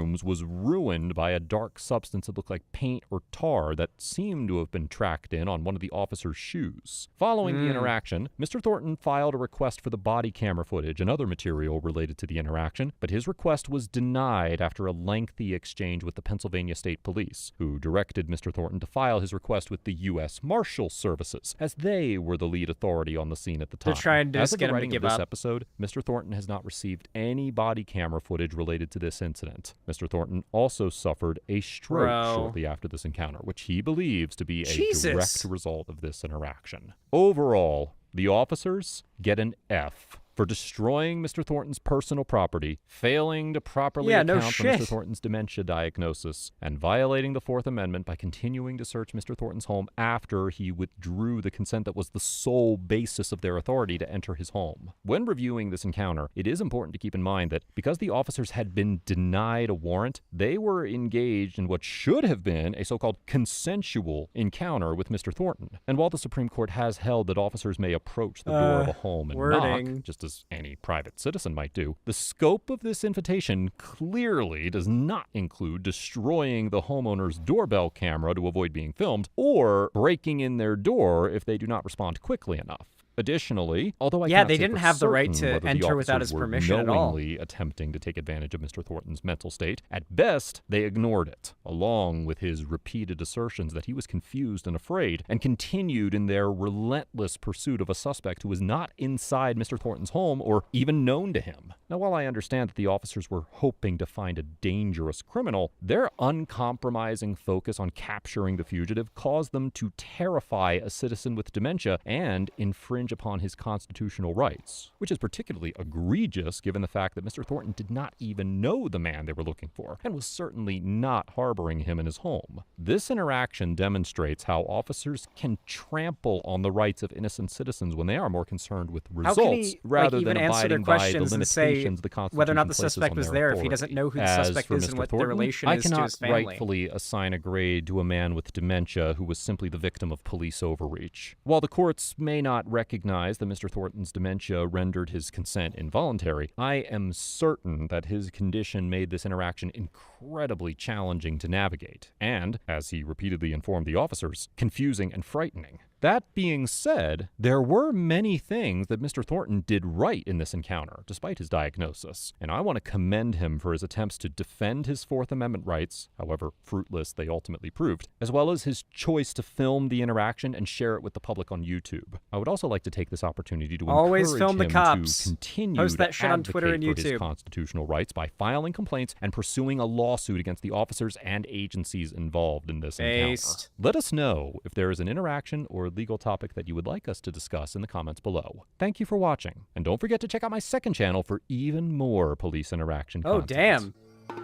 was ruined by a dark substance that looked like paint or tar that seemed to have been tracked in on one of the officer's shoes. Following the interaction, Mr. Thornton filed a request for the body camera footage and other material related to the interaction, but his request was denied after a lengthy exchange with the Pennsylvania State Police, who directed Mr. Thornton to file his request with the U.S. Marshals Services, as they were the lead authority on the scene at the time. They're trying to As just of get the him to writing give of this up. episode, Mr. Thornton has not received any body camera footage related to this incident. Mr. Thornton also suffered a stroke shortly after this encounter, which he believes to be a direct result of this interaction. Overall, the officers get an F for destroying Mr. Thornton's personal property, failing to properly account for Mr. Thornton's dementia diagnosis, and violating the Fourth Amendment by continuing to search Mr. Thornton's home after he withdrew the consent that was the sole basis of their authority to enter his home. When reviewing this encounter, it is important to keep in mind that because the officers had been denied a warrant, they were engaged in what should have been a so-called consensual encounter with Mr. Thornton. And while the Supreme Court has held that officers may approach the door of a home and knock, just as any private citizen might do, the scope of this invitation clearly does not include destroying the homeowner's doorbell camera to avoid being filmed, or breaking in their door if they do not respond quickly enough. Additionally, although I cannot they say didn't for have the right certain to whether the enter without officers his were permission at all. knowingly attempting to take advantage of Mr. Thornton's mental state, at best, they ignored it, along with his repeated assertions that he was confused and afraid, and continued in their relentless pursuit of a suspect who was not inside Mr. Thornton's home or even known to him. Now, while I understand that the officers were hoping to find a dangerous criminal, their uncompromising focus on capturing the fugitive caused them to terrify a citizen with dementia and infringe upon his constitutional rights, which is particularly egregious given the fact that Mr. Thornton did not even know the man they were looking for, and was certainly not harboring him in his home. This interaction demonstrates how officers can trample on the rights of innocent citizens when they are more concerned with results rather than abiding by the limitations the Constitution whether or not the places suspect on was their there authority. if he doesn't know who the suspect is and what their relation is to his family. I cannot rightfully assign a grade to a man with dementia who was simply the victim of police overreach. While the courts may not recognize that Mr. Thornton's dementia rendered his consent involuntary, I am certain that his condition made this interaction incredibly challenging to navigate, and, as he repeatedly informed the officers, confusing and frightening. That being said, there were many things that Mr. Thornton did right in this encounter, despite his diagnosis, and I want to commend him for his attempts to defend his Fourth Amendment rights, however fruitless they ultimately proved, as well as his choice to film the interaction and share it with the public on YouTube. I would also like to take this opportunity to always encourage film the him cops. to continue Post that to shit on Twitter and advocate for YouTube. his constitutional rights by filing complaints and pursuing a lawsuit against the officers and agencies involved in this encounter. Let us know if there is an interaction or legal topic that you would like us to discuss in the comments below. Thank you for watching, and don't forget to check out my second channel for even more police interaction content. Oh, damn.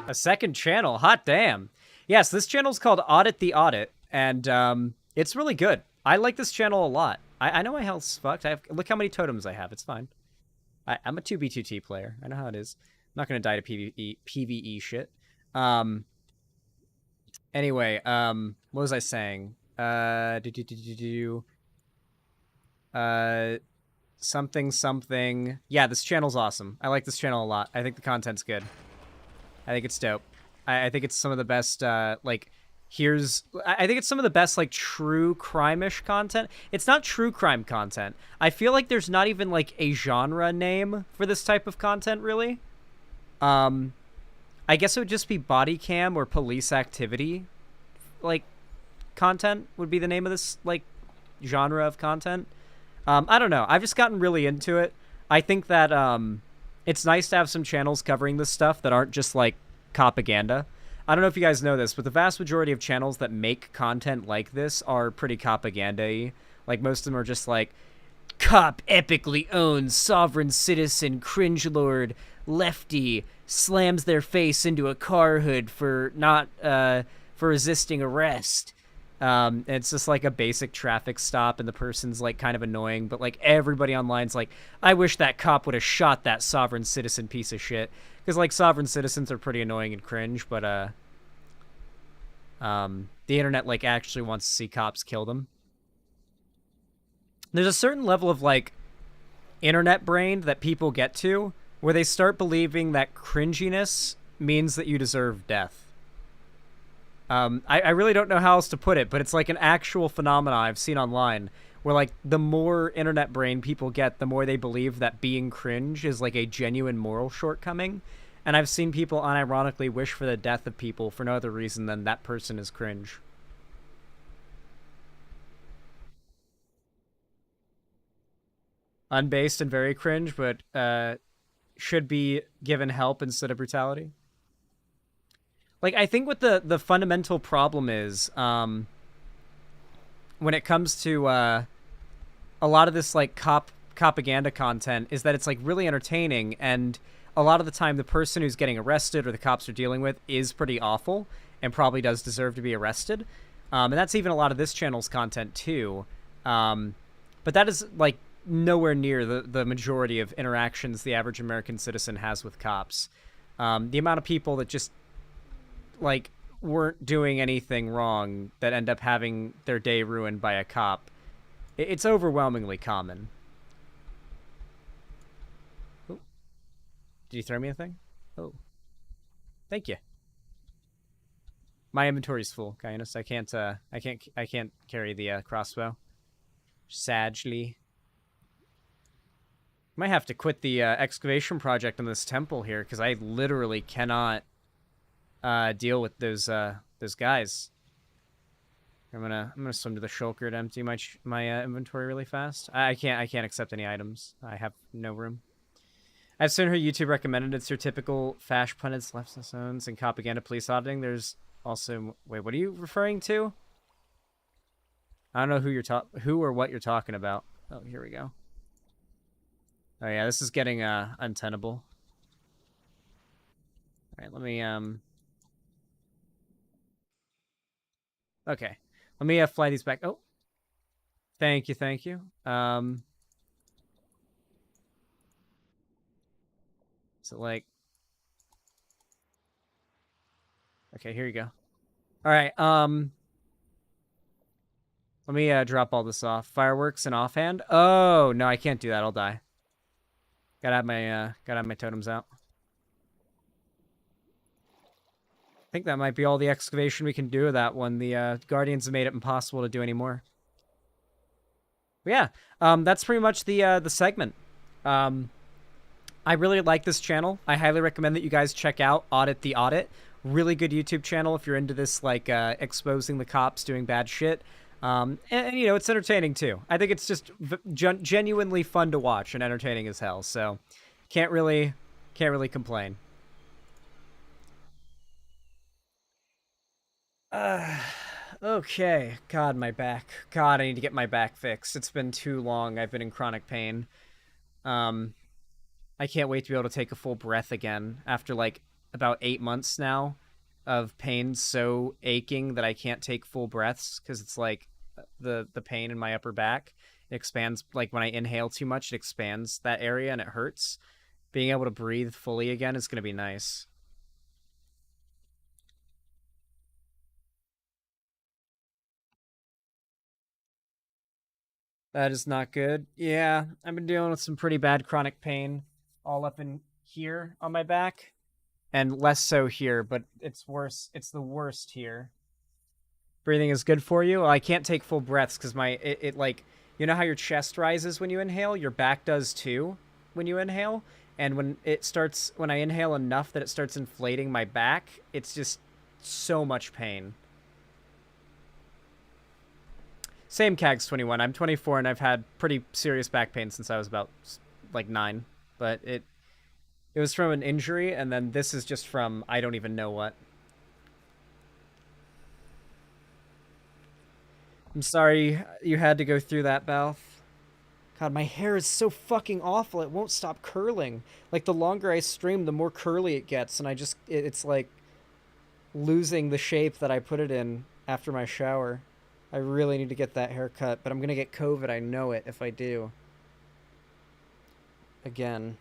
A second channel. Hot damn. Yes, this channel's called Audit the Audit, and it's really good. I like this channel a lot. I know my health's fucked. Look how many totems I have. It's fine. I'm a 2B2T player. I know how it is. I'm not going to die to PvE shit. Anyway, what was I saying? Something. Yeah, this channel's awesome. I like this channel a lot. I think the content's good. I think it's dope. I think it's some of the best, I think it's some of the best, like, true crime-ish content. It's not true crime content. I feel like there's not even, like, a genre name for this type of content, really. I guess it would just be body cam or police activity, like, content would be the name of this, like, genre of content. I don't know. I've just gotten really into it. I think that it's nice to have some channels covering this stuff that aren't just, like, propaganda. I don't know if you guys know this, but the vast majority of channels that make content like this are pretty propaganda-y. Like, most of them are just like, cop epically owns sovereign citizen cringe-lord lefty slams their face into a car hood for resisting arrest. It's just like a basic traffic stop, and the person's like kind of annoying, but like everybody online's like, I wish that cop would have shot that sovereign citizen piece of shit. Because like sovereign citizens are pretty annoying and cringe, but the internet like actually wants to see cops kill them. There's a certain level of like internet brain that people get to where they start believing that cringiness means that you deserve death. I really don't know how else to put it, but it's like an actual phenomenon I've seen online where, like, the more internet brain people get, the more they believe that being cringe is like a genuine moral shortcoming. And I've seen people unironically wish for the death of people for no other reason than that person is cringe. Unbased and very cringe, but should be given help instead of brutality. Like, I think what the fundamental problem is, when it comes to a lot of this, like, propaganda content, is that it's, like, really entertaining, and a lot of the time the person who's getting arrested or the cops are dealing with is pretty awful and probably does deserve to be arrested. And that's even a lot of this channel's content, too. But that is, like, nowhere near the majority of interactions the average American citizen has with cops. The amount of people that just, like, weren't doing anything wrong that end up having their day ruined by a cop, it's overwhelmingly common. Ooh. Did you throw me a thing? Oh. Thank you. My inventory's full, Kainos. I can't carry the crossbow. Sagely. Might have to quit the excavation project on this temple here, because I literally cannot deal with those guys. I'm gonna swim to the shulker to empty my inventory really fast. I can't accept any items. I have no room. I've seen her YouTube recommended. It's your typical fash pundits, left zones, and propaganda police auditing. There's also, wait, what are you referring to? I don't know who or what you're talking about. Oh, here we go. Oh yeah, this is getting untenable. All right, let me okay, let me fly these back. Oh, thank you. So, like, okay, here you go. All right, let me drop all this off. Fireworks and offhand. Oh no, I can't do that. I'll die. Gotta have my totems out. I think that might be all the excavation we can do of that one. The Guardians have made it impossible to do any more. But yeah, that's pretty much the segment. I really like this channel. I highly recommend that you guys check out Audit the Audit. Really good YouTube channel if you're into this, like, exposing the cops doing bad shit. And you know, it's entertaining too. I think it's just genuinely fun to watch and entertaining as hell. So can't really complain. Okay. God, my back. God, I need to get my back fixed. It's been too long. I've been in chronic pain. I can't wait to be able to take a full breath again after, like, about 8 months now of pain so aching that I can't take full breaths, because it's like the pain in my upper back, it expands. Like, when I inhale too much, it expands that area and it hurts. Being able to breathe fully again is going to be nice. That is not good. Yeah, I've been dealing with some pretty bad chronic pain all up in here on my back. And less so here, but it's worse. It's the worst here. Breathing is good for you? Well, I can't take full breaths because it like, you know how your chest rises when you inhale? Your back does too when you inhale. And when I inhale enough that it starts inflating my back, it's just so much pain. Same Cags 21. I'm 24 and I've had pretty serious back pain since I was about, like, 9. But it was from an injury, and then this is just from I don't even know what. I'm sorry you had to go through that, Balth. God, my hair is so fucking awful. It won't stop curling. Like, the longer I stream, the more curly it gets, and it's like losing the shape that I put it in after my shower. I really need to get that haircut, but I'm gonna get COVID. I know it if I do. Again.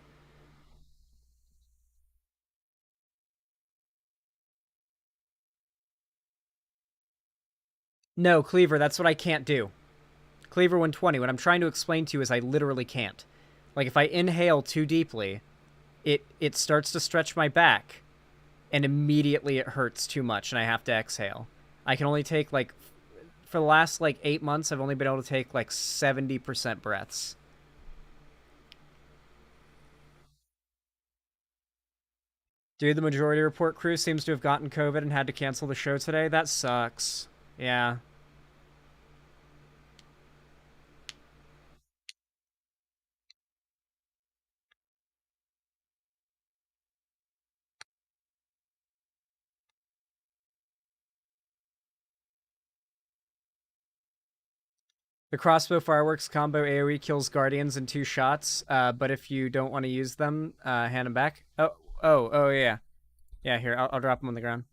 No, Cleaver, that's what I can't do. Cleaver 120, what I'm trying to explain to you is I literally can't. Like, if I inhale too deeply, it starts to stretch my back, and immediately it hurts too much and I have to exhale. I can only take, like, for the last, like, 8 months, I've only been able to take, like, 70% breaths. Dude, the Majority Report crew seems to have gotten COVID and had to cancel the show today. That sucks. Yeah. The crossbow fireworks combo AoE kills guardians in 2 shots, but if you don't want to use them, hand them back. Oh, yeah. Yeah, here, I'll drop them on the ground.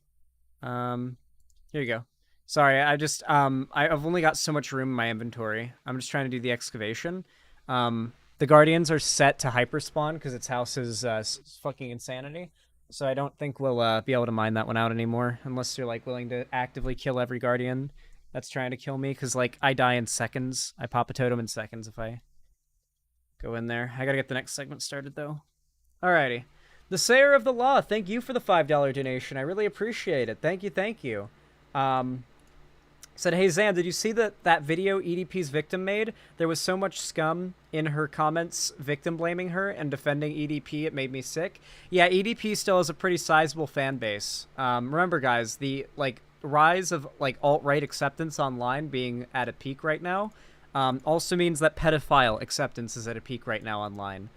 Here you go. Sorry, I've only got so much room in my inventory. I'm just trying to do the excavation. The guardians are set to hyperspawn because its house is fucking insanity. So I don't think we'll be able to mine that one out anymore unless you're, like, willing to actively kill every guardian that's trying to kill me, because, like, I die in seconds. I pop a totem in seconds if I go in there. I gotta get the next segment started, though. Alrighty. The Sayer of the Law, thank you for the $5 donation. I really appreciate it. Thank you. Said, hey, Zan, did you see that video EDP's victim made? There was so much scum in her comments victim blaming her and defending EDP, it made me sick. Yeah, EDP still has a pretty sizable fan base. Remember, guys, the, like, rise of, like, alt-right acceptance online being at a peak right now also means that pedophile acceptance is at a peak right now online.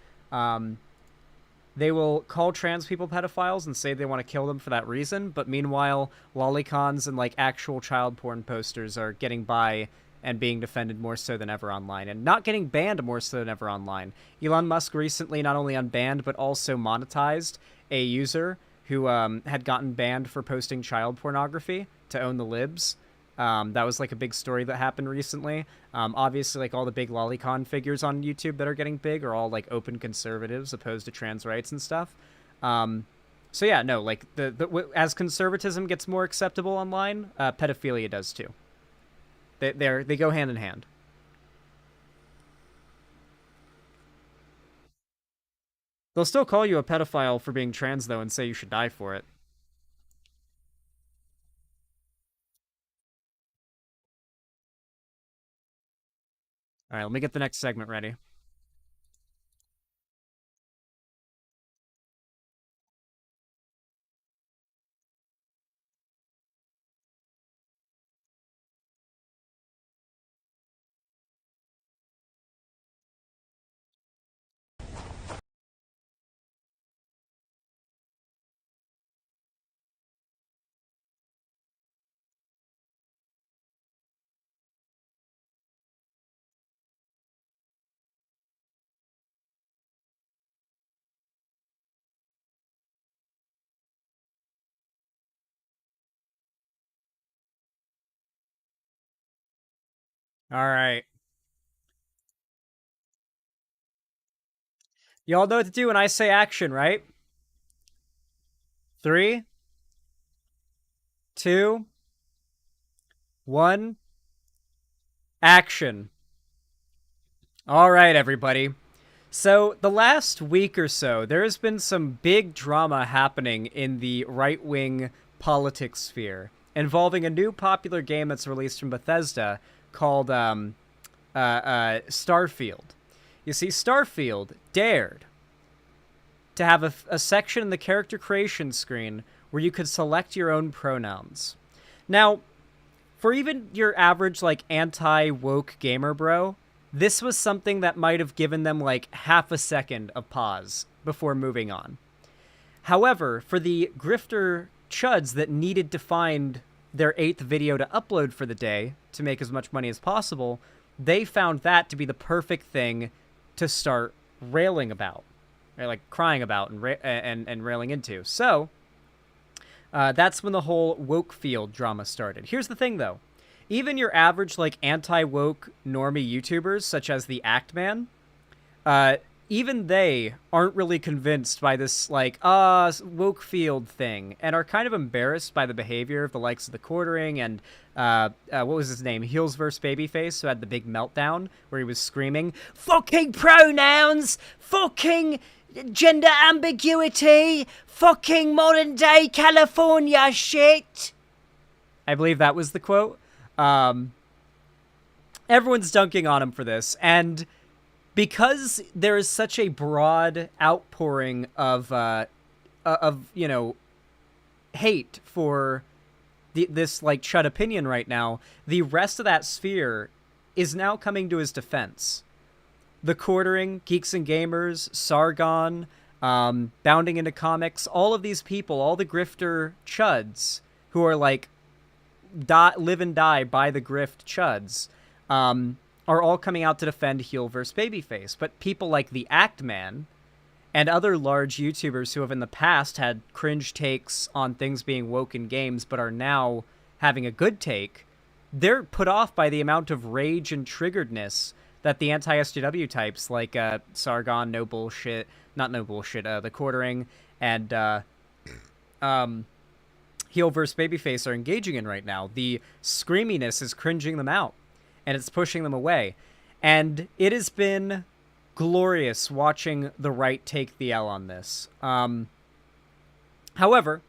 They will call trans people pedophiles and say they want to kill them for that reason, but meanwhile, lolicons and, like, actual child porn posters are getting by and being defended more so than ever online, and not getting banned more so than ever online. Elon Musk recently not only unbanned, but also monetized a user who had gotten banned for posting child pornography to own the libs. That was, like, a big story that happened recently. Obviously, like, all the big lolicon figures on YouTube that are getting big are all, like, open conservatives opposed to trans rights and stuff. So yeah, no, like, as conservatism gets more acceptable online, pedophilia does too. They go hand in hand. They'll still call you a pedophile for being trans, though, and say you should die for it. All right, let me get the next segment ready. All right. Y'all know what to do when I say action, right? 3, 2, 1, action. All right, everybody. So, the last week or so, there has been some big drama happening in the right-wing politics sphere involving a new popular game that's released from Bethesda called Starfield. You see, Starfield dared to have a section in the character creation screen where you could select your own pronouns. Now, for even your average, like, anti-woke gamer bro, this was something that might have given them, like, half a second of pause before moving on. However, for the grifter chuds that needed to find their 8th video to upload for the day to make as much money as possible, they found that to be the perfect thing to start railing about, or, like, crying about and railing into. So that's when the whole woke field drama started. Here's the thing, though. Even your average, like, anti-woke normie YouTubers, such as the Act Man, even they aren't really convinced by this, like, woke field thing, and are kind of embarrassed by the behavior of the likes of the Quartering and, what was his name? Heels vs. Babyface, who had the big meltdown where he was screaming, fucking pronouns! Fucking gender ambiguity, fucking modern day California shit. I believe that was the quote. Everyone's dunking on him for this, and because there is such a broad outpouring of you know, hate for this like chud opinion right now, the rest of that sphere is now coming to his defense. The Quartering, Geeks and Gamers, Sargon, Bounding into Comics, all of these people, all the grifter chuds who are like live and die by the grift chuds, are all coming out to defend heel versus babyface. But people like the Act Man and other large YouTubers who have in the past had cringe takes on things being woke in games but are now having a good take, they're put off by the amount of rage and triggeredness that the anti-SJW types like Sargon, the Quartering, and heel versus babyface are engaging in right now. The screaminess is cringing them out, and it's pushing them away. And it has been glorious watching the right take the L on this. However,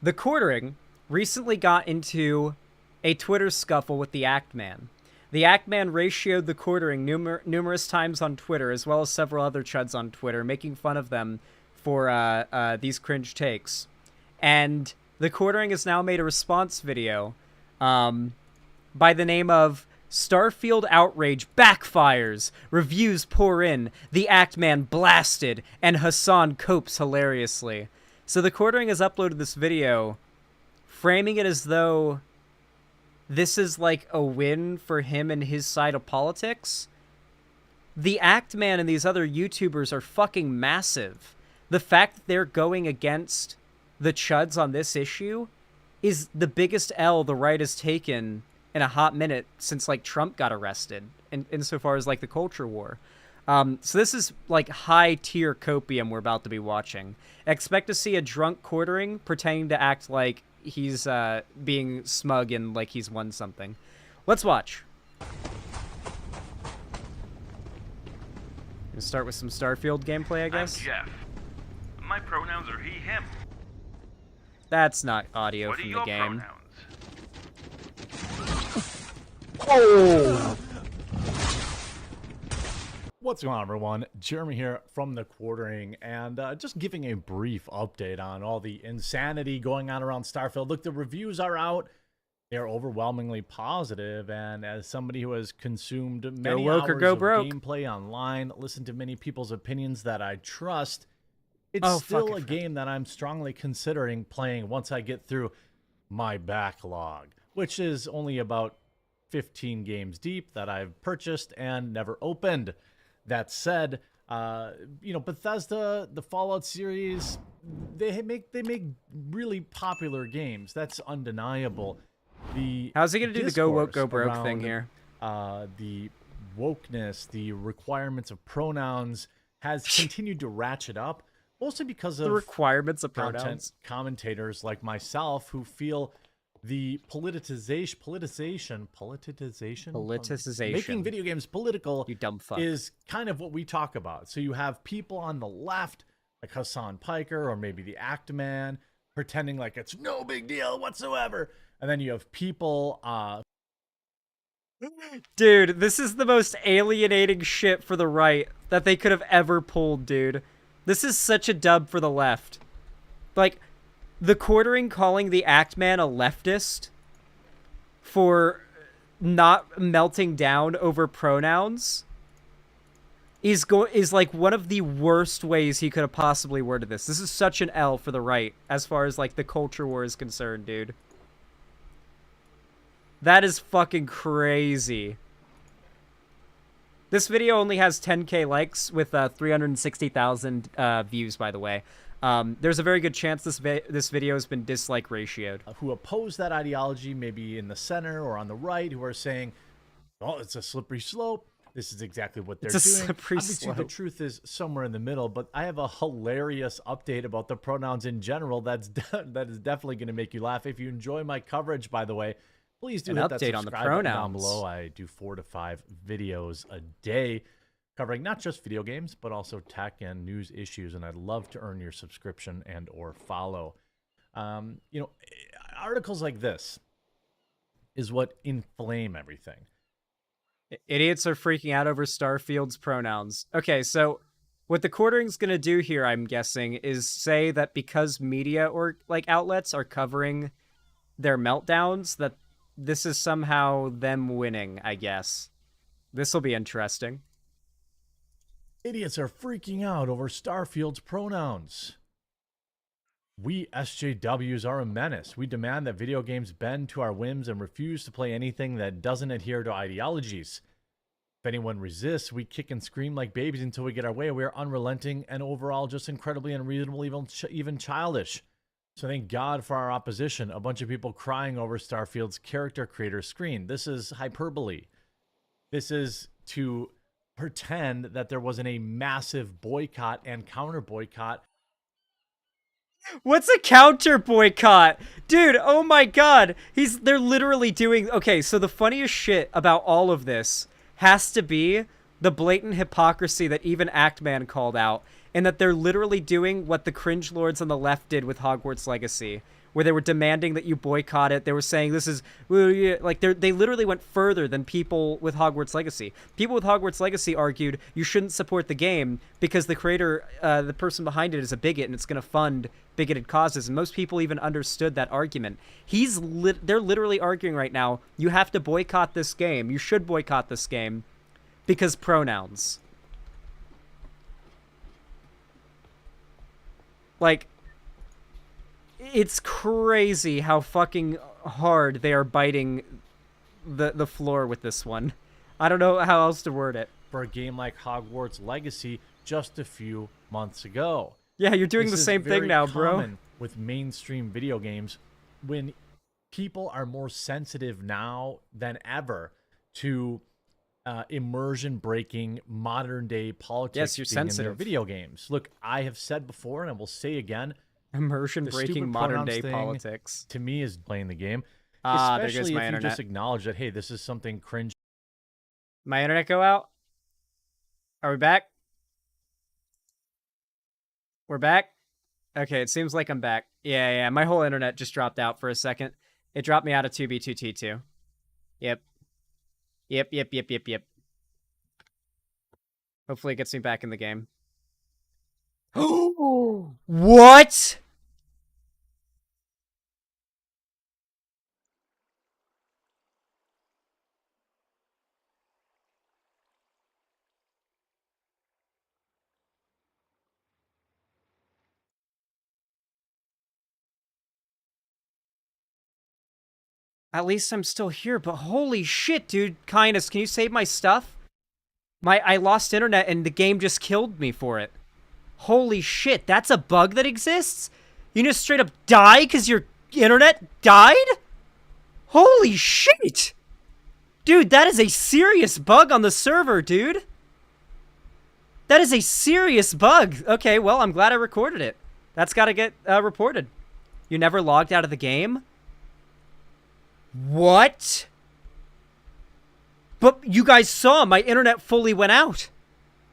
the Quartering recently got into a Twitter scuffle with the Act Man. The Act Man ratioed the Quartering numerous times on Twitter, as well as several other chuds on Twitter, making fun of them for these cringe takes. And the Quartering has now made a response video by the name of Starfield Outrage Backfires, Reviews Pour In, The Act Man Blasted, and Hassan copes hilariously. So the Quartering has uploaded this video, framing it as though this is like a win for him and his side of politics. The Act Man and these other YouTubers are fucking massive. The fact that they're going against the chuds on this issue is the biggest L the right has taken in a hot minute since like Trump got arrested, insofar as like the culture war. So this is like high tier copium we're about to be watching. Expect to see a drunk Quartering pretending to act like he's being smug and like he's won something. Let's watch. Gonna start with some Starfield gameplay, I guess. I'm Jeff. My pronouns are he, him. That's not audio What are from the your game. pronouns? What's going on, everyone? Jeremy here from the Quartering, and just giving a brief update on all the insanity going on around Starfield. Look, the reviews are out. They're overwhelmingly positive, and as somebody who has consumed many woke or hours go of broke. gameplay online, listened to many people's opinions that I trust, it's still a game that I'm strongly considering playing once I get through my backlog, which is only about 15 games deep that I've purchased and never opened. That said, you know, Bethesda, the Fallout series, they make really popular games. That's undeniable. How's he gonna do the go woke, go broke around, thing here? The wokeness, the requirements of pronouns has continued to ratchet up, mostly because of The requirements of content pronouns. commentators like myself who feel the politicization, making video games political, You dumb fuck. is kind of what we talk about. So you have people on the left, like Hassan Piker or maybe the Act Man, pretending like it's no big deal whatsoever. And then you have people, Dude, this is the most alienating shit for the right that they could have ever pulled, dude. This is such a dub for the left. Like, the Quartering calling the Act Man a leftist for not melting down over pronouns is like one of the worst ways he could have possibly worded this. This is such an L for the right as far as like the culture war is concerned, dude. That is fucking crazy. This video only has 10k likes with 360,000 views, by the way. There's a very good chance this video has been dislike ratioed. who oppose that ideology, maybe in the center or on the right, who are saying, "Oh, it's a slippery slope. This is exactly what they're It's a doing." slippery Obviously, the slope. truth is somewhere in the middle. But I have a hilarious update about the pronouns in general. That is definitely going to make you laugh. If you enjoy my coverage, by the way, please do An hit that update on the subscribe button down pronouns. below. I do 4 to 5 videos a day. covering not just video games, but also tech and news issues. And I'd love to earn your subscription and or follow. You know, articles like this is what inflame everything. Idiots are freaking out over Starfield's pronouns. Okay, so what the quartering's going to do here, I'm guessing, is say that because media or like outlets are covering their meltdowns, that this is somehow them winning, I guess. This will be interesting. Idiots are freaking out over Starfield's pronouns. We SJWs are a menace. We demand that video games bend to our whims and refuse to play anything that doesn't adhere to ideologies. If anyone resists, we kick and scream like babies until we get our way. We are unrelenting and overall just incredibly unreasonable, even childish. So thank God for our opposition. A bunch of people crying over Starfield's character creator screen. This is hyperbole. This is to pretend that there wasn't a massive boycott and counter boycott. What's a counter boycott? Dude, oh my god. They're literally doing... Okay, so the funniest shit about all of this has to be the blatant hypocrisy that even Actman called out, and that they're literally doing what the cringe lords on the left did with Hogwarts Legacy, where they were demanding that you boycott it. They were saying this is... Like, they literally went further than people with Hogwarts Legacy. People with Hogwarts Legacy argued you shouldn't support the game because the creator, the person behind it, is a bigot and it's going to fund bigoted causes. And most people even understood that argument. They're literally arguing right now, you have to boycott this game. You should boycott this game because pronouns. Like... It's crazy how fucking hard they are biting the floor with this one. I don't know how else to word it. For a game like Hogwarts Legacy just a few months ago. Yeah, you're doing the same thing now, bro. With mainstream video games, when people are more sensitive now than ever to immersion-breaking modern-day politics in their video games. Look, I have said before, and I will say again, immersion-breaking modern-day politics to me is playing the game. Especially if you just acknowledge that, hey, this is something cringe. My internet go out? Are we back? We're back? Okay, it seems like I'm back. Yeah, my whole internet just dropped out for a second. It dropped me out of 2B2T2. Yep. Hopefully it gets me back in the game. What? At least I'm still here, but holy shit, dude. Kindness, can you save my stuff? I lost internet and the game just killed me for it. Holy shit, that's a bug that exists? You just straight up die because your internet died? Holy shit! Dude, that is a serious bug on the server, dude. That is a serious bug. Okay, well, I'm glad I recorded it. That's gotta get reported. You never logged out of the game? What? But you guys saw my internet fully went out.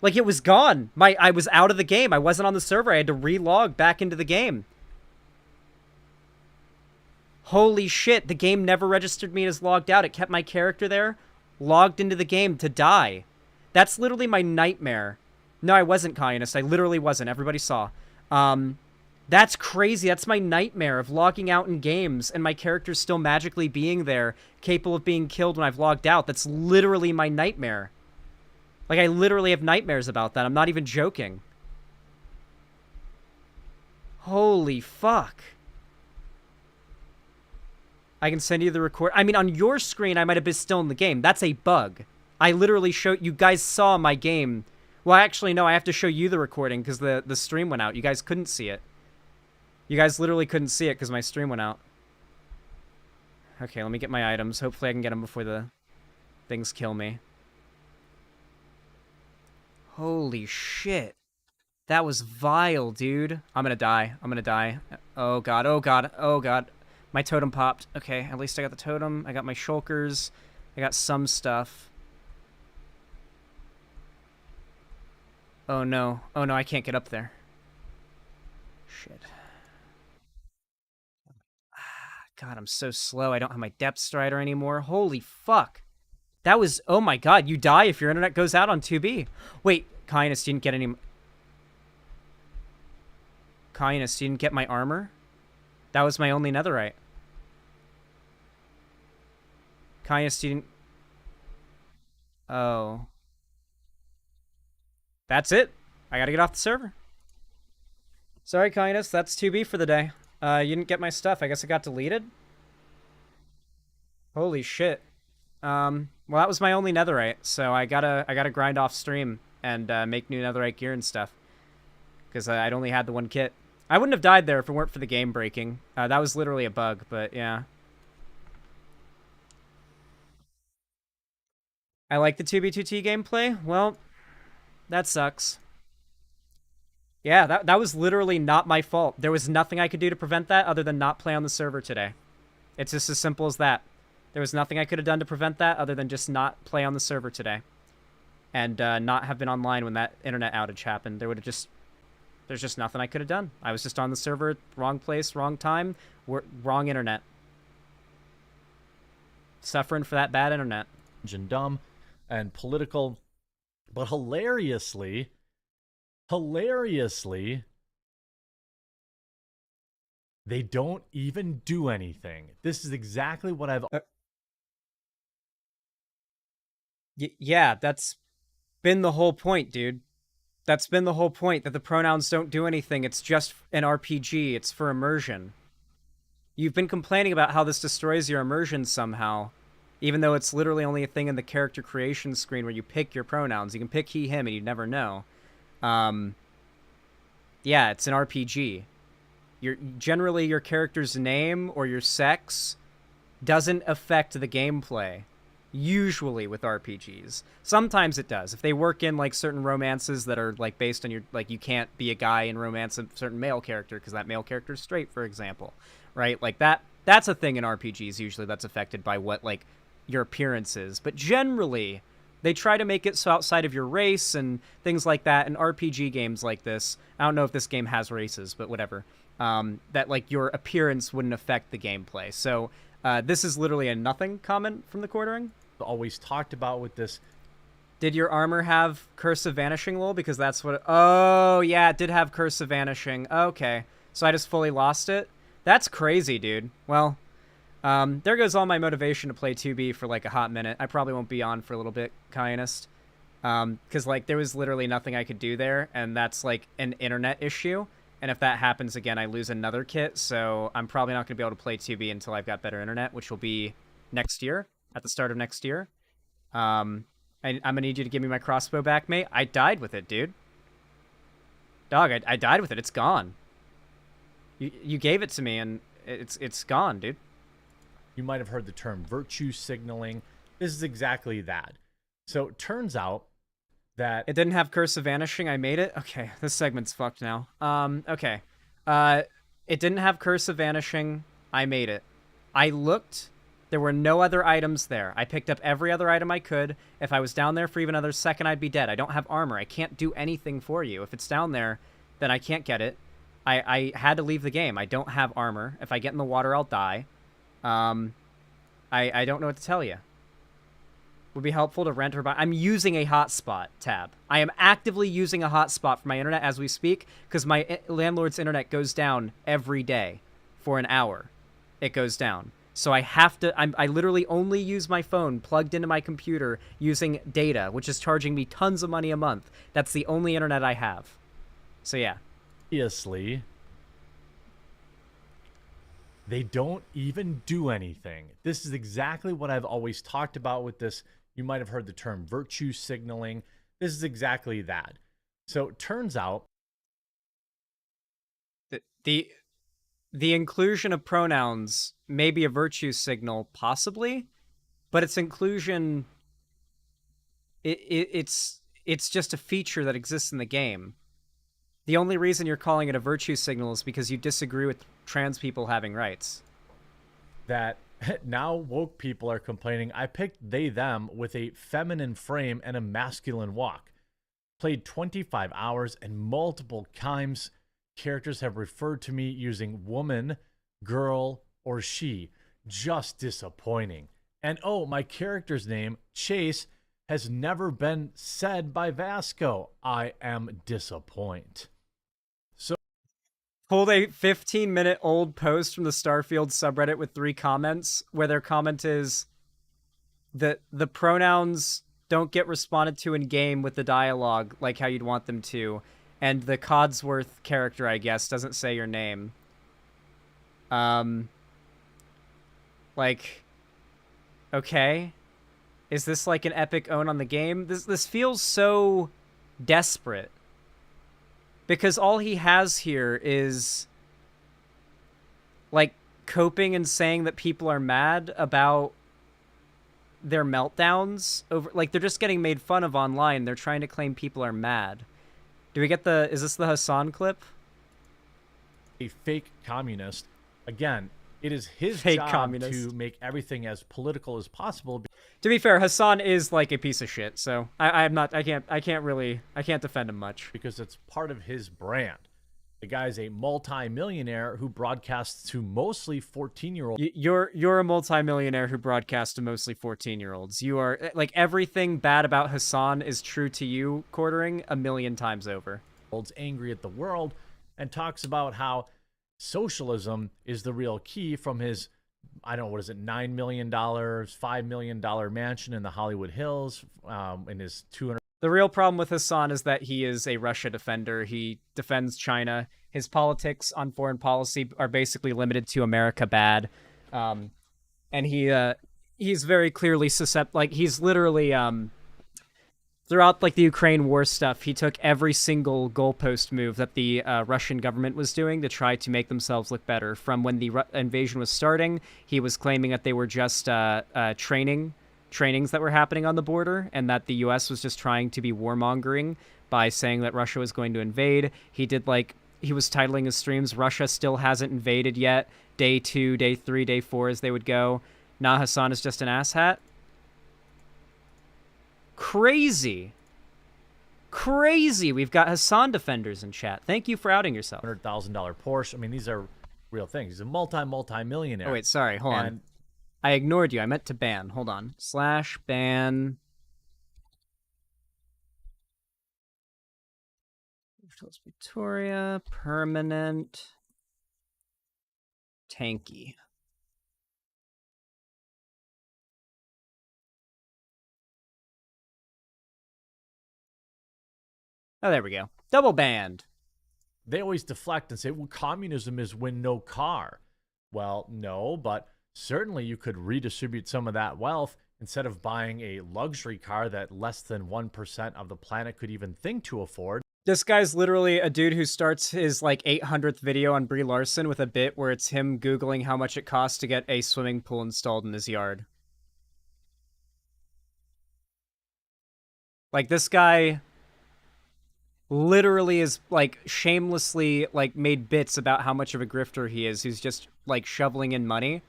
Like, it was gone. I was out of the game. I wasn't on the server. I had to relog back into the game. Holy shit. The game never registered me as logged out. It kept my character there, logged into the game to die. That's literally my nightmare. No, I wasn't, Communist. I literally wasn't. Everybody saw. That's crazy. That's my nightmare of logging out in games and my character still magically being there, capable of being killed when I've logged out. That's literally my nightmare. Like, I literally have nightmares about that. I'm not even joking. Holy fuck. I can send you the record. I mean, on your screen, I might have been still in the game. That's a bug. I literally showed... You guys saw my game. Well, actually, no, I have to show you the recording because the stream went out. You guys couldn't see it. You guys literally couldn't see it because my stream went out. Okay, let me get my items. Hopefully I can get them before the things kill me. Holy shit. That was vile, dude. I'm gonna die. I'm gonna die. Oh god, oh god, oh god. My totem popped. Okay, at least I got the totem. I got my shulkers. I got some stuff. Oh no. Oh no, I can't get up there. Shit. God, I'm so slow. I don't have my depth strider anymore. Holy fuck. That was... Oh my god, you die if your internet goes out on 2B. Wait, Kindness didn't get any... Kindness didn't get my armor? That was my only netherite. Kindness didn't... Oh. That's it. I gotta get off the server. Sorry, Kindness. That's 2B for the day. You didn't get my stuff. I guess it got deleted? Holy shit. Well, that was my only netherite, so I gotta grind off stream and make new netherite gear and stuff. Because I'd only had the one kit. I wouldn't have died there if it weren't for the game breaking. That was literally a bug, but yeah. I like the 2B2T gameplay. Well, that sucks. Yeah, that was literally not my fault. There was nothing I could do to prevent that other than not play on the server today. It's just as simple as that. There was nothing I could have done to prevent that other than just not play on the server today. And not have been online when that internet outage happened. There's just nothing I could have done. I was just on the server, wrong place, wrong time, wrong internet. Suffering for that bad internet. And dumb and political, but hilariously, they don't even do anything. This is exactly what I've... Yeah, that's been the whole point, dude. That's been the whole point, that the pronouns don't do anything. It's just an RPG. It's for immersion. You've been complaining about how this destroys your immersion somehow, even though it's literally only a thing in the character creation screen where you pick your pronouns. You can pick he, him, and you never know. Yeah, it's an RPG. Generally, your character's name or your sex doesn't affect the gameplay. Usually with RPGs. Sometimes it does. If they work in, like, certain romances that are, like, based on your... Like, you can't be a guy and romance a certain male character because that male character is straight, for example. Right? Like, that's a thing in RPGs usually that's affected by what, like, your appearance is. But generally, they try to make it so outside of your race and things like that in RPG games like this. I don't know if this game has races, but whatever. That, like, your appearance wouldn't affect the gameplay. So, this is literally a nothing comment from the Quartering. Always talked about with this. Did your armor have Curse of Vanishing, lol? Because that's what... Oh, yeah, it did have Curse of Vanishing. Okay. So I just fully lost it? That's crazy, dude. Well, there goes all my motivation to play 2B for, like, a hot minute. I probably won't be on for a little bit, Kyanist. Because, like, there was literally nothing I could do there, and that's, like, an internet issue. And if that happens again, I lose another kit, so I'm probably not going to be able to play 2B until I've got better internet, which will be next year. At the start of next year. I'm gonna need you to give me my crossbow back, mate. I died with it, dude. Dog, I died with it. It's gone. You gave it to me, and it's gone, dude. You might have heard the term virtue signaling. This is exactly that. So it turns out that... It didn't have Curse of Vanishing. I made it? Okay, this segment's fucked now. Okay. It didn't have Curse of Vanishing. I made it. I looked... There were no other items there. I picked up every other item I could. If I was down there for even another second, I'd be dead. I don't have armor. I can't do anything for you. If it's down there, then I can't get it. I had to leave the game. I don't have armor. If I get in the water, I'll die. I don't know what to tell you. Would be helpful to rent or buy. I'm using a hotspot tab. I am actively using a hotspot for my internet as we speak because my landlord's internet goes down every day for an hour. It goes down. So I have to, I literally only use my phone plugged into my computer using data, which is charging me tons of money a month. That's the only internet I have. So yeah. Obviously, they don't even do anything. This is exactly what I've always talked about with this. You might have heard the term virtue signaling. This is exactly that. So it turns out... The inclusion of pronouns may be a virtue signal, possibly, but its inclusion, it's just a feature that exists in the game. The only reason you're calling it a virtue signal is because you disagree with trans people having rights. That now woke people are complaining, I picked they, them with a feminine frame and a masculine walk. Played 25 hours, and multiple times characters have referred to me using woman, girl, or she. Just disappointing. And oh, my character's name, Chase, has never been said by Vasco. I am disappointed. So pulled a 15-minute-old post from the Starfield subreddit with 3 comments, where their comment is that the pronouns don't get responded to in game with the dialogue like how you'd want them to, and the Codsworth character, I guess, doesn't say your name. Like, okay, is this like an epic own on the game? This feels so desperate, because all he has here is like coping and saying that people are mad about their meltdowns over, like, they're just getting made fun of online. They're trying to claim people are mad. Do we get the, is this the Hassan clip? A fake communist. Again, it is his Fake job communist. to make everything as political as possible. To be fair, Hassan is like a piece of shit, so I can't defend him much. Because it's part of his brand. The guy's a multi-millionaire who broadcasts to mostly 14-year-olds. You're a multimillionaire who broadcasts to mostly 14-year-olds. You are, like, everything bad about Hassan is true to you, Quartering, a million times over. Angry at the world, and talks about how socialism is the real key from his, I don't know, what is it, $9 million, $5 million mansion in the Hollywood Hills, in his 200. The real problem with Hassan is that he is a Russia defender. He defends China. His politics on foreign policy are basically limited to America bad. And he's very clearly susceptible. Like, he's literally, throughout, like, the Ukraine war stuff, he took every single goalpost move that the Russian government was doing to try to make themselves look better. From when the invasion was starting, he was claiming that they were just trainings that were happening on the border, and that the US was just trying to be warmongering by saying that Russia was going to invade. He was titling his streams, Russia still hasn't invaded yet, day 2, day 3, day 4 as they would go. Nah, Hassan is just an asshat. Crazy. We've got Hassan defenders in chat. Thank you for outing yourself. $100,000 Porsche. I mean, these are real things. He's a multi-millionaire. Oh, wait, sorry. Hold on. I ignored you. I meant to ban. Hold on. /ban. Victoria. Permanent. Tanky. Oh, there we go. Double banned. They always deflect and say, well, communism is when no car. Well, no, but certainly you could redistribute some of that wealth instead of buying a luxury car that less than 1% of the planet could even think to afford. This guy's literally a dude who starts his, like, 800th video on Brie Larson with a bit where it's him Googling how much it costs to get a swimming pool installed in his yard. Like, this guy literally is, like, shamelessly, like, made bits about how much of a grifter he is, who's just, like, shoveling in money.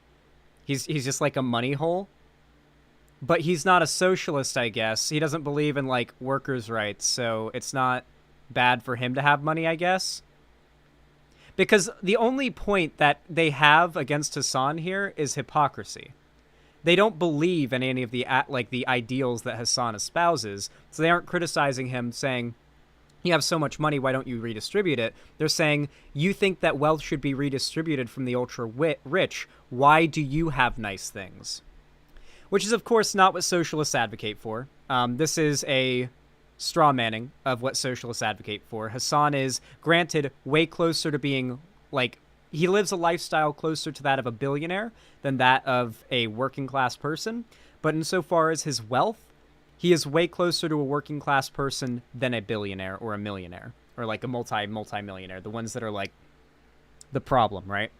He's just like a money hole. But he's not a socialist, I guess. He doesn't believe in, like, workers' rights, so it's not bad for him to have money, I guess. Because the only point that they have against Hassan here is hypocrisy. They don't believe in any of the, like, the ideals that Hassan espouses, so they aren't criticizing him saying, you have so much money, why don't you redistribute it? They're saying, you think that wealth should be redistributed from the ultra-rich. Why do you have nice things? Which is, of course, not what socialists advocate for. This is a straw manning of what socialists advocate for. Hassan is, granted, way closer to being, like, he lives a lifestyle closer to that of a billionaire than that of a working-class person. But insofar as his wealth, he is way closer to a working-class person than a billionaire or a millionaire. Or, like, a multi-millionaire. The ones that are, like, the problem, right?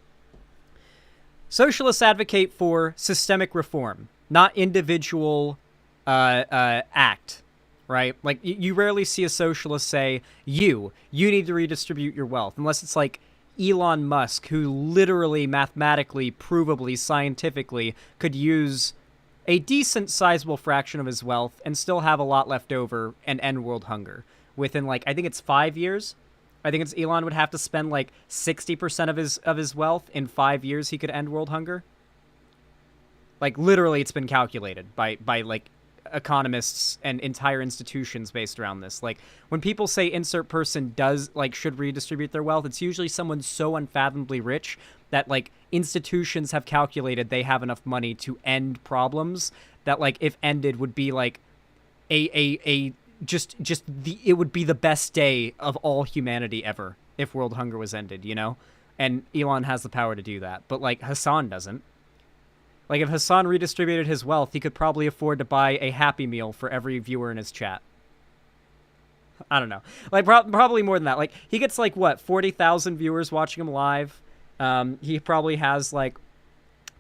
Socialists advocate for systemic reform, not individual act, right? Like, you rarely see a socialist say, you need to redistribute your wealth, unless it's like Elon Musk, who literally, mathematically, provably, scientifically could use a decent sizable fraction of his wealth and still have a lot left over and end world hunger, within, like, I think it's 5 years. I think it's Elon would have to spend, like, 60% of his wealth in 5 years he could end world hunger. Like, literally, it's been calculated by like, economists and entire institutions based around this. Like, when people say insert person should redistribute their wealth, it's usually someone so unfathomably rich that, like, institutions have calculated they have enough money to end problems that, like, if ended would be, like, it would be the best day of all humanity ever if world hunger was ended, you know? And Elon has the power to do that. But, like, Hassan doesn't. Like, if Hassan redistributed his wealth, he could probably afford to buy a Happy Meal for every viewer in his chat. I don't know. Like, probably more than that. Like, he gets, like, what, 40,000 viewers watching him live. He probably has, like,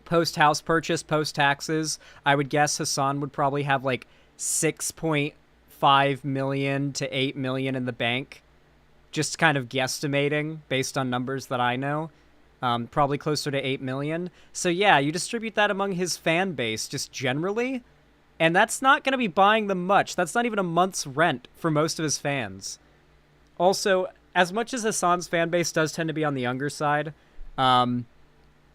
post-house purchase, post-taxes. I would guess Hassan would probably have, like, 6.5 million to 8 million in the bank. Just kind of guesstimating based on numbers that I know. Probably closer to 8 million. So yeah, you distribute that among his fan base just generally, and that's not going to be buying them much. That's not even a month's rent for most of his fans. Also, as much as Hassan's fan base does tend to be on the younger side, I'm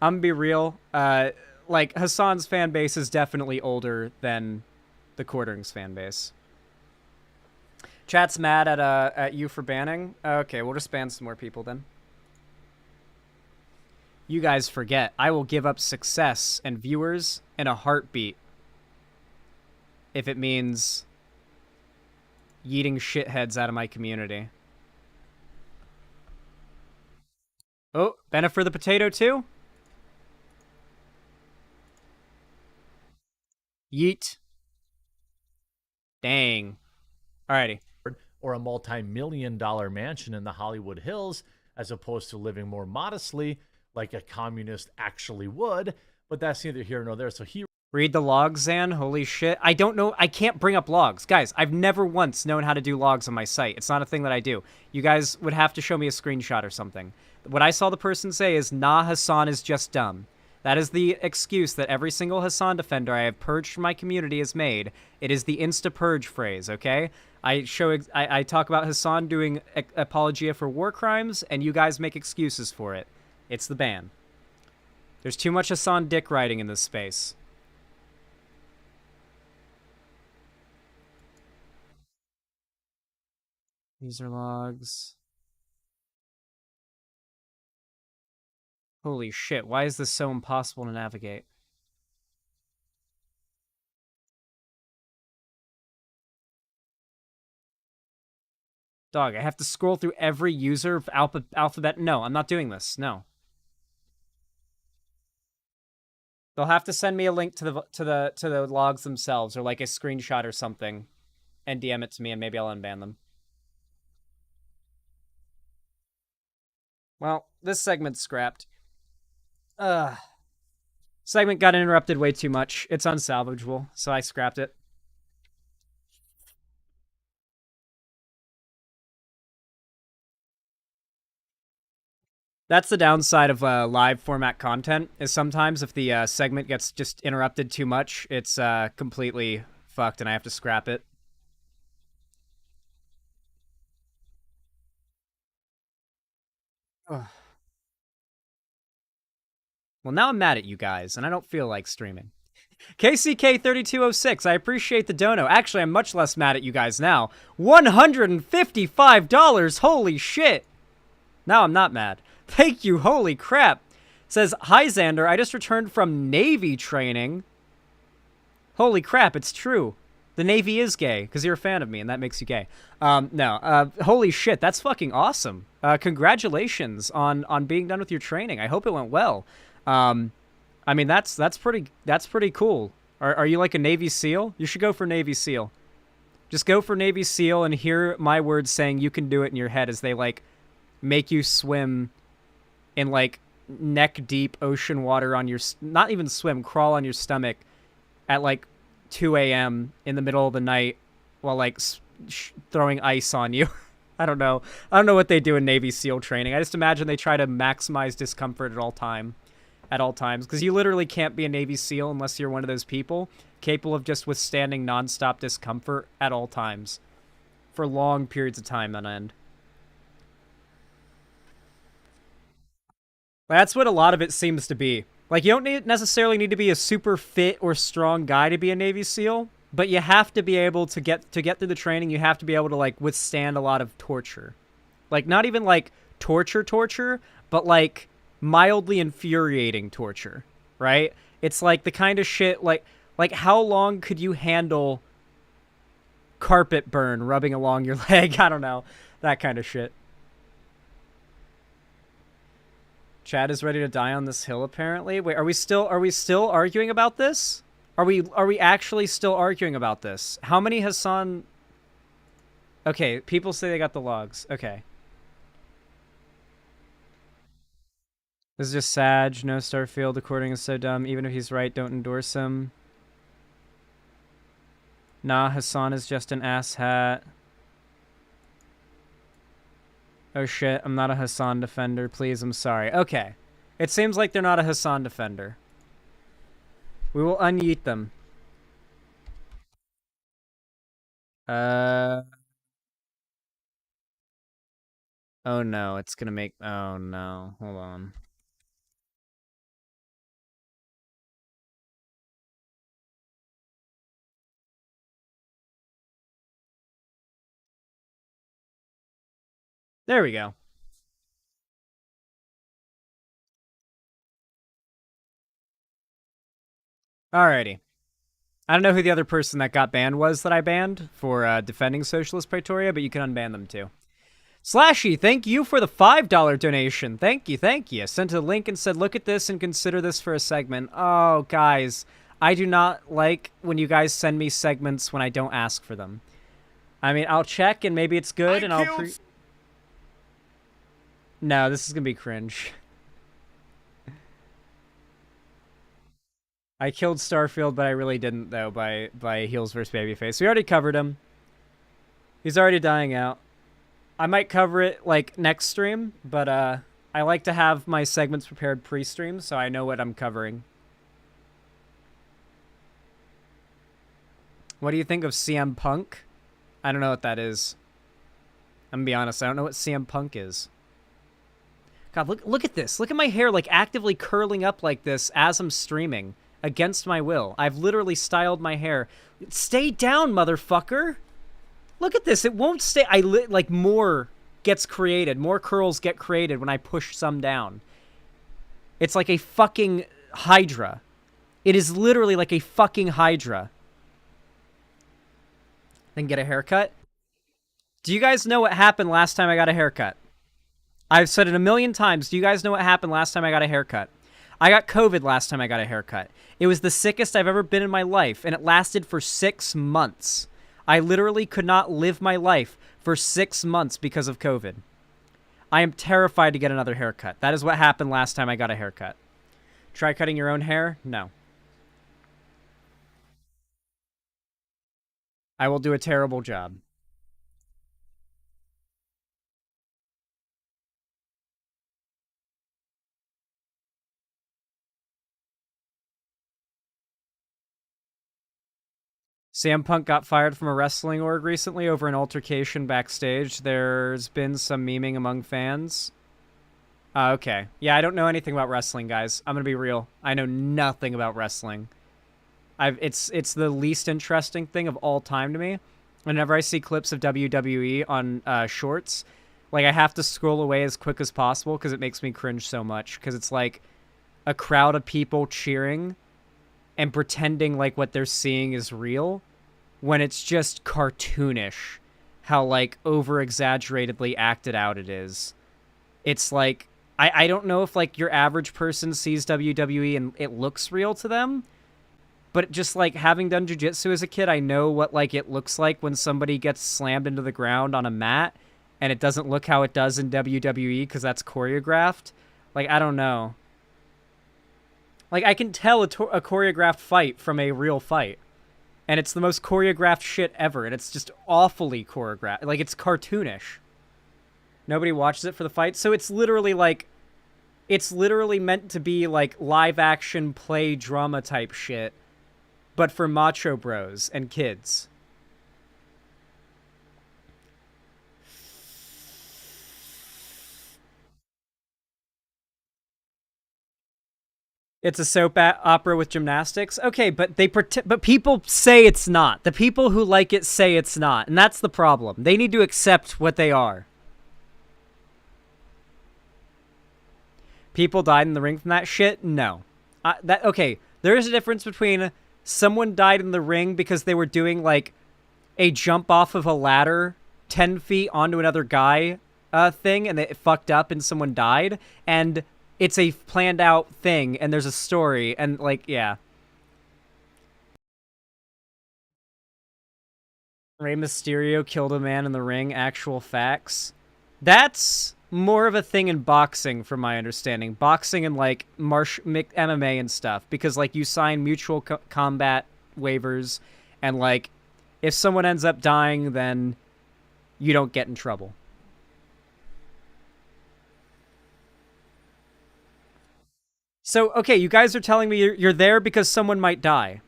gonna be real, like, Hassan's fan base is definitely older than the Quartering's fan base. Chat's mad at you for banning? Okay, we'll just ban some more people then. You guys forget, I will give up success and viewers in a heartbeat if it means yeeting shitheads out of my community. Oh, Bennett for the potato too? Yeet. Dang. Alrighty. Or a multi-million-dollar mansion in the Hollywood Hills, as opposed to living more modestly like a communist actually would, but that's neither here nor there. So he read the logs, Zan. Holy shit. I don't know. I can't bring up logs. Guys, I've never once known how to do logs on my site. It's not a thing that I do. You guys would have to show me a screenshot or something. What I saw the person say is, nah, Hassan is just dumb. That is the excuse that every single Hassan defender I have purged from my community has made. It is the insta-purge phrase, okay? I talk about Hassan doing apologia for war crimes, and you guys make excuses for it. It's the ban. There's too much Hassan dick riding in this space. User logs. Holy shit, why is this so impossible to navigate? Dog, I have to scroll through every user of alphabet. No, I'm not doing this. No. They'll have to send me a link to the logs themselves, or like a screenshot or something, and DM it to me, and maybe I'll unban them. Well, this segment's scrapped. Segment got interrupted way too much. It's unsalvageable, so I scrapped it. That's the downside of live format content, is sometimes if the segment gets just interrupted too much, it's completely fucked and I have to scrap it. Ugh. Well, now I'm mad at you guys, and I don't feel like streaming. KCK3206, I appreciate the dono. Actually, I'm much less mad at you guys now. $155! Holy shit! Now I'm not mad. Thank you, holy crap. Says, hi Xander, I just returned from Navy training. Holy crap, it's true. The Navy is gay, because you're a fan of me, and that makes you gay. Holy shit, that's fucking awesome. Congratulations on being done with your training. I hope it went well. I mean, that's pretty cool. Are you like a Navy SEAL? You should go for Navy SEAL. Just go for Navy SEAL and hear my words saying you can do it in your head as they, like, make you swim in, like, neck-deep ocean water on your... Not even swim, crawl on your stomach at, like, 2 a.m. in the middle of the night while, like, throwing ice on you. I don't know. I don't know what they do in Navy SEAL training. I just imagine they try to maximize discomfort at all times. Because you literally can't be a Navy SEAL unless you're one of those people capable of just withstanding nonstop discomfort at all times. for long periods of time on end. That's what a lot of it seems to be. Like, you don't necessarily need to be a super fit or strong guy to be a Navy SEAL, but you have to be able to get through the training. You have to be able to, like, withstand a lot of torture. Like, not even, like, torture, but, like, mildly infuriating torture, right? It's, like, the kind of shit, like how long could you handle carpet burn rubbing along your leg? I don't know. That kind of shit. Chad is ready to die on this hill, apparently. Wait, are we still arguing about this? Are we actually still arguing about this? How many Hassan... Okay, people say they got the logs. Okay. This is just Sag. No Starfield. According is so dumb. Even if he's right, don't endorse him. Nah, Hassan is just an asshat. Oh shit, I'm not a Hassan defender. Please, I'm sorry. Okay. It seems like they're not a Hassan defender. We will unyeet them. Oh no, it's gonna make... Oh no, hold on. There we go. Alrighty. I don't know who the other person that got banned was that I banned for defending Socialist Praetoria, but you can unban them too. Slashy, thank you for the $5 donation. Thank you. Sent a link and said, look at this and consider this for a segment. Oh, guys, I do not like when you guys send me segments when I don't ask for them. I mean, I'll check and maybe it's good and I'll No, this is gonna be cringe. I killed Starfield, but I really didn't, though, by Heels vs. Babyface. We already covered him. He's already dying out. I might cover it, like, next stream, but I like to have my segments prepared pre-stream, so I know what I'm covering. What do you think of CM Punk? I don't know what that is. I'm gonna be honest, I don't know what CM Punk is. God, look at this. Look at my hair, like, actively curling up like this as I'm streaming. Against my will. I've literally styled my hair. Stay down, motherfucker. Look at this. It won't stay. Like, more gets created. More curls get created when I push some down. It's like a fucking hydra. It is literally like a fucking hydra. Then get a haircut. Do you guys know what happened last time I got a haircut? I've said it a million times. Do you guys know what happened last time I got a haircut? I got COVID last time I got a haircut. It was the sickest I've ever been in my life, and it lasted for 6 months. I literally could not live my life for 6 months because of COVID. I am terrified to get another haircut. That is what happened last time I got a haircut. Try cutting your own hair? No. I will do a terrible job. CM Punk got fired from a wrestling org recently over an altercation backstage. There's been some memeing among fans. Okay. Yeah, I don't know anything about wrestling, guys. I'm gonna be real. I know nothing about wrestling. It's the least interesting thing of all time to me. Whenever I see clips of WWE on shorts, like, I have to scroll away as quick as possible because it makes me cringe so much. Because it's like a crowd of people cheering and pretending like what they're seeing is real, when it's just cartoonish how, like, over-exaggeratedly acted out it is. It's like, I don't know if, like, your average person sees WWE and it looks real to them, but just, like, having done jiu-jitsu as a kid, I know what, like, it looks like when somebody gets slammed into the ground on a mat, and it doesn't look how it does in WWE because that's choreographed. Like, I don't know. Like, I can tell a choreographed fight from a real fight. And it's the most choreographed shit ever. And it's just awfully choreographed. Like, it's cartoonish. Nobody watches it for the fight. So it's literally, like... It's literally meant to be, like, live-action play drama type shit. But for macho bros and kids. It's a soap opera with gymnastics. Okay, but but people say it's not. The people who like it say it's not, and that's the problem. They need to accept what they are. People died in the ring from that shit? No. Okay, there is a difference between someone died in the ring because they were doing, like, a jump off of a ladder 10 feet onto another guy thing, and it fucked up and someone died, and it's a planned out thing, and there's a story, and, like, yeah. Rey Mysterio killed a man in the ring, actual facts. That's more of a thing in boxing, from my understanding. Boxing and, like, MMA and stuff. Because, like, you sign mutual combat waivers, and, like, if someone ends up dying, then you don't get in trouble. So, okay, you guys are telling me you're there because someone might die.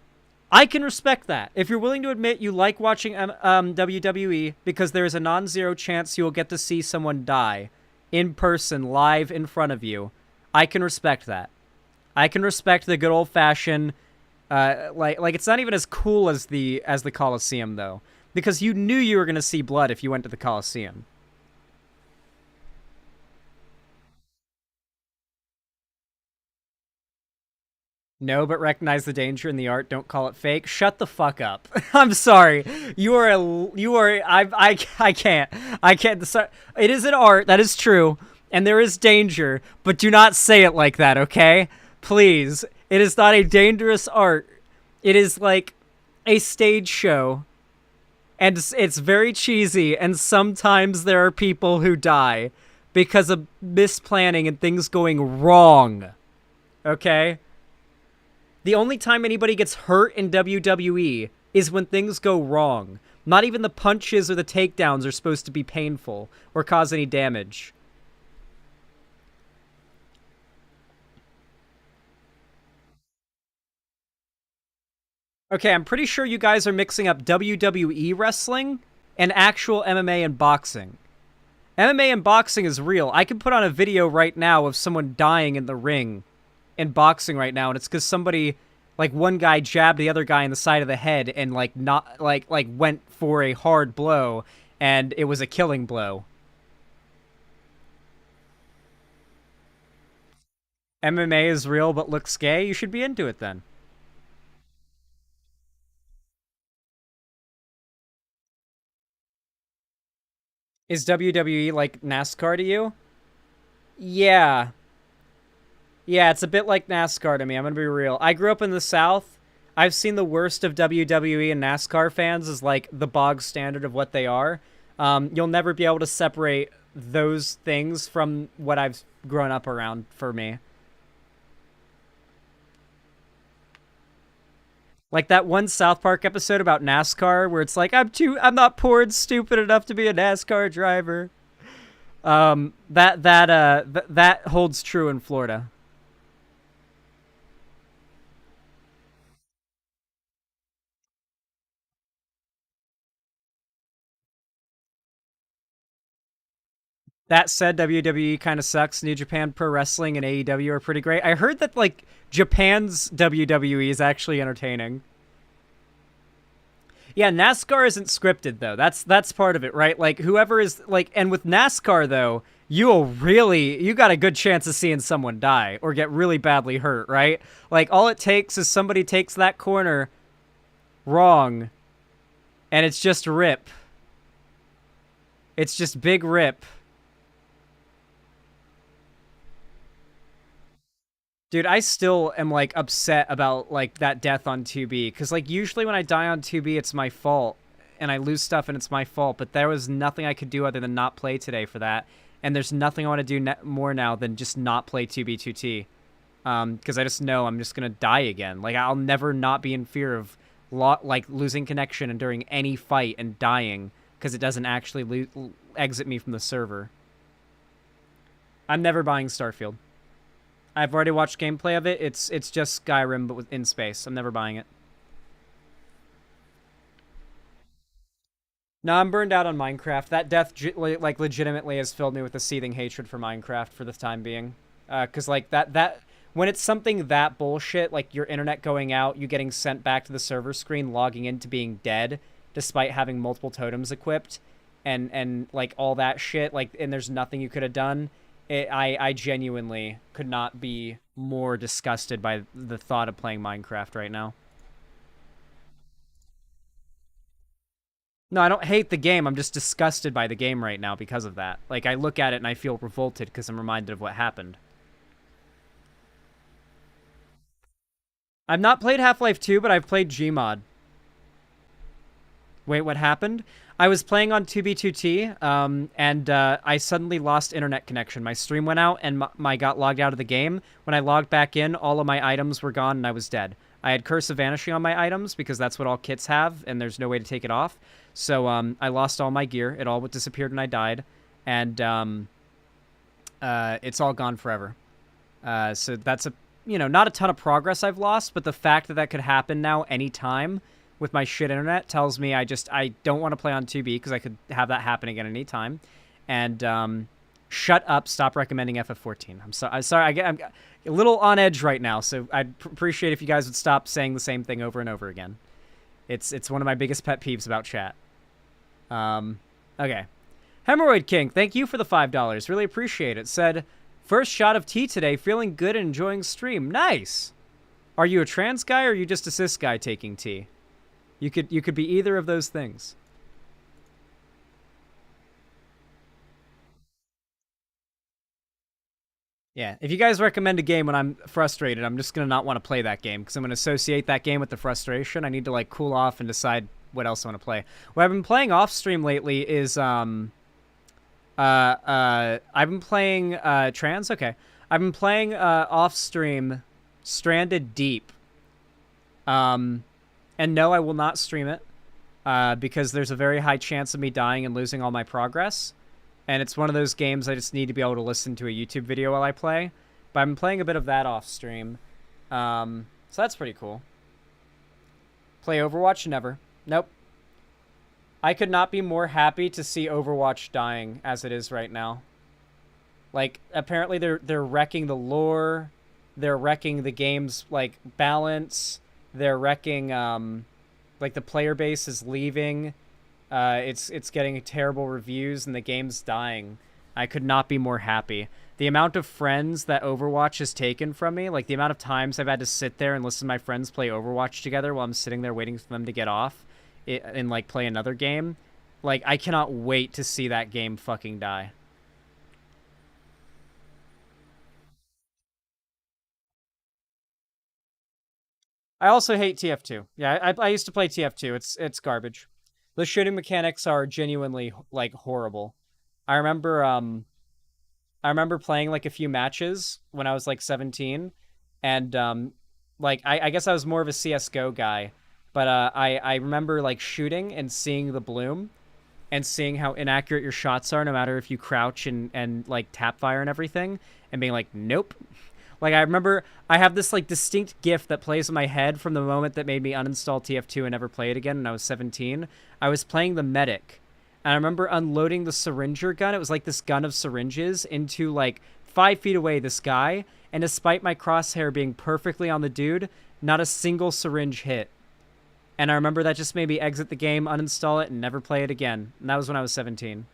I can respect that. If you're willing to admit you like watching WWE because there is a non-zero chance you will get to see someone die in person, live in front of you, I can respect that. I can respect the good old-fashioned, like it's not even as cool as the Coliseum, though, because you knew you were going to see blood if you went to the Coliseum. No, but recognize the danger in the art. Don't call it fake. Shut the fuck up. I'm sorry. I can't. It is an art. That is true. And there is danger, but do not say it like that, okay? Please. It is not a dangerous art. It is like a stage show. And it's very cheesy, and sometimes there are people who die because of misplanning and things going wrong. Okay? The only time anybody gets hurt in WWE is when things go wrong. Not even the punches or the takedowns are supposed to be painful or cause any damage. Okay, I'm pretty sure you guys are mixing up WWE wrestling and actual MMA and boxing. MMA and boxing is real. I can put on a video right now of someone dying in the ring in boxing right now, and it's because somebody, like, one guy jabbed the other guy in the side of the head and, like, not like went for a hard blow, and it was a killing blow. MMA is real but looks gay? You should be into it then. Is WWE like NASCAR to you? Yeah. Yeah, it's a bit like NASCAR to me. I'm going to be real. I grew up in the South. I've seen the worst of WWE and NASCAR fans as, like, the bog standard of what they are. You'll never be able to separate those things from what I've grown up around for me. Like that one South Park episode about NASCAR where it's like, I'm not poor and stupid enough to be a NASCAR driver. That holds true in Florida. That said, WWE kind of sucks. New Japan Pro Wrestling and AEW are pretty great. I heard that, like, Japan's WWE is actually entertaining. Yeah, NASCAR isn't scripted, though. That's part of it, right? Like, whoever is, like, and with NASCAR, though, you got a good chance of seeing someone die or get really badly hurt, right? Like, all it takes is somebody takes that corner wrong, and it's just rip. It's just big rip. Dude, I still am, like, upset about, like, that death on 2B. Because, like, usually when I die on 2B, it's my fault. And I lose stuff and it's my fault. But there was nothing I could do other than not play today for that. And there's nothing I want to do more now than just not play 2B2T. Because I just know I'm just going to die again. Like, I'll never not be in fear of, like, losing connection and during any fight and dying. Because it doesn't actually exit me from the server. I'm never buying Starfield. I've already watched gameplay of it. It's just Skyrim, but in space. I'm never buying it. No, I'm burned out on Minecraft. That death, legitimately has filled me with a seething hatred for Minecraft for the time being. Because, like, when it's something that bullshit, like your internet going out, you getting sent back to the server screen, logging into being dead, despite having multiple totems equipped, and like all that shit, like, and there's nothing you could have done. I genuinely could not be more disgusted by the thought of playing Minecraft right now. No, I don't hate the game. I'm just disgusted by the game right now because of that. Like, I look at it and I feel revolted because I'm reminded of what happened. I've not played Half-Life 2, but I've played Gmod. Wait, what happened? I was playing on 2B2T, and I suddenly lost internet connection. My stream went out, and I got logged out of the game. When I logged back in, all of my items were gone, and I was dead. I had Curse of Vanishing on my items, because that's what all kits have, and there's no way to take it off. So I lost all my gear. It all disappeared when I died, and it's all gone forever. So that's not a ton of progress I've lost, but the fact that that could happen now anytime with my shit internet tells me I don't want to play on 2B because I could have that happen again anytime. And shut up, stop recommending FF14. I'm sorry, I'm a little on edge right now, so I'd appreciate if you guys would stop saying the same thing over and over again. It's one of my biggest pet peeves about chat. Okay. Hemorrhoid King, thank you for the $5. Really appreciate it. Said, first shot of tea today, feeling good and enjoying stream. Nice. Are you a trans guy or are you just a cis guy taking tea? You could be either of those things. Yeah, if you guys recommend a game when I'm frustrated, I'm just going to not want to play that game because I'm going to associate that game with the frustration. I need to like cool off and decide what else I want to play. What I've been playing off stream lately is I've been playing trans. Okay. I've been playing off stream Stranded Deep. And no, I will not stream it because there's a very high chance of me dying and losing all my progress. And it's one of those games I just need to be able to listen to a YouTube video while I play. But I'm playing a bit of that off stream. So that's pretty cool. Play Overwatch? Never. Nope. I could not be more happy to see Overwatch dying as it is right now. Like, apparently they're wrecking the lore. They're wrecking the game's, like, balance. They're wrecking, like, the player base is leaving. It's getting terrible reviews, and the game's dying. I could not be more happy. The amount of friends that Overwatch has taken from me, like, the amount of times I've had to sit there and listen to my friends play Overwatch together while I'm sitting there waiting for them to get off and, like, play another game. Like, I cannot wait to see that game fucking die. I also hate TF2. Yeah, I used to play TF2. It's garbage. The shooting mechanics are genuinely, like, horrible. I remember playing, like, a few matches when I was, like, 17. And, like, I guess I was more of a CSGO guy. But I remember, like, shooting and seeing the bloom. And seeing how inaccurate your shots are no matter if you crouch and like, tap fire and everything. And being like, nope. Like, I remember I have this, like, distinct GIF that plays in my head from the moment that made me uninstall TF2 and never play it again when I was 17. I was playing the medic, and I remember unloading the syringer gun. It was like this gun of syringes into, like, 5 feet away this guy, and despite my crosshair being perfectly on the dude, not a single syringe hit. And I remember that just made me exit the game, uninstall it, and never play it again. And that was when I was 17.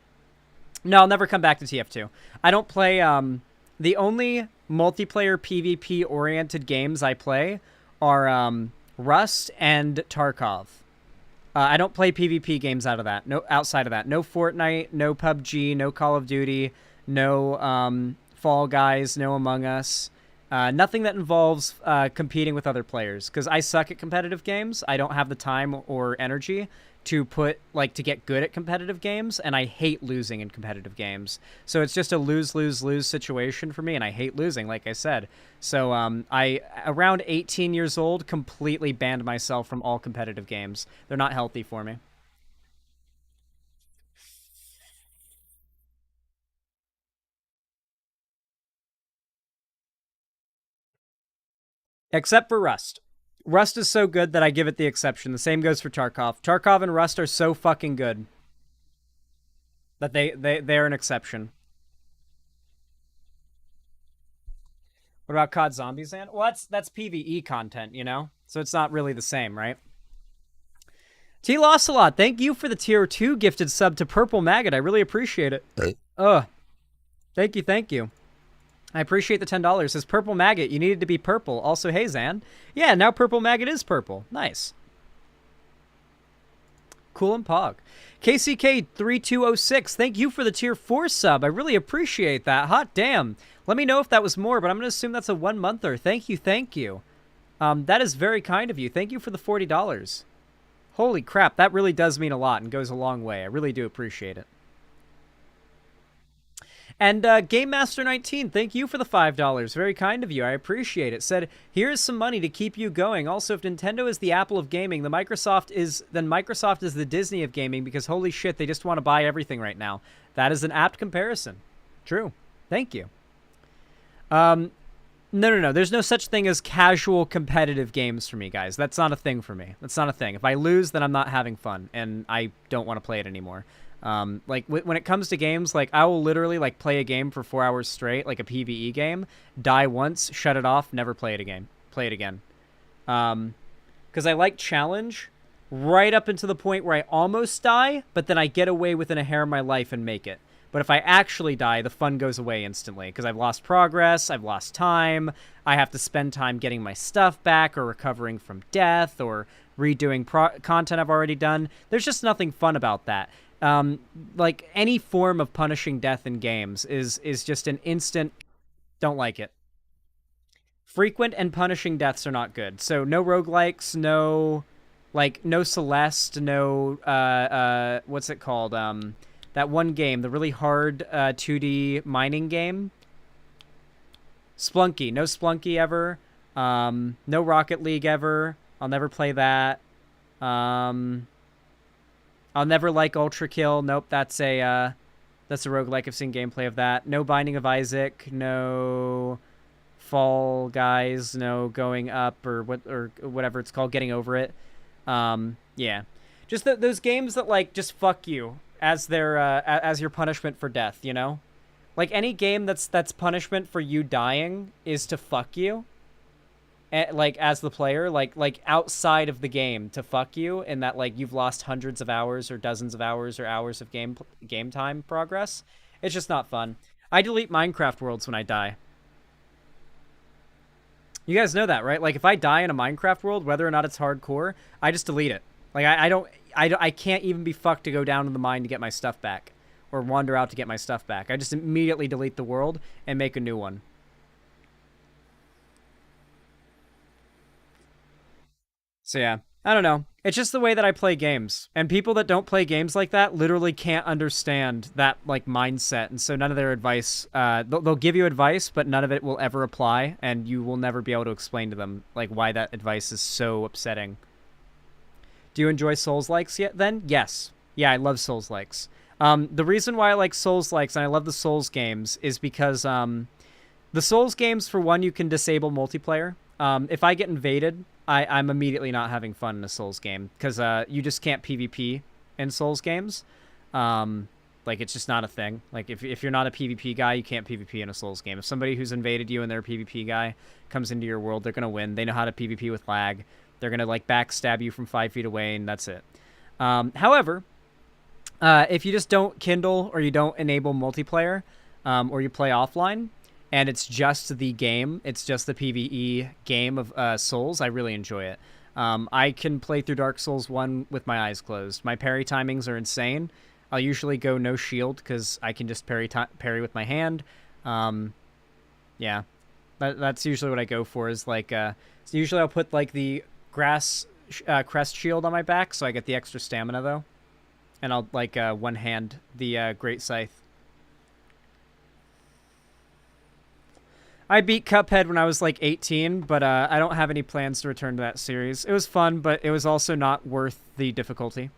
No, I'll never come back to TF2. I don't play, the only multiplayer PvP-oriented games I play are Rust and Tarkov. I don't play PvP games outside of that. No Fortnite, no PUBG, no Call of Duty, no Fall Guys, no Among Us. Nothing that involves competing with other players, because I suck at competitive games. I don't have the time or energy to get good at competitive games, and I hate losing in competitive games. So it's just a lose-lose-lose situation for me, and I hate losing, like I said. So I, around 18 years old, completely banned myself from all competitive games. They're not healthy for me. Except for Rust. Rust is so good that I give it the exception. The same goes for Tarkov. Tarkov and Rust are so fucking good that they're an exception. What about COD Zombies, Zan? Well, that's PvE content, you know? So it's not really the same, right? T. Lossalot, thank you for the tier 2 gifted sub to Purple Maggot. I really appreciate it. Thank you. I appreciate the $10. Says Purple Maggot, you needed to be purple. Also, hey, Zan. Yeah, now Purple Maggot is purple. Nice. Cool and Pog. KCK3206, thank you for the tier 4 sub. I really appreciate that. Hot damn. Let me know if that was more, but I'm going to assume that's a 1-monther. Thank you. That is very kind of you. Thank you for the $40. Holy crap, that really does mean a lot and goes a long way. I really do appreciate it. And Game Master 19, thank you for the $5. Very kind of you. I appreciate it. Said, here's some money to keep you going. Also, if Nintendo is the Apple of gaming, then Microsoft is the Disney of gaming, because holy shit, they just want to buy everything right now. That is an apt comparison. True. Thank you. No. There's no such thing as casual competitive games for me, guys. That's not a thing for me. That's not a thing. If I lose, then I'm not having fun, and I don't want to play it anymore. Like when it comes to games, like I will literally like play a game for 4 hours straight, like a PvE game, die once, shut it off, never play it again. Because I like challenge right up until the point where I almost die, but then I get away within a hair of my life and make it. But if I actually die, the fun goes away instantly because I've lost progress, I've lost time, I have to spend time getting my stuff back or recovering from death or redoing content I've already done. There's just nothing fun about that. Like any form of punishing death in games is just an instant don't like it. Frequent and punishing deaths are not good. So no roguelikes, no Celeste, no what's it called? That one game, the really hard 2D mining game. Splunky. No Splunky ever. No Rocket League ever. I'll never play that. I'll never like Ultra Kill. Nope, that's a roguelike. I've seen gameplay of that. No Binding of Isaac. No Fall Guys. No Going Up or whatever it's called. Getting Over It. Yeah, just those games that like just fuck you as their as your punishment for death. You know, like any game that's punishment for you dying is to fuck you. Like as the player, like outside of the game to fuck you, and that like you've lost hundreds of hours or dozens of hours or hours of game time progress. It's just not fun. I delete Minecraft worlds when I die. You guys know that, right? Like if I die in a Minecraft world, whether or not it's hardcore, I just delete it. Like I can't even be fucked to go down to the mine to get my stuff back or wander out to get my stuff back. I just immediately delete the world and make a new one. So yeah, I don't know. It's just the way that I play games. And people that don't play games like that literally can't understand that like mindset. And so none of their advice, they'll give you advice, but none of it will ever apply. And you will never be able to explain to them like why that advice is so upsetting. Do you enjoy Souls-likes yet then? Yes. Yeah, I love Souls-likes. The reason why I like Souls-likes and I love the Souls games is because the Souls games, for one, you can disable multiplayer. If I get invaded, I'm immediately not having fun in a Souls game because you just can't PvP in Souls games. Like, it's just not a thing. Like, if you're not a PvP guy, you can't PvP in a Souls game. If somebody who's invaded you and they're a PvP guy comes into your world, they're going to win. They know how to PvP with lag. They're going to, like, backstab you from 5 feet away, and that's it. However, if you just don't kindle or you don't enable multiplayer or you play offline, and it's just the game, it's just the PvE game of Souls, I really enjoy it. I can play through Dark Souls 1 with my eyes closed. My parry timings are insane. I'll usually go no shield because I can just parry with my hand. Yeah, that's usually what I go for is like, so usually I'll put like the grass crest shield on my back so I get the extra stamina though. And I'll like one hand the Great Scythe. I beat Cuphead when I was like 18, but I don't have any plans to return to that series. It was fun, but it was also not worth the difficulty.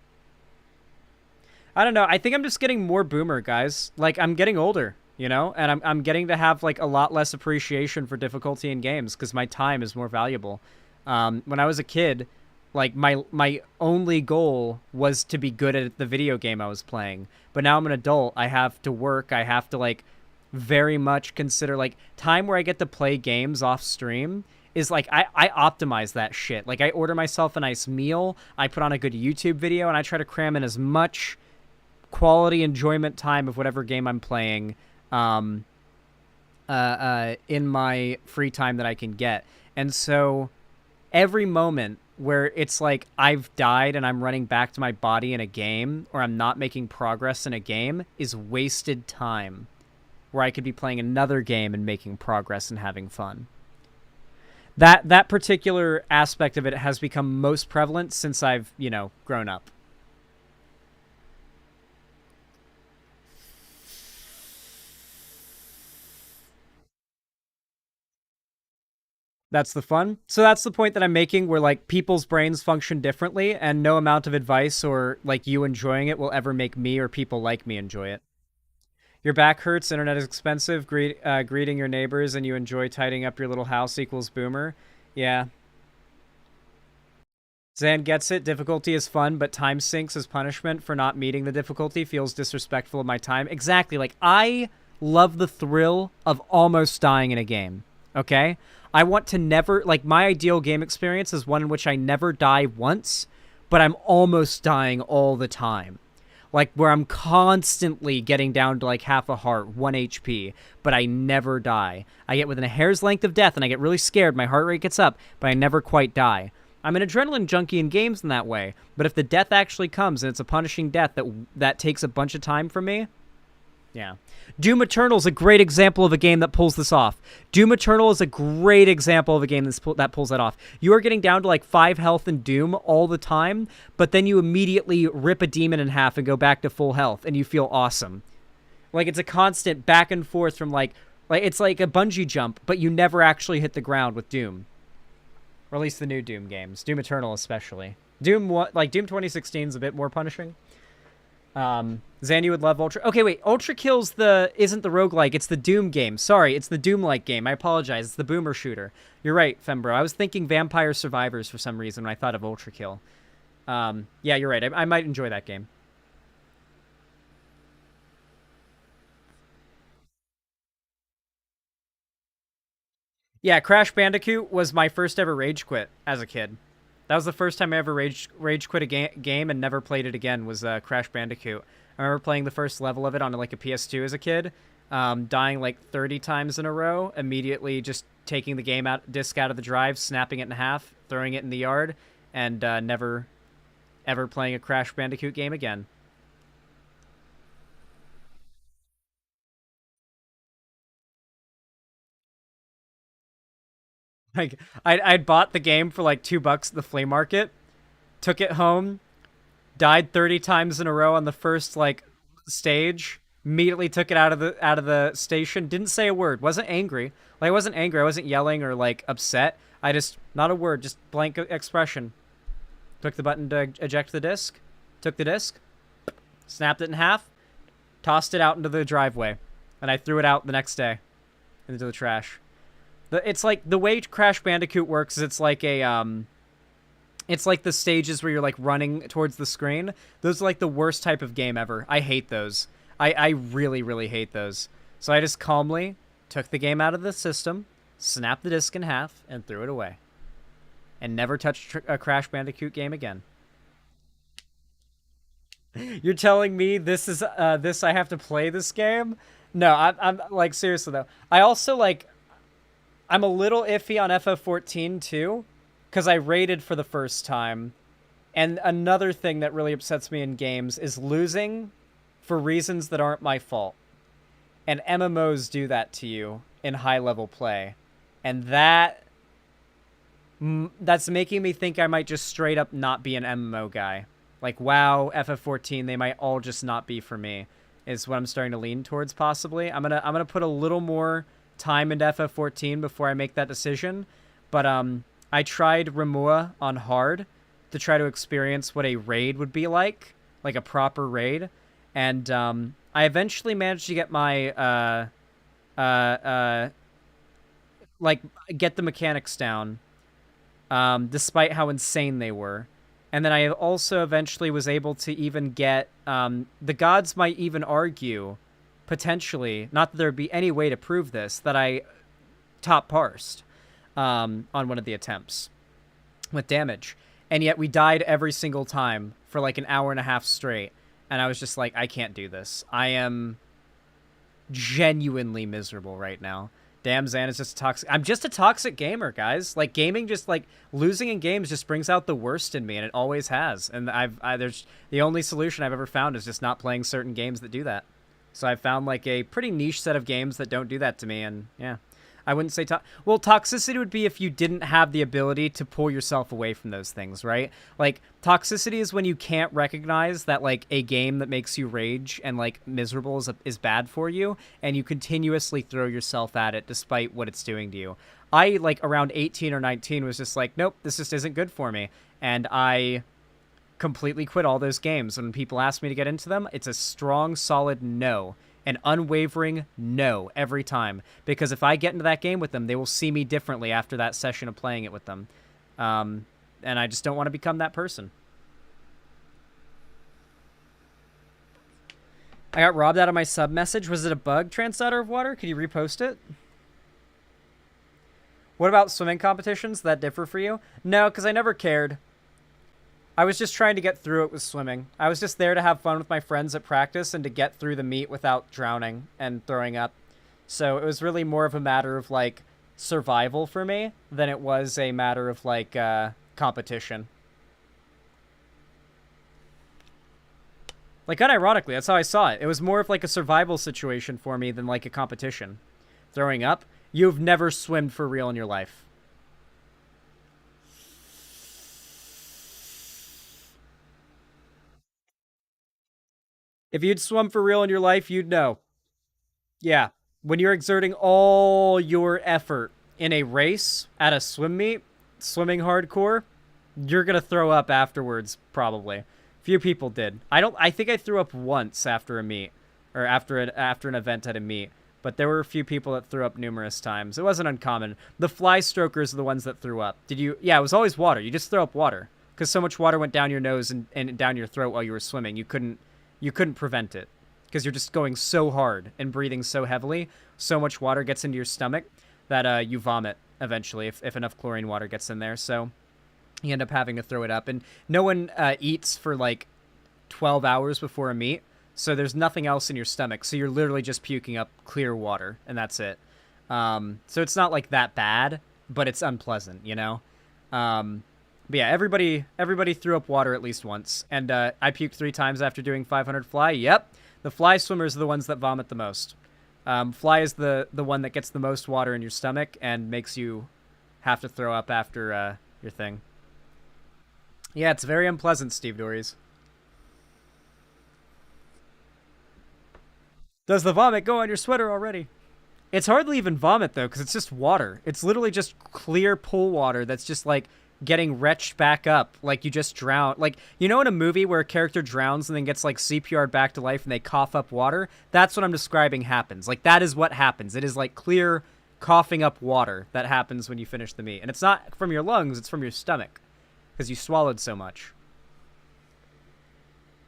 I don't know. I think I'm just getting more boomer, guys. Like, I'm getting older, you know? And I'm getting to have, like, a lot less appreciation for difficulty in games because my time is more valuable. When I was a kid, like, my only goal was to be good at the video game I was playing. But now I'm an adult. I have to work. I have to, like, very much consider, like, time where I get to play games off stream is, like, I optimize that shit. Like, I order myself a nice meal, I put on a good YouTube video, and I try to cram in as much quality enjoyment time of whatever game I'm playing in my free time that I can get. And so every moment where it's like I've died and I'm running back to my body in a game, or I'm not making progress in a game, is wasted time where I could be playing another game and making progress and having fun. That particular aspect of it has become most prevalent since I've, you know, grown up. That's the fun. So that's the point that I'm making, where, like, people's brains function differently, and no amount of advice or, like, you enjoying it will ever make me or people like me enjoy it. Your back hurts, internet is expensive, greeting your neighbors, and you enjoy tidying up your little house equals boomer. Yeah. Zan gets it. Difficulty is fun, but time sinks as punishment for not meeting the difficulty feels disrespectful of my time. Exactly. Like, I love the thrill of almost dying in a game. Okay? I want to never, like, my ideal game experience is one in which I never die once, but I'm almost dying all the time. Like, where I'm constantly getting down to, like, half a heart, 1 HP, but I never die. I get within a hair's length of death, and I get really scared. My heart rate gets up, but I never quite die. I'm an adrenaline junkie in games in that way, but if the death actually comes and it's a punishing death that takes a bunch of time from me, yeah. Doom Eternal is a great example of a game that pulls this off. Doom Eternal is a great example of a game that pulls that off. You are getting down to like 5 health in Doom all the time, but then you immediately rip a demon in half and go back to full health, and you feel awesome. Like, it's a constant back and forth from, like it's like a bungee jump, but you never actually hit the ground with Doom. Or at least the new Doom games. Doom Eternal especially. Doom 2016 is a bit more punishing. Zan, you would love Ultra. Okay, wait. Ultra Kill's isn't the roguelike. It's the Doom game. Sorry, it's the Doom-like game. I apologize. It's the boomer shooter. You're right, Fembro. I was thinking Vampire Survivors for some reason when I thought of Ultra Kill. Yeah, you're right. I might enjoy that game. Yeah, Crash Bandicoot was my first ever rage quit as a kid. That was the first time I ever rage quit a game and never played it again, was Crash Bandicoot. I remember playing the first level of it on like a PS2 as a kid, dying like 30 times in a row, immediately just taking the disc out of the drive, snapping it in half, throwing it in the yard, and never ever playing a Crash Bandicoot game again. Like, I'd bought the game for like $2 at the flea market, took it home, died 30 times in a row on the first like stage, immediately took it out of the station, didn't say a word, wasn't angry. Like, I wasn't angry, I wasn't yelling or like upset. I just, not a word, just blank expression. Took the button to eject the disc, took the disc, snapped it in half, tossed it out into the driveway, and I threw it out the next day into the trash. It's like, the way Crash Bandicoot works is it's like it's like the stages where you're like running towards the screen. Those are like the worst type of game ever. I hate those. I really, really hate those. So I just calmly took the game out of the system, snapped the disc in half, and threw it away. And never touched a Crash Bandicoot game again. You're telling me this is, I have to play this game? No, I'm like, seriously though. I also like, I'm a little iffy on FF14 too, because I raided for the first time. And another thing that really upsets me in games is losing for reasons that aren't my fault. And MMOs do that to you in high-level play. And that's making me think I might just straight up not be an MMO guy. Like, WoW, FF14, they might all just not be for me, is what I'm starting to lean towards, possibly. I'm gonna put a little more time into FF14 before I make that decision, but I tried Remua on hard to try to experience what a raid would be like a proper raid, and I eventually managed to get my like get the mechanics down, despite how insane they were. And then I also eventually was able to even get the gods might even argue potentially, not that there would be any way to prove this, that I top parsed on one of the attempts with damage. And yet we died every single time for like an hour and a half straight. And I was just like, I can't do this. I am genuinely miserable right now. Damn, Zan is just toxic. I'm just a toxic gamer, guys. Like, gaming, just like losing in games just brings out the worst in me, and it always has. And there's the only solution I've ever found is just not playing certain games that do that. So I've found like a pretty niche set of games that don't do that to me, and yeah. I wouldn't say well, toxicity would be if you didn't have the ability to pull yourself away from those things, right? Like, toxicity is when you can't recognize that, like, a game that makes you rage and, like, miserable is bad for you, and you continuously throw yourself at it despite what it's doing to you. I, like, around 18 or 19 was just like, nope, this just isn't good for me. And I completely quit all those games. When people ask me to get into them, it's a strong, solid no. An unwavering no every time. Because if I get into that game with them, they will see me differently after that session of playing it with them. And I just don't want to become that person. I got robbed out of my sub message. Was it a bug, Translator of Water? Could you repost it? What about swimming competitions? That differ for you? No, because I never cared. I was just trying to get through it with swimming. I was just there to have fun with my friends at practice and to get through the meet without drowning and throwing up. So it was really more of a matter of, like, survival for me than it was a matter of, like, competition. Like, unironically, that's how I saw it. It was more of, like, a survival situation for me than, like, a competition. Throwing up? You've never swimmed for real in your life. If you'd swum for real in your life, you'd know. Yeah. When you're exerting all your effort in a race at a swim meet, swimming hardcore, you're going to throw up afterwards, probably. Few people did. I think I threw up once after a meet, or after an event at a meet, but there were a few people that threw up numerous times. It wasn't uncommon. The fly strokers are the ones that threw up. Yeah, it was always water. You just throw up water, because so much water went down your nose and down your throat while you were swimming. You couldn't prevent it because you're just going so hard and breathing so heavily. So much water gets into your stomach that you vomit eventually if enough chlorine water gets in there. So you end up having to throw it up. And no one eats for like 12 hours before a meet. So there's nothing else in your stomach. So you're literally just puking up clear water and that's it. So it's not like that bad, but it's unpleasant, you know? But yeah, everybody threw up water at least once. And I puked 3 times after doing 500 fly. Yep. The fly swimmers are the ones that vomit the most. Fly is the one that gets the most water in your stomach and makes you have to throw up after your thing. Yeah, it's very unpleasant, Steve Dories. Does the vomit go on your sweater already? It's hardly even vomit, though, because it's just water. It's literally just clear pool water that's just, like, getting retched back up. Like, you just drown. Like, you know in a movie where a character drowns and then gets, like, CPR'd back to life and they cough up water? That's what I'm describing happens. Like, that is what happens. It is, like, clear coughing up water that happens when you finish the meat. And it's not from your lungs, it's from your stomach. Because you swallowed so much.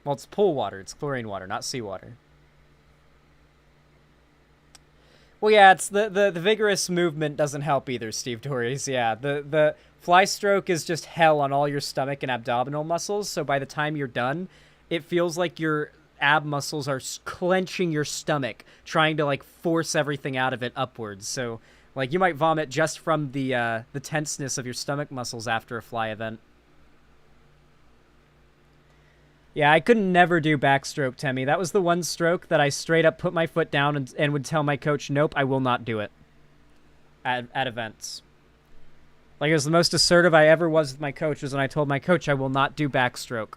Well, it's pool water. It's chlorine water, not seawater. Well, yeah, it's the vigorous movement doesn't help either, Steve Dories. Yeah, the fly stroke is just hell on all your stomach and abdominal muscles, so by the time you're done, it feels like your ab muscles are clenching your stomach, trying to, like, force everything out of it upwards. So, like, you might vomit just from the tenseness of your stomach muscles after a fly event. Yeah, I could never do backstroke, Temmie. That was the one stroke that I straight up put my foot down and would tell my coach, nope, I will not do it at events. Like, it was the most assertive I ever was with my coach was when I told my coach I will not do backstroke.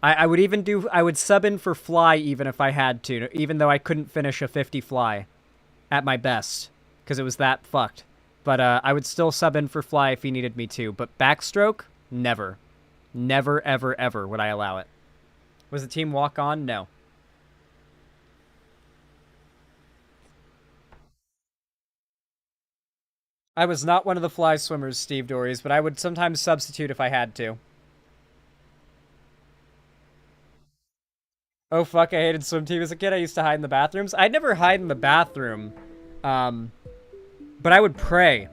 I would sub in for fly even if I had to, even though I couldn't finish a 50 fly at my best, because it was that fucked. But I would still sub in for fly if he needed me to, but backstroke? Never. Never, ever, ever would I allow it. Was the team walk on? No. I was not one of the fly swimmers, Steve Dories, but I would sometimes substitute if I had to. Oh fuck, I hated swim team as a kid. I used to hide in the bathrooms. I'd never hide in the bathroom. But I would pray.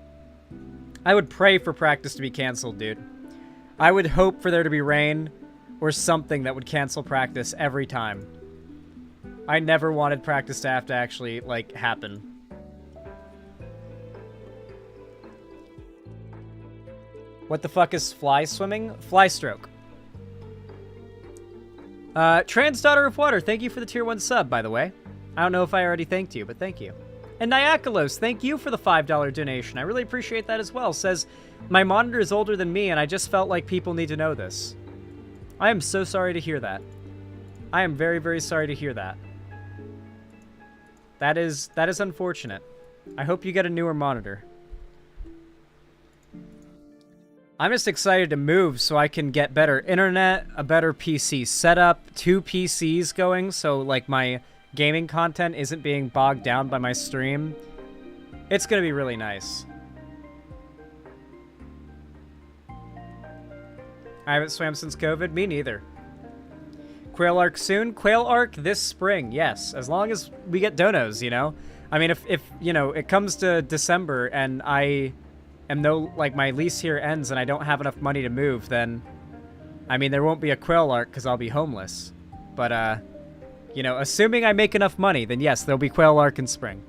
I would pray for practice to be canceled, dude. I would hope for there to be rain or something that would cancel practice every time. I never wanted practice to have to actually, like, happen. What the fuck is fly swimming? Fly stroke. Trans Daughter of Water, thank you for the tier 1 sub, by the way. I don't know if I already thanked you, but thank you. And Niakolos, thank you for the $5 donation. I really appreciate that as well. Says, my monitor is older than me, and I just felt like people need to know this. I am so sorry to hear that. I am very, very sorry to hear that. That is unfortunate. I hope you get a newer monitor. I'm just excited to move so I can get better internet, a better PC setup, 2 PCs going, so like my gaming content isn't being bogged down by my stream. It's gonna be really nice. I haven't swam since COVID. Me neither. Quail Arc soon? Quail Arc this spring, yes. As long as we get donos, you know? I mean, if you know, it comes to December and I am my lease here ends and I don't have enough money to move, then, I mean, there won't be a Quail Arc because I'll be homeless. But, you know, assuming I make enough money, then yes, there'll be Quail Arc in spring.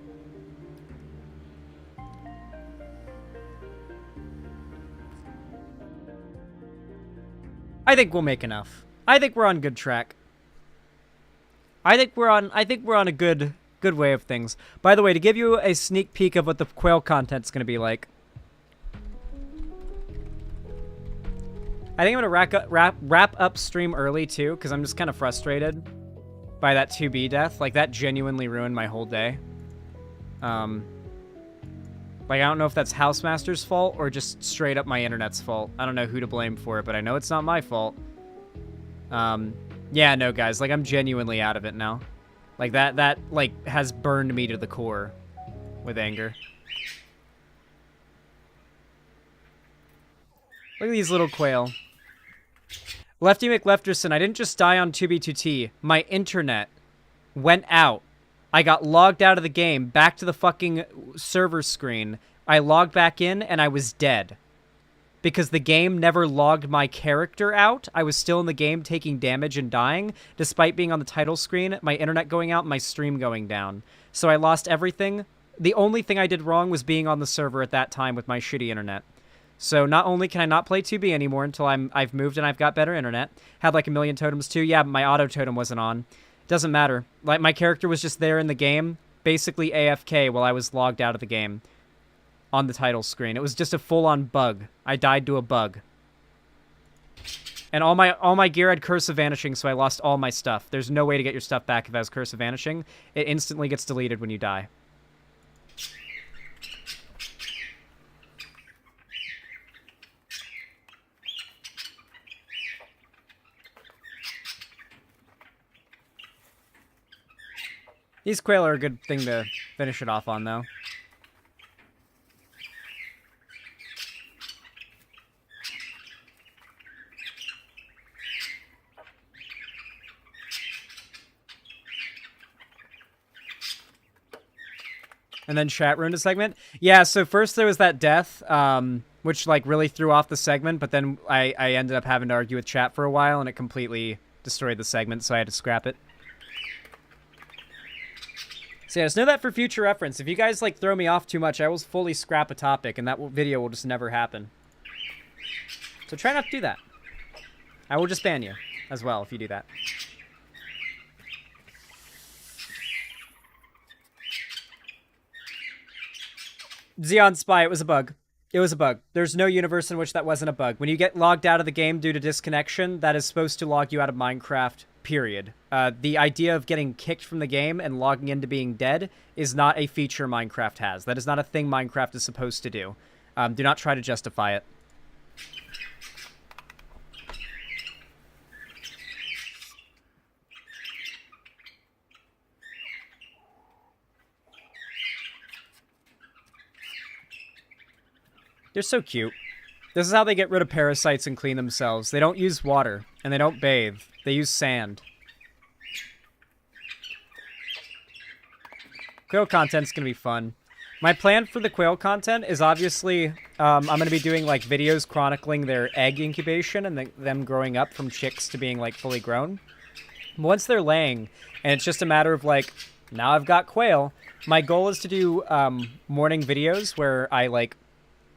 I think we'll make enough. I think we're on good track. I think we're on a good way of things. By the way, to give you a sneak peek of what the quail content's going to be like, I think I'm going to wrap up stream early too, because I'm just kind of frustrated by that 2B death. Like, that genuinely ruined my whole day. Like, I don't know if that's Housemaster's fault or just straight up my internet's fault. I don't know who to blame for it, but I know it's not my fault. Yeah, no, guys, like, I'm genuinely out of it now. Like, that like, has burned me to the core with anger. Look at these little quail. Lefty McLefterson, I didn't just die on 2B2T. My internet went out. I got logged out of the game, back to the fucking server screen. I logged back in, and I was dead. Because the game never logged my character out. I was still in the game taking damage and dying, despite being on the title screen, my internet going out, and my stream going down. So I lost everything. The only thing I did wrong was being on the server at that time with my shitty internet. So not only can I not play 2B anymore until I've moved and I've got better internet. Had like a million totems too. Yeah, but my auto totem wasn't on. Doesn't matter. Like, my character was just there in the game, basically AFK while I was logged out of the game on the title screen. It was just a full-on bug. I died to a bug. And all my gear had Curse of Vanishing, so I lost all my stuff. There's no way to get your stuff back if it has Curse of Vanishing. It instantly gets deleted when you die. These quail are a good thing to finish it off on, though. And then chat ruined a segment? Yeah, so first there was that death, which, like, really threw off the segment, but then I ended up having to argue with chat for a while, and it completely destroyed the segment, so I had to scrap it. So yeah, just know that for future reference. If you guys, like, throw me off too much, I will fully scrap a topic, and that video will just never happen. So try not to do that. I will just ban you as well if you do that. Xeon Spy, it was a bug. It was a bug. There's no universe in which that wasn't a bug. When you get logged out of the game due to disconnection, that is supposed to log you out of Minecraft, period. The idea of getting kicked from the game and logging into being dead is not a feature Minecraft has. That is not a thing Minecraft is supposed to do. Do not try to justify it. They're so cute. This is how they get rid of parasites and clean themselves. They don't use water, and they don't bathe. They use sand. Quail content's gonna be fun. My plan for the quail content is obviously I'm going to be doing like videos chronicling their egg incubation and them growing up from chicks to being like fully grown. Once they're laying, and it's just a matter of like, now I've got quail, my goal is to do morning videos where I like,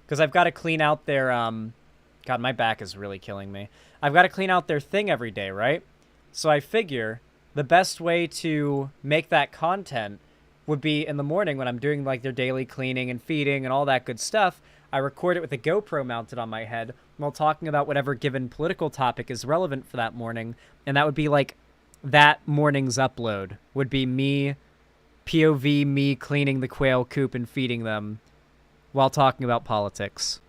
because I've got to clean out their, God, my back is really killing me. I've got to clean out their thing every day, right? So I figure the best way to make that content would be in the morning when I'm doing like their daily cleaning and feeding and all that good stuff. I record it with a GoPro mounted on my head while talking about whatever given political topic is relevant for that morning. And that would be like that morning's upload would be me, POV me cleaning the quail coop and feeding them while talking about politics.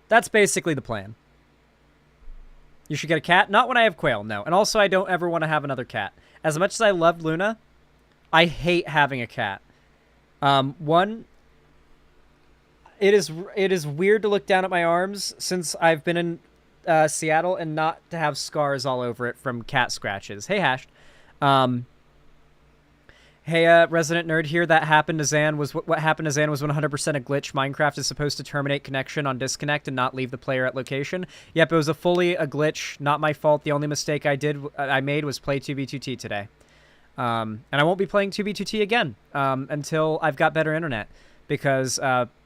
That's basically the plan. You should get a cat. Not when I have quail, no. And also I don't ever want to have another cat. As much as I loved Luna, I hate having a cat. One, it is weird to look down at my arms since I've been in Seattle and not to have scars all over it from cat scratches. Hey, Hashed. Hey, Resident Nerd here. That happened to Zan was what happened to Zan was 100% a glitch. Minecraft is supposed to terminate connection on disconnect and not leave the player at location. Yep, it was a glitch. Not my fault. The only mistake I made was play 2b2t today. And I won't be playing 2b2t again until I've got better internet because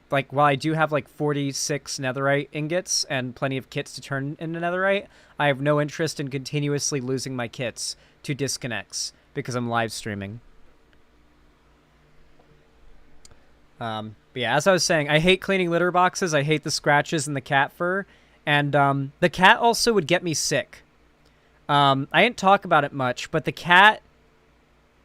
like while I do have like 46 netherite ingots and plenty of kits to turn into netherite, I have no interest in continuously losing my kits to disconnects because I'm live streaming. But yeah, as I was saying, I hate cleaning litter boxes. I hate the scratches and the cat fur. And the cat also would get me sick. I didn't talk about it much, but the cat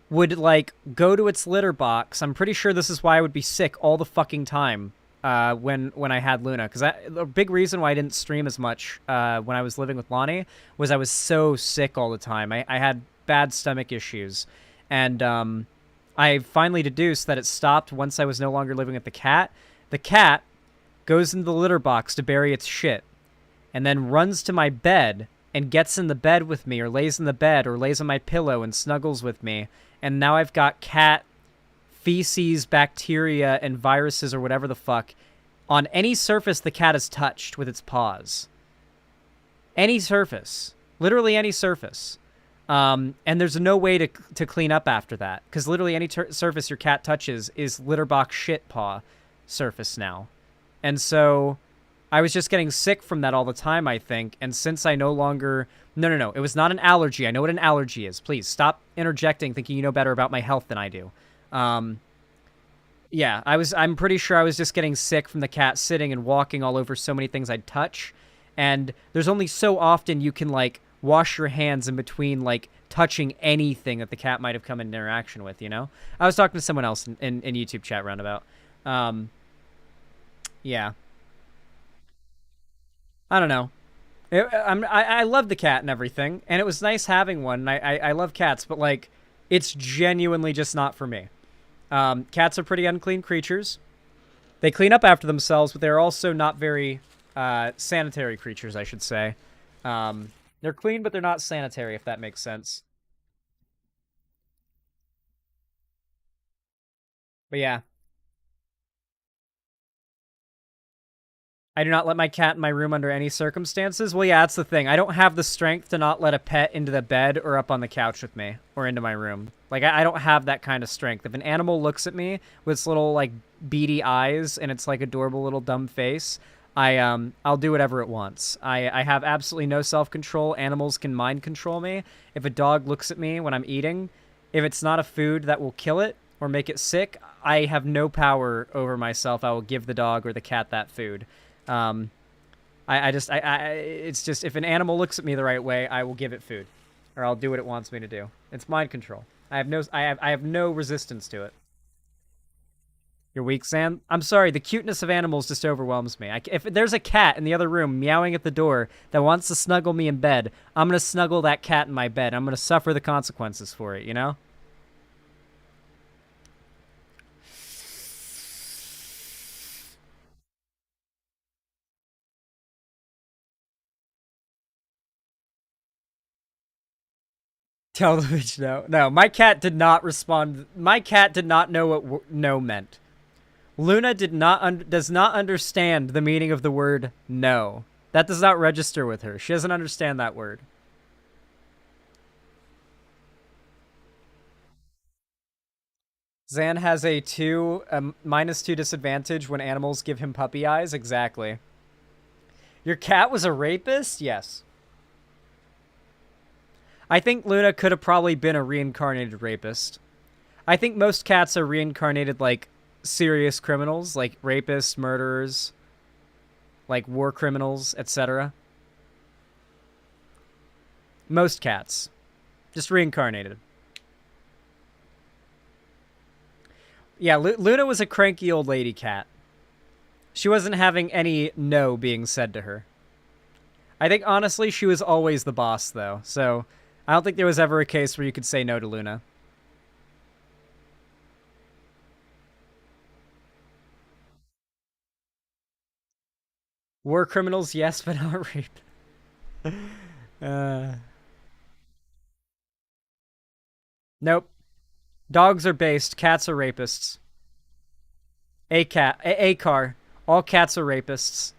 would, like, go to its litter box. I'm pretty sure this is why I would be sick all the fucking time when I had Luna. Because the big reason why I didn't stream as much when I was living with Lonnie was I was so sick all the time. I had bad stomach issues. And I finally deduced that it stopped once I was no longer living with the cat. The cat goes into the litter box to bury its shit and then runs to my bed and gets in the bed with me or lays in the bed or lays on my pillow and snuggles with me. And now I've got cat feces, bacteria, and viruses or whatever the fuck on any surface the cat has touched with its paws. Any surface. Literally any surface. And there's no way to clean up after that. Because literally any surface your cat touches is litter box shit paw surface now. And so I was just getting sick from that all the time, I think. And since I no longer... No. It was not an allergy. I know what an allergy is. Please, stop interjecting thinking you know better about my health than I do. Yeah, I'm pretty sure I was just getting sick from the cat sitting and walking all over so many things I'd touch. And there's only so often you can, like, wash your hands in between, like, touching anything that the cat might have come in interaction with, you know? I was talking to someone else in YouTube chat roundabout. Yeah. I don't know. I love the cat and everything, and it was nice having one. I love cats, but, like, it's genuinely just not for me. Cats are pretty unclean creatures. They clean up after themselves, but they're also not very sanitary creatures, I should say. They're clean, but they're not sanitary, if that makes sense. But yeah. I do not let my cat in my room under any circumstances. Well, yeah, that's the thing. I don't have the strength to not let a pet into the bed or up on the couch with me or into my room. Like, I don't have that kind of strength. If an animal looks at me with its little, like, beady eyes and its, like, adorable little dumb face, I'll do whatever it wants. I have absolutely no self-control. Animals can mind control me. If a dog looks at me when I'm eating, if it's not a food that will kill it or make it sick, I have no power over myself. I will give the dog or the cat that food. It's just, if an animal looks at me the right way, I will give it food, or I'll do what it wants me to do. It's mind control. I have no resistance to it. You're weak, Sam? I'm sorry, the cuteness of animals just overwhelms me. If there's a cat in the other room meowing at the door that wants to snuggle me in bed, I'm gonna snuggle that cat in my bed. I'm gonna suffer the consequences for it, you know? Tell the bitch no. No, my cat did not respond. My cat did not know what no meant. Luna does not understand the meaning of the word no. That does not register with her. She doesn't understand that word. Zan has a -2 disadvantage when animals give him puppy eyes. Exactly. Your cat was a rapist? Yes. I think Luna could have probably been a reincarnated rapist. I think most cats are reincarnated, like, serious criminals, like rapists, murderers, like war criminals, etc. Most cats. Just reincarnated. Yeah, Luna was a cranky old lady cat. She wasn't having any no being said to her. I think, honestly, she was always the boss, though, so I don't think there was ever a case where you could say no to Luna. War criminals, yes, but not rape. Nope. Dogs are based. Cats are rapists. A car. All cats are rapists.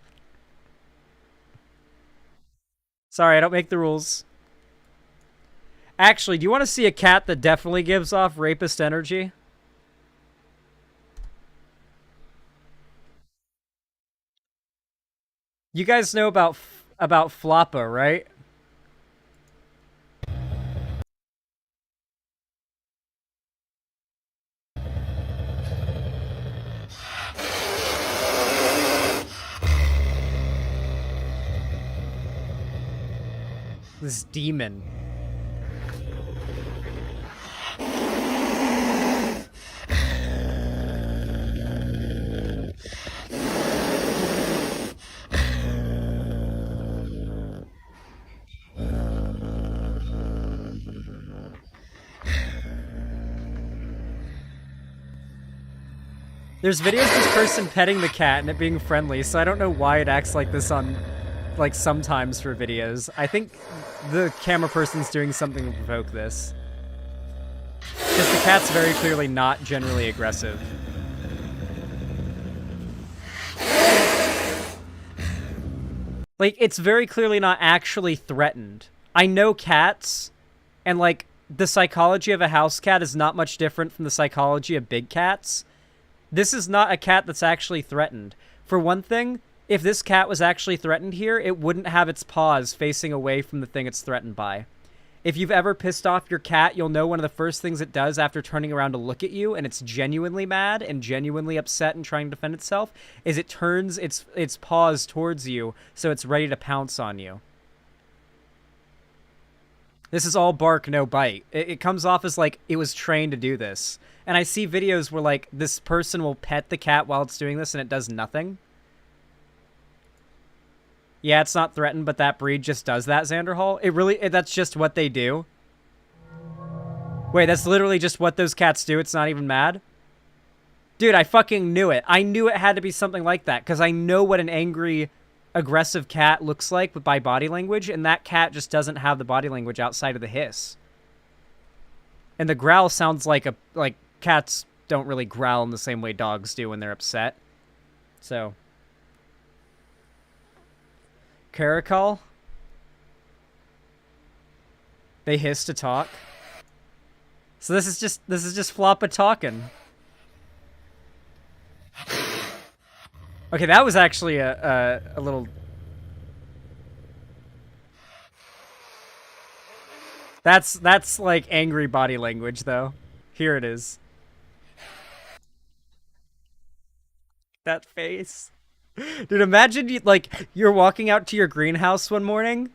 Sorry, I don't make the rules. Actually, do you want to see a cat that definitely gives off rapist energy? You guys know about Floppa, right? This demon. There's videos of this person petting the cat and it being friendly, so I don't know why it acts like this on, like, sometimes for videos. I think the camera person's doing something to provoke this. Because the cat's very clearly not generally aggressive. Like, it's very clearly not actually threatened. I know cats, and, like, the psychology of a house cat is not much different from the psychology of big cats. This is not a cat that's actually threatened. For one thing, if this cat was actually threatened here, it wouldn't have its paws facing away from the thing it's threatened by. If you've ever pissed off your cat, you'll know one of the first things it does after turning around to look at you, and it's genuinely mad and genuinely upset and trying to defend itself, is it turns its paws towards you so it's ready to pounce on you. This is all bark, no bite. It comes off as like it was trained to do this. And I see videos where, like, this person will pet the cat while it's doing this and it does nothing. Yeah, it's not threatened, but that breed just does that, Xanderhall. That's just what they do. Wait, that's literally just what those cats do? It's not even mad? Dude, I fucking knew it. I knew it had to be something like that, because I know what an angry, aggressive cat looks like by body language, and that cat just doesn't have the body language outside of the hiss. And the growl sounds like cats don't really growl in the same way dogs do when they're upset. So. Caracal? They hiss to talk. So this is just Floppa talking. Okay, that was actually a little. That's like angry body language though. Here it is. That face. Dude, imagine you're walking out to your greenhouse one morning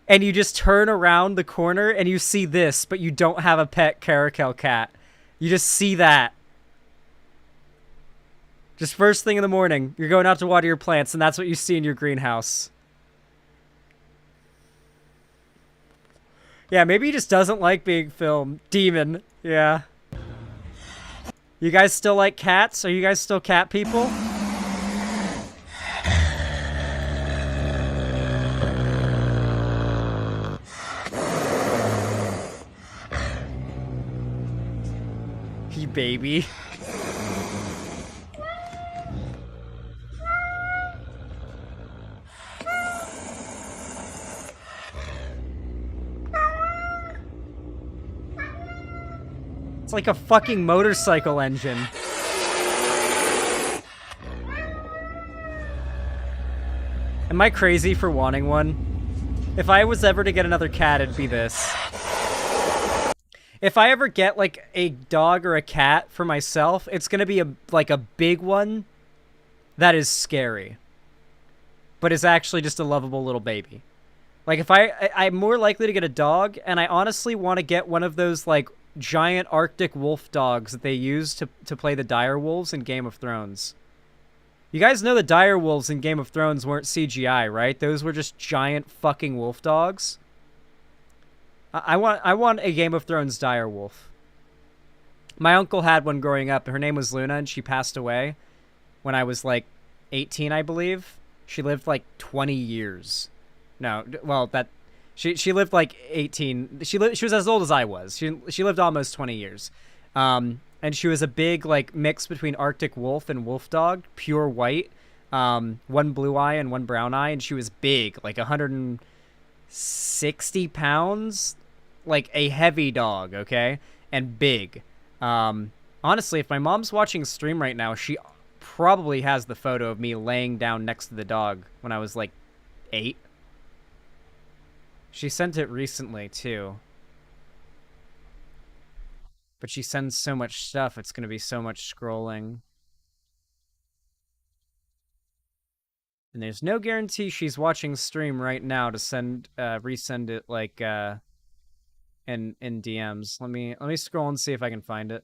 and you just turn around the corner and you see this, but you don't have a pet caracal cat. You just see that. Just first thing in the morning, you're going out to water your plants and that's what you see in your greenhouse. Yeah, maybe he just doesn't like being filmed. Demon. Yeah. You guys still like cats? Are you guys still cat people? baby. It's like a fucking motorcycle engine. Am I crazy for wanting one? If I was ever to get another cat, it'd be this. If I ever get, like, a dog or a cat for myself, it's gonna be like a big one that is scary. But is actually just a lovable little baby. Like, if I'm more likely to get a dog, and I honestly want to get one of those, like, giant Arctic wolf dogs that they use to play the dire wolves in Game of Thrones. You guys know the dire wolves in Game of Thrones weren't CGI, right? Those were just giant fucking wolf dogs. I want a Game of Thrones dire wolf. My uncle had one growing up. Her name was Luna, and she passed away when I was like 18, I believe. She lived like 20 years. No, well, that she lived like 18. She was as old as I was. She lived almost 20 years. And she was a big like mix between Arctic wolf and wolf dog, pure white. One blue eye and one brown eye, and she was big, like 160 pounds, like a heavy dog, okay? And big. Honestly, if my mom's watching stream right now, she probably has the photo of me laying down next to the dog when I was like 8. She sent it recently, too. But she sends so much stuff, it's going to be so much scrolling. And there's no guarantee she's watching stream right now to resend it, like, in DMs. Let me scroll and see if I can find it.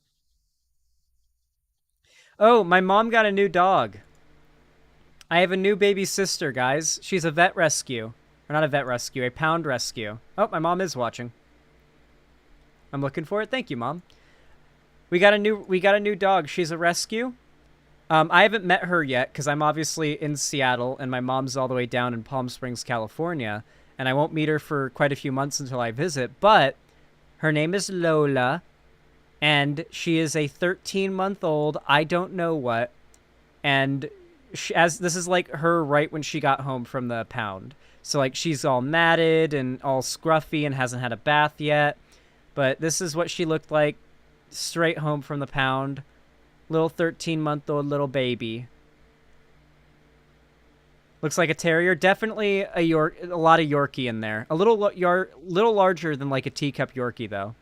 Oh, my mom got a new dog. I have a new baby sister, guys. She's a vet rescue. Or not a vet rescue, a pound rescue. Oh, my mom is watching. I'm looking for it. Thank you, Mom. We got a new dog. She's a rescue. I haven't met her yet because I'm obviously in Seattle and my mom's all the way down in Palm Springs, California, and I won't meet her for quite a few months until I visit. But her name is Lola, and she is a 13-month-old. I don't know what, and this is like her right when she got home from the pound. So, like, she's all matted and all scruffy and hasn't had a bath yet. But this is what she looked like straight home from the pound. Little 13-month-old little baby. Looks like a terrier. Definitely a lot of Yorkie in there. A little larger than, like, a teacup Yorkie, though.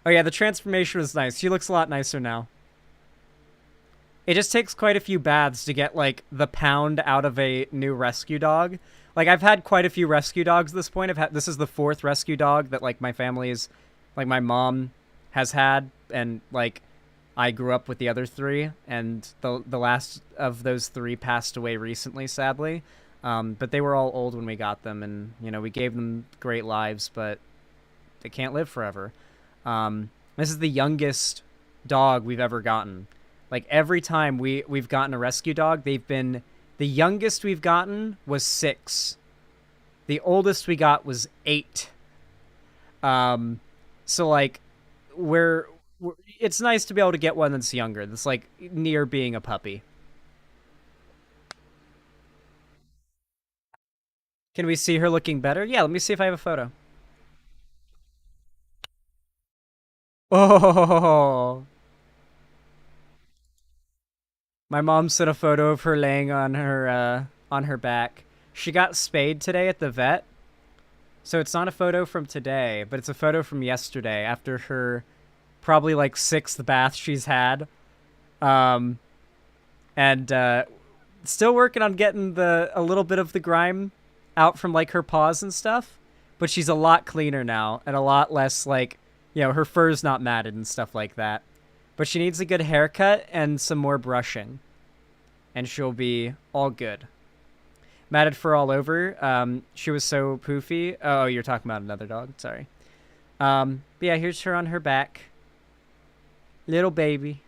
Oh, yeah, the transformation was nice. She looks a lot nicer now. It just takes quite a few baths to get, like, the pound out of a new rescue dog. Like, I've had quite a few rescue dogs at this point. This is the 4th rescue dog that, like, my family's, like, my mom has had. And, like, I grew up with the other 3. And the last of those 3 passed away recently, sadly. But they were all old when we got them. And, you know, we gave them great lives, but they can't live forever. This is the youngest dog we've ever gotten. Like, every time we've gotten a rescue dog, the youngest we've gotten was 6. The oldest we got was 8. So, like, it's nice to be able to get one that's younger. That's, like, near being a puppy. Can we see her looking better? Yeah, let me see if I have a photo. Oh! My mom sent a photo of her laying on her back. She got spayed today at the vet. So it's not a photo from today, but it's a photo from yesterday after her probably like 6th bath she's had. And still working on getting a little bit of the grime out from like her paws and stuff, but she's a lot cleaner now and a lot less like, you know, her fur's not matted and stuff like that. But she needs a good haircut and some more brushing. And she'll be all good. Matted fur all over. She was so poofy. Oh, you're talking about another dog. Sorry. But yeah, here's her on her back. Little baby.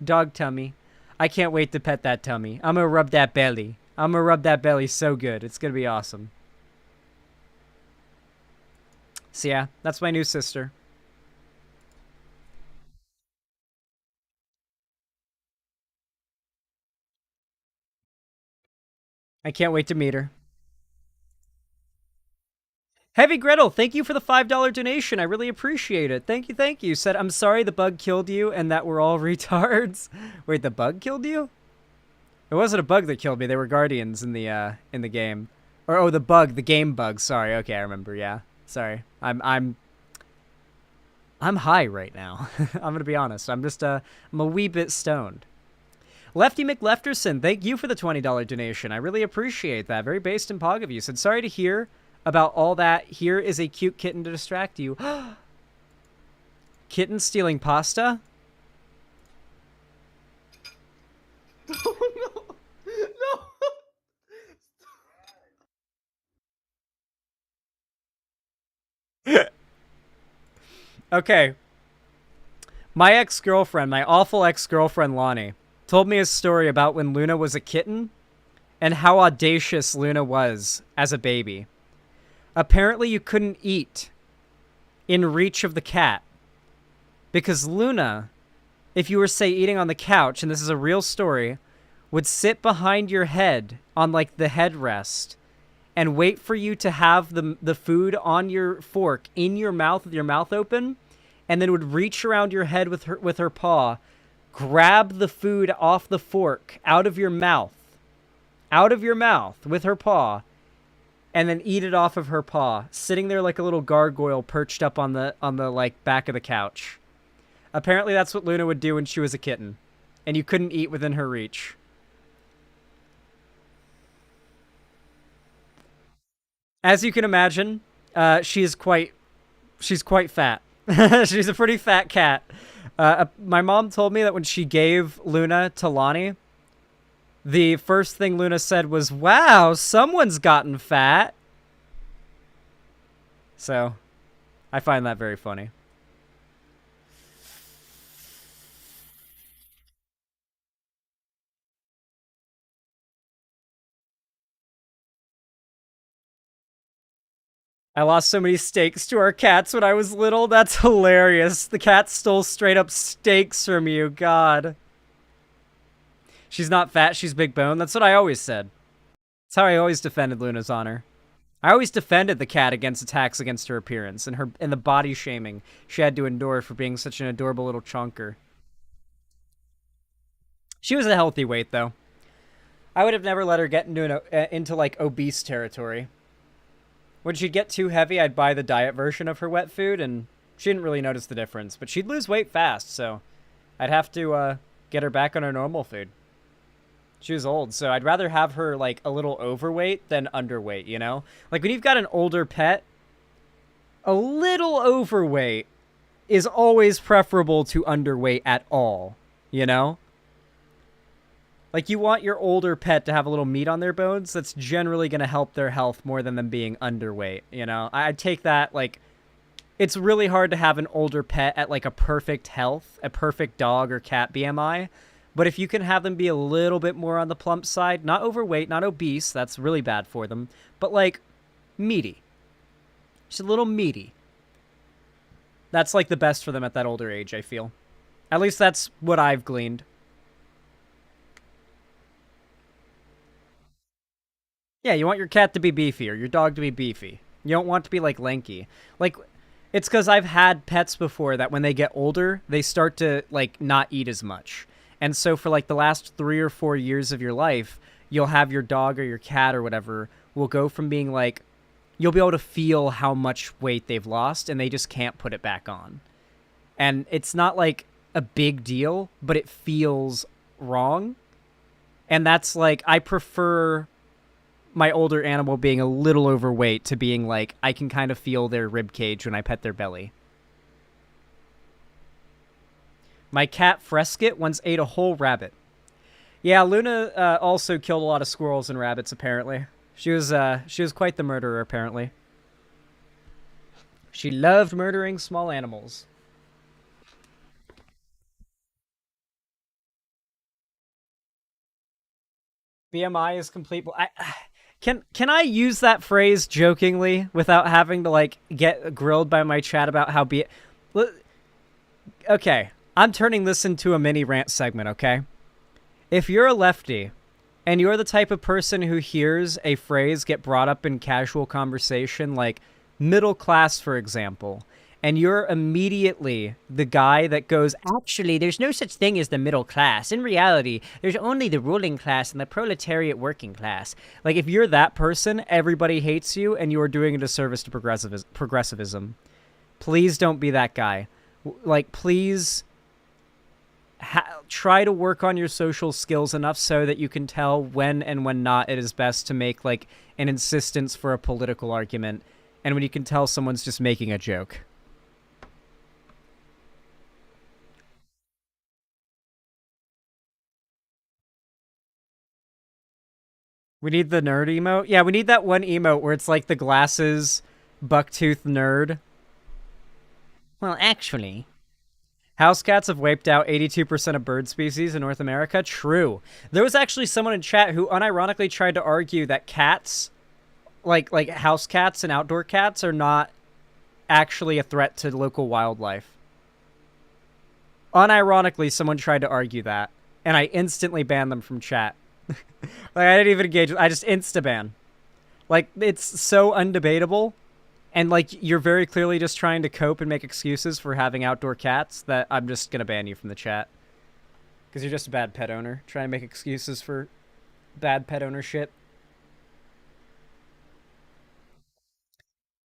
Dog tummy. I can't wait to pet that tummy. I'm going to rub that belly. I'm going to rub that belly so good. It's going to be awesome. So yeah, that's my new sister. I can't wait to meet her. Heavy Gretel, thank you for the $5 donation. I really appreciate it. Thank you, thank you. Said, I'm sorry the bug killed you and that we're all retards. Wait, the bug killed you? It wasn't a bug that killed me. They were guardians in the game. Or oh, the game bug. Sorry. Okay, I remember. Yeah. Sorry. I'm high right now. I'm gonna be honest. I'm a wee bit stoned. Lefty McLefterson, thank you for the $20 donation. I really appreciate that. Very based and pog of you. Said, sorry to hear about all that. Here is a cute kitten to distract you. Kitten stealing pasta? Oh, no. No. Okay. My ex-girlfriend, my awful ex-girlfriend Lonnie, told me a story about when Luna was a kitten and how audacious Luna was as a baby. Apparently you couldn't eat in reach of the cat because Luna, if you were, say, eating on the couch, and this is a real story, would sit behind your head on, like, the headrest and wait for you to have the food on your fork in your mouth with your mouth open, and then would reach around your head with her paw, grab the food off the fork out of your mouth with her paw, and then eat it off of her paw, sitting there like a little gargoyle perched up on the like back of the couch. Apparently that's what Luna would do when she was a kitten, and you couldn't eat within her reach. As you can imagine, she's quite fat. She's a pretty fat cat. My mom told me that when she gave Luna to Lonnie, the first thing Luna said was, "Wow, someone's gotten fat." So, I find that very funny. I lost so many steaks to our cats when I was little. That's hilarious. The cat stole straight up steaks from you. God. She's not fat, she's big bone. That's what I always said. That's how I always defended Luna's honor. I always defended the cat against attacks against her appearance and the body shaming she had to endure for being such an adorable little chunker. She was a healthy weight, though. I would have never let her get into like obese territory. When she'd get too heavy, I'd buy the diet version of her wet food, and she didn't really notice the difference. But she'd lose weight fast, so I'd have to get her back on her normal food. She was old, so I'd rather have her, like, a little overweight than underweight, you know? Like, when you've got an older pet, a little overweight is always preferable to underweight at all, you know? Like, you want your older pet to have a little meat on their bones. That's generally going to help their health more than them being underweight, you know? I'd take that, like, it's really hard to have an older pet at, like, a perfect health, a perfect dog or cat BMI. But if you can have them be a little bit more on the plump side, not overweight, not obese, that's really bad for them, but, like, meaty. Just a little meaty. That's, like, the best for them at that older age, I feel. At least that's what I've gleaned. Yeah, you want your cat to be beefy or your dog to be beefy. You don't want to be, like, lanky. Like, it's because I've had pets before that when they get older, they start to, like, not eat as much. And so for, like, the last 3 or 4 years of your life, you'll have your dog or your cat or whatever will go from being, like, you'll be able to feel how much weight they've lost, and they just can't put it back on. And it's not, like, a big deal, but it feels wrong. And that's, like, I prefer my older animal being a little overweight to being like, I can kind of feel their rib cage when I pet their belly. My cat Fresket once ate a whole rabbit. Yeah, Luna also killed a lot of squirrels and rabbits, apparently. She was quite the murderer, apparently. She loved murdering small animals. BMI is complete. Can I use that phrase jokingly without having to like get grilled by my chat about how Okay, I'm turning this into a mini rant segment, okay? If you're a lefty and you're the type of person who hears a phrase get brought up in casual conversation, like middle class, for example, and you're immediately the guy that goes, actually, there's no such thing as the middle class. In reality, there's only the ruling class and the proletariat working class. Like, if you're that person, everybody hates you, and you are doing a disservice to progressivism. Please don't be that guy. Like, please try to work on your social skills enough so that you can tell when and when not it is best to make, like, an insistence for a political argument, and when you can tell someone's just making a joke. We need the nerd emote? Yeah, we need that one emote where it's like the glasses, bucktooth nerd. Well, actually, house cats have wiped out 82% of bird species in North America. True. There was actually someone in chat who unironically tried to argue that cats, like house cats and outdoor cats, are not actually a threat to local wildlife. Unironically, someone tried to argue that, and I instantly banned them from chat. Like, I didn't even engage. I just insta-ban. Like, it's so undebatable, and, like, you're very clearly just trying to cope and make excuses for having outdoor cats that I'm just gonna ban you from the chat. Because you're just a bad pet owner, trying to make excuses for bad pet ownership.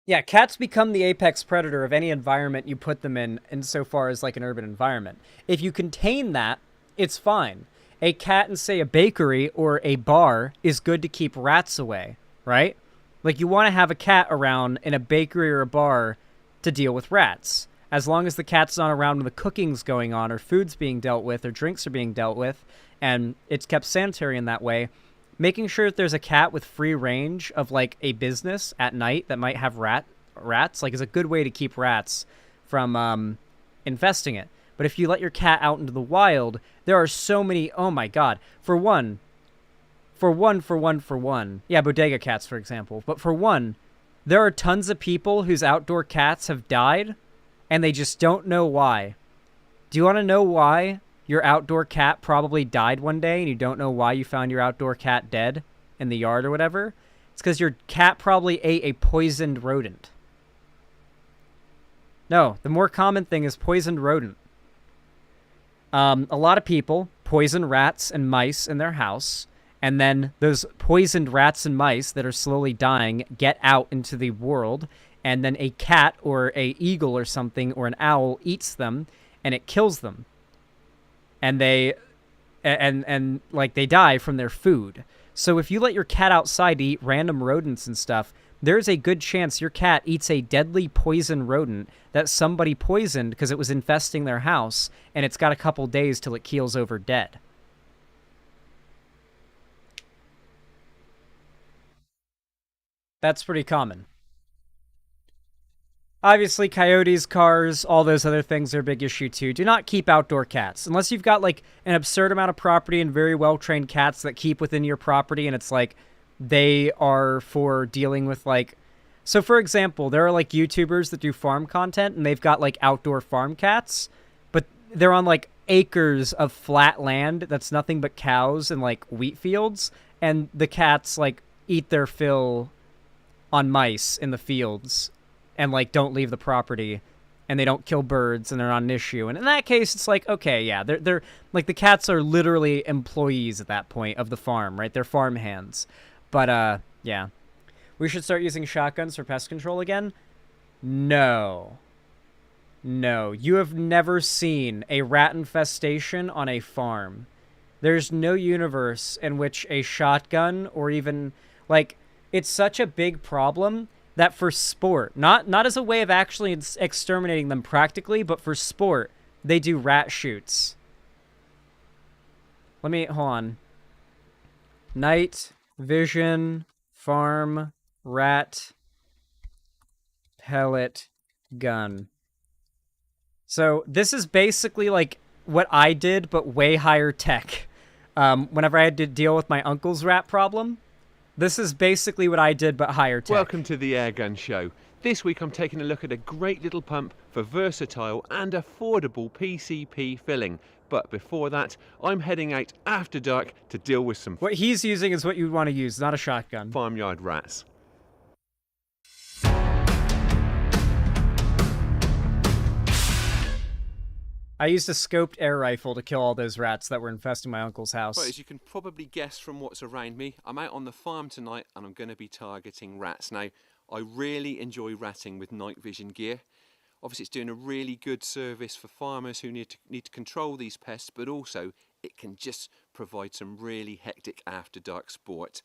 Yeah, cats become the apex predator of any environment you put them in, insofar as, like, an urban environment. If you contain that, it's fine. A cat in, say, a bakery or a bar is good to keep rats away, right? Like, you want to have a cat around in a bakery or a bar to deal with rats. As long as the cat's not around when the cooking's going on or food's being dealt with or drinks are being dealt with, and it's kept sanitary in that way, making sure that there's a cat with free range of, like, a business at night that might have rats, like, is a good way to keep rats from infesting it. But if you let your cat out into the wild, there are so many, oh my god. For one. Yeah, bodega cats, for example. But for one, there are tons of people whose outdoor cats have died, and they just don't know why. Do you want to know why your outdoor cat probably died one day, and you don't know why you found your outdoor cat dead in the yard or whatever? It's because your cat probably ate a poisoned rodent. No, the more common thing is poisoned rodent. A lot of people poison rats and mice in their house, and then those poisoned rats and mice that are slowly dying get out into the world, and then a cat or a eagle or something or an owl eats them, and it kills them. And they die from their food. So if you let your cat outside to eat random rodents and stuff, there's a good chance your cat eats a deadly poison rodent that somebody poisoned because it was infesting their house, and it's got a couple days till it keels over dead. That's pretty common. Obviously, coyotes, cars, all those other things are a big issue too. Do not keep outdoor cats. Unless you've got, like, an absurd amount of property and very well-trained cats that keep within your property, and it's like, they are for dealing with, like... So, for example, there are, like, YouTubers that do farm content, and they've got, like, outdoor farm cats, but they're on, like, acres of flat land that's nothing but cows and, like, wheat fields, and the cats, like, eat their fill on mice in the fields and, like, don't leave the property, and they don't kill birds, and they're not an issue. And in that case, it's like, okay, yeah, they're like, the cats are literally employees at that point of the farm, right? They're farm hands. But, yeah. We should start using shotguns for pest control again? No. No. You have never seen a rat infestation on a farm. There's no universe in which a shotgun or even, like, it's such a big problem that for sport, not as a way of actually exterminating them practically, but for sport, they do rat shoots. Hold on. Night vision farm rat pellet gun. So this is basically like what I did, but way higher tech. Whenever I had to deal with my uncle's rat problem, This is basically what I did, but higher tech. Welcome to the Airgun Show. This week I'm taking a look at a great little pump for versatile and affordable PCP filling. But before that, I'm heading out after dark to deal with some What he's using is what you'd want to use, not a shotgun. farmyard rats. I used a scoped air rifle to kill all those rats that were infesting my uncle's house. Right, as you can probably guess from what's around me, I'm out on the farm tonight and I'm going to be targeting rats. Now, I really enjoy ratting with night vision gear. Obviously, it's doing a really good service for farmers who need to control these pests, but also it can just provide some really hectic after dark sport.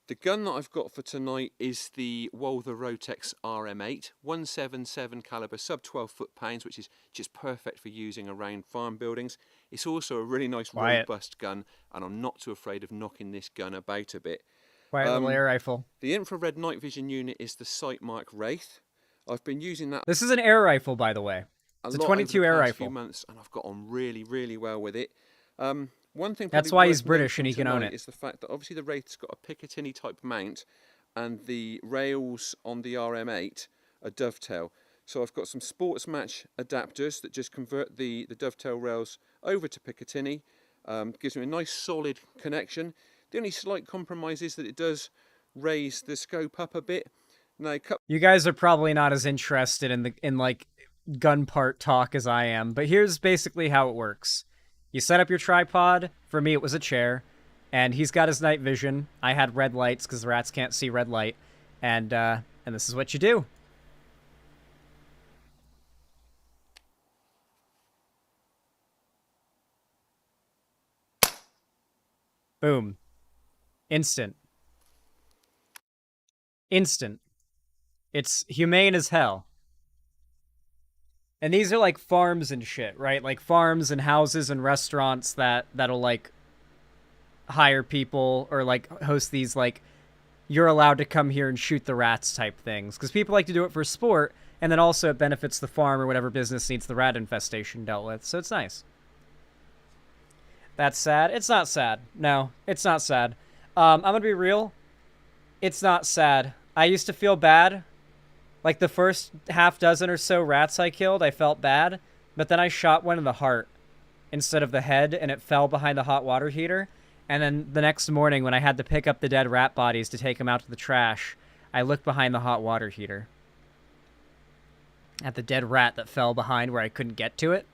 The gun that I've got for tonight is the Walther Rotex RM8, 177 caliber, sub 12 foot-pounds, which is just perfect for using around farm buildings. It's also a really nice robust gun, and I'm not too afraid of knocking this gun about a bit. Quiet little air rifle. The infrared night vision unit is the Sightmark Wraith. I've been using that. This is an air rifle, by the way. It's a 22 air rifle. Few months, and I've got on really, really well with it. One thing that's why he's British and he can own it. Is the fact that obviously the Wraith's got a Picatinny type mount, and the rails on the RM8 are dovetail. So I've got some sports match adapters that just convert the dovetail rails over to Picatinny. Gives me a nice solid connection. The only slight compromise is that it does raise the scope up a bit. Now, you guys are probably not as interested in like gun part talk as I am, but here's basically how it works. You set up your tripod. For me, it was a chair, and he's got his night vision. I had red lights because the rats can't see red light, and this is what you do. Boom. Instant. It's humane as hell. And these are like farms and shit, right? Like farms and houses and restaurants that'll like hire people or like host these like you're allowed to come here and shoot the rats type things. Because people like to do it for sport, and then also it benefits the farm or whatever business needs the rat infestation dealt with. So it's nice. That's sad. It's not sad. No, it's not sad. I'm gonna be real. It's not sad. I used to feel bad. Like the first half dozen or so rats I killed, I felt bad. But then I shot one in the heart instead of the head, and it fell behind the hot water heater. And then the next morning when I had to pick up the dead rat bodies to take them out to the trash, I looked behind the hot water heater at the dead rat that fell behind where I couldn't get to it.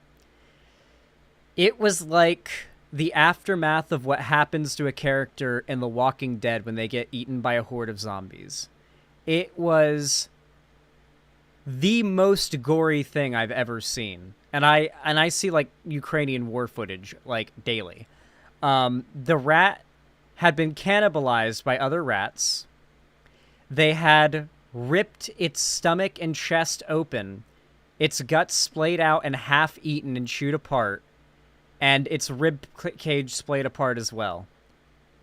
It was like the aftermath of what happens to a character in The Walking Dead when they get eaten by a horde of zombies. It was the most gory thing I've ever seen. And I see like Ukrainian war footage like daily. The rat had been cannibalized by other rats. They had ripped its stomach and chest open, its guts splayed out and half eaten and chewed apart, and its rib cage splayed apart as well.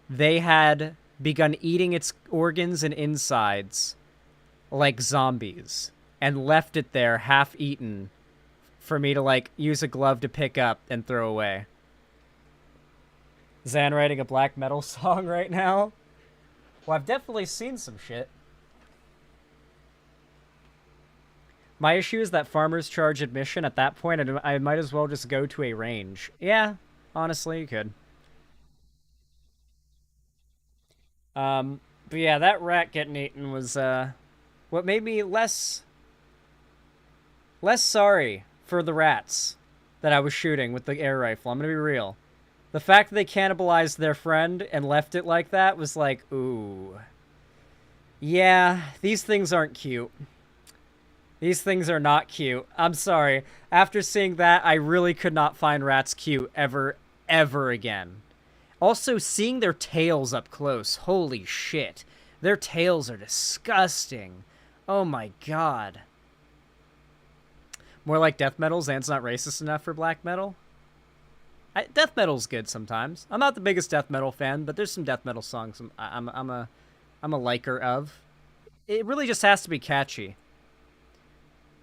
They had begun eating its organs and insides like zombies and left it there half eaten for me to like use a glove to pick up and throw away. Zan writing a black metal song right now? Well, I've definitely seen some shit. My issue is that farmers charge admission. At that point, I might as well just go to a range. Yeah, honestly, you could. But yeah, that rat getting eaten was what made me less sorry for the rats that I was shooting with the air rifle. I'm gonna be real. The fact that they cannibalized their friend and left it like that was like, ooh. Yeah, these things aren't cute. These things are not cute. I'm sorry. After seeing that, I really could not find rats cute ever again. Also, seeing their tails up close. Holy shit. Their tails are disgusting. Oh my god. More like death metal. Zan's not racist enough for black metal. Death metal's good sometimes. I'm not the biggest death metal fan, but there's some death metal songs I'm a liker of. It really just has to be catchy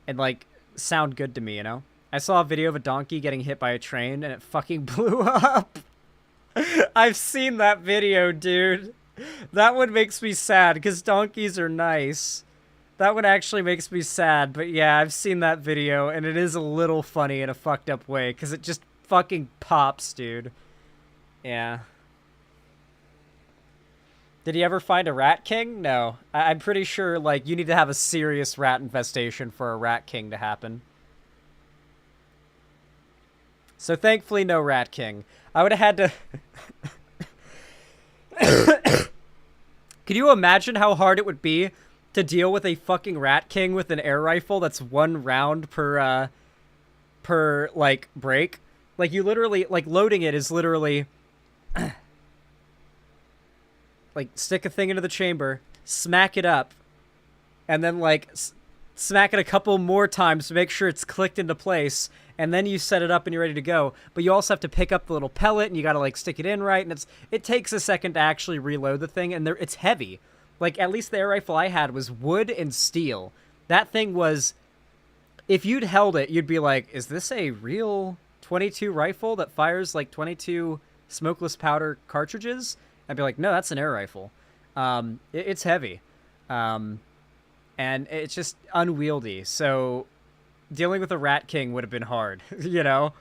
and like sound good to me, you know? I saw a video of a donkey getting hit by a train and it fucking blew up. I've seen that video, dude. That one makes me sad, because donkeys are nice. That one actually makes me sad, but yeah, I've seen that video, and it is a little funny in a fucked up way, because it just fucking pops, dude. Yeah. Did he ever find a rat king? No. I'm pretty sure, like, you need to have a serious rat infestation for a rat king to happen. So thankfully, no rat king. I would have had to... Could you imagine how hard it would be to deal with a fucking rat king with an air rifle that's 1 round per, like, break? Like, you literally, like, loading it is literally... like, stick a thing into the chamber, smack it up, and then, like, smack it a couple more times to make sure it's clicked into place, and then you set it up and you're ready to go. But you also have to pick up the little pellet, and you gotta, like, stick it in right, and it takes a second to actually reload the thing, and it's heavy. Like, at least the air rifle I had was wood and steel. That thing was... If you'd held it, you'd be like, is this a real 22 rifle that fires, like, 22 smokeless powder cartridges? I'd be like, no, that's an air rifle. It's heavy. And it's just unwieldy. So dealing with a rat king would have been hard, you know?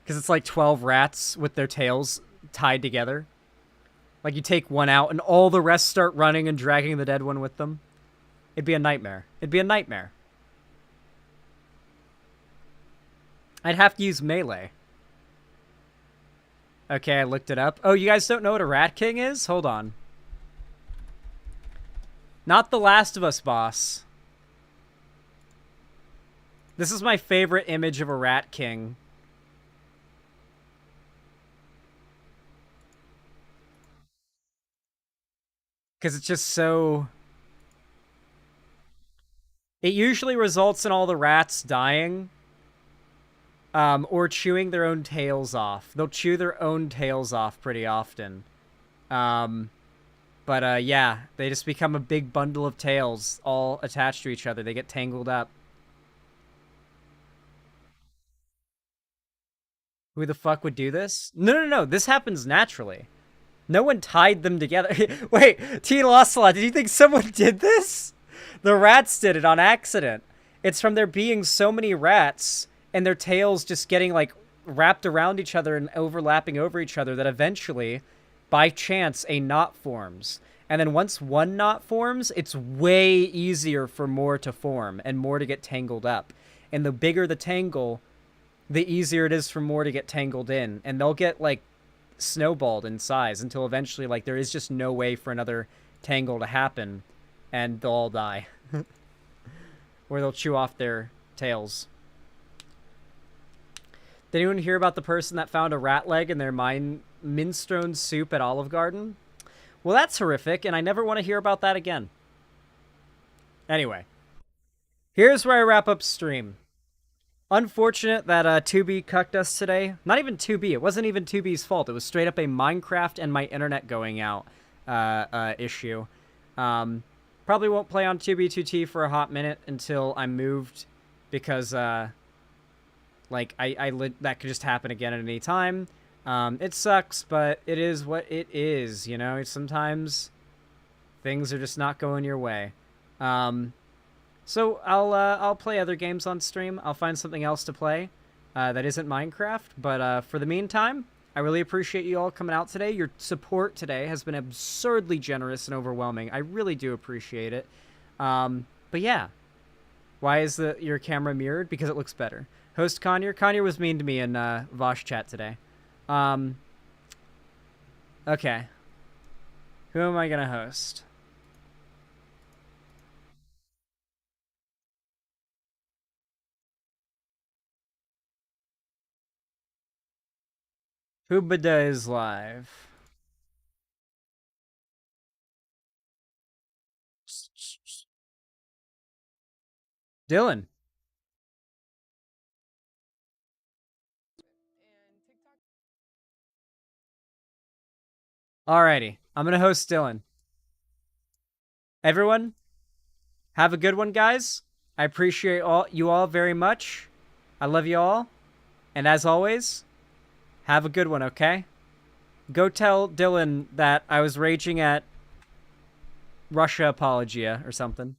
Because it's like 12 rats with their tails tied together. Like, you take one out and all the rest start running and dragging the dead one with them. It'd be a nightmare. It'd be a nightmare. I'd have to use melee. Okay, I looked it up. Oh, you guys don't know what a rat king is? Hold on. Not The Last of Us boss. This is my favorite image of a rat king. Because it's just so... It usually results in all the rats dying. Or chewing their own tails off. They'll chew their own tails off pretty often. But yeah, they just become a big bundle of tails all attached to each other. They get tangled up. Who the fuck would do this? No. This happens naturally. No one tied them together. Wait, Teen Ocelot, did you think someone did this? The rats did it on accident. It's from there being so many rats... and their tails just getting, like, wrapped around each other and overlapping over each other that eventually, by chance, a knot forms. And then once one knot forms, it's way easier for more to form and more to get tangled up. And the bigger the tangle, the easier it is for more to get tangled in. And they'll get, like, snowballed in size until eventually, like, there is just no way for another tangle to happen. And they'll all die. Or they'll chew off their tails. Did anyone hear about the person that found a rat leg in their minestrone soup at Olive Garden? Well, that's horrific, and I never want to hear about that again. Anyway. Here's where I wrap up stream. Unfortunate that 2B cucked us today. Not even 2B. It wasn't even 2B's fault. It was straight up a Minecraft and my internet going out issue. Probably won't play on 2B2T for a hot minute until I'm moved because... like, that could just happen again at any time. It sucks, but it is what it is, you know? Sometimes things are just not going your way. So I'll play other games on stream. I'll find something else to play that isn't Minecraft. But for the meantime, I really appreciate you all coming out today. Your support today has been absurdly generous and overwhelming. I really do appreciate it. But yeah. Why is your camera mirrored? Because it looks better. Host Conyer. Conyer was mean to me in Vosh chat today. Okay. Who am I going to host? Hubada is live. Dylan. Alrighty, I'm gonna host Dylan. Everyone, have a good one, guys. I appreciate you all very much. I love you all. And as always, have a good one, okay? Go tell Dylan that I was raging at Russia apologia or something.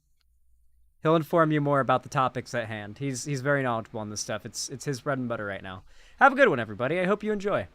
He'll inform you more about the topics at hand. He's very knowledgeable on this stuff. It's his bread and butter right now. Have a good one, everybody. I hope you enjoy.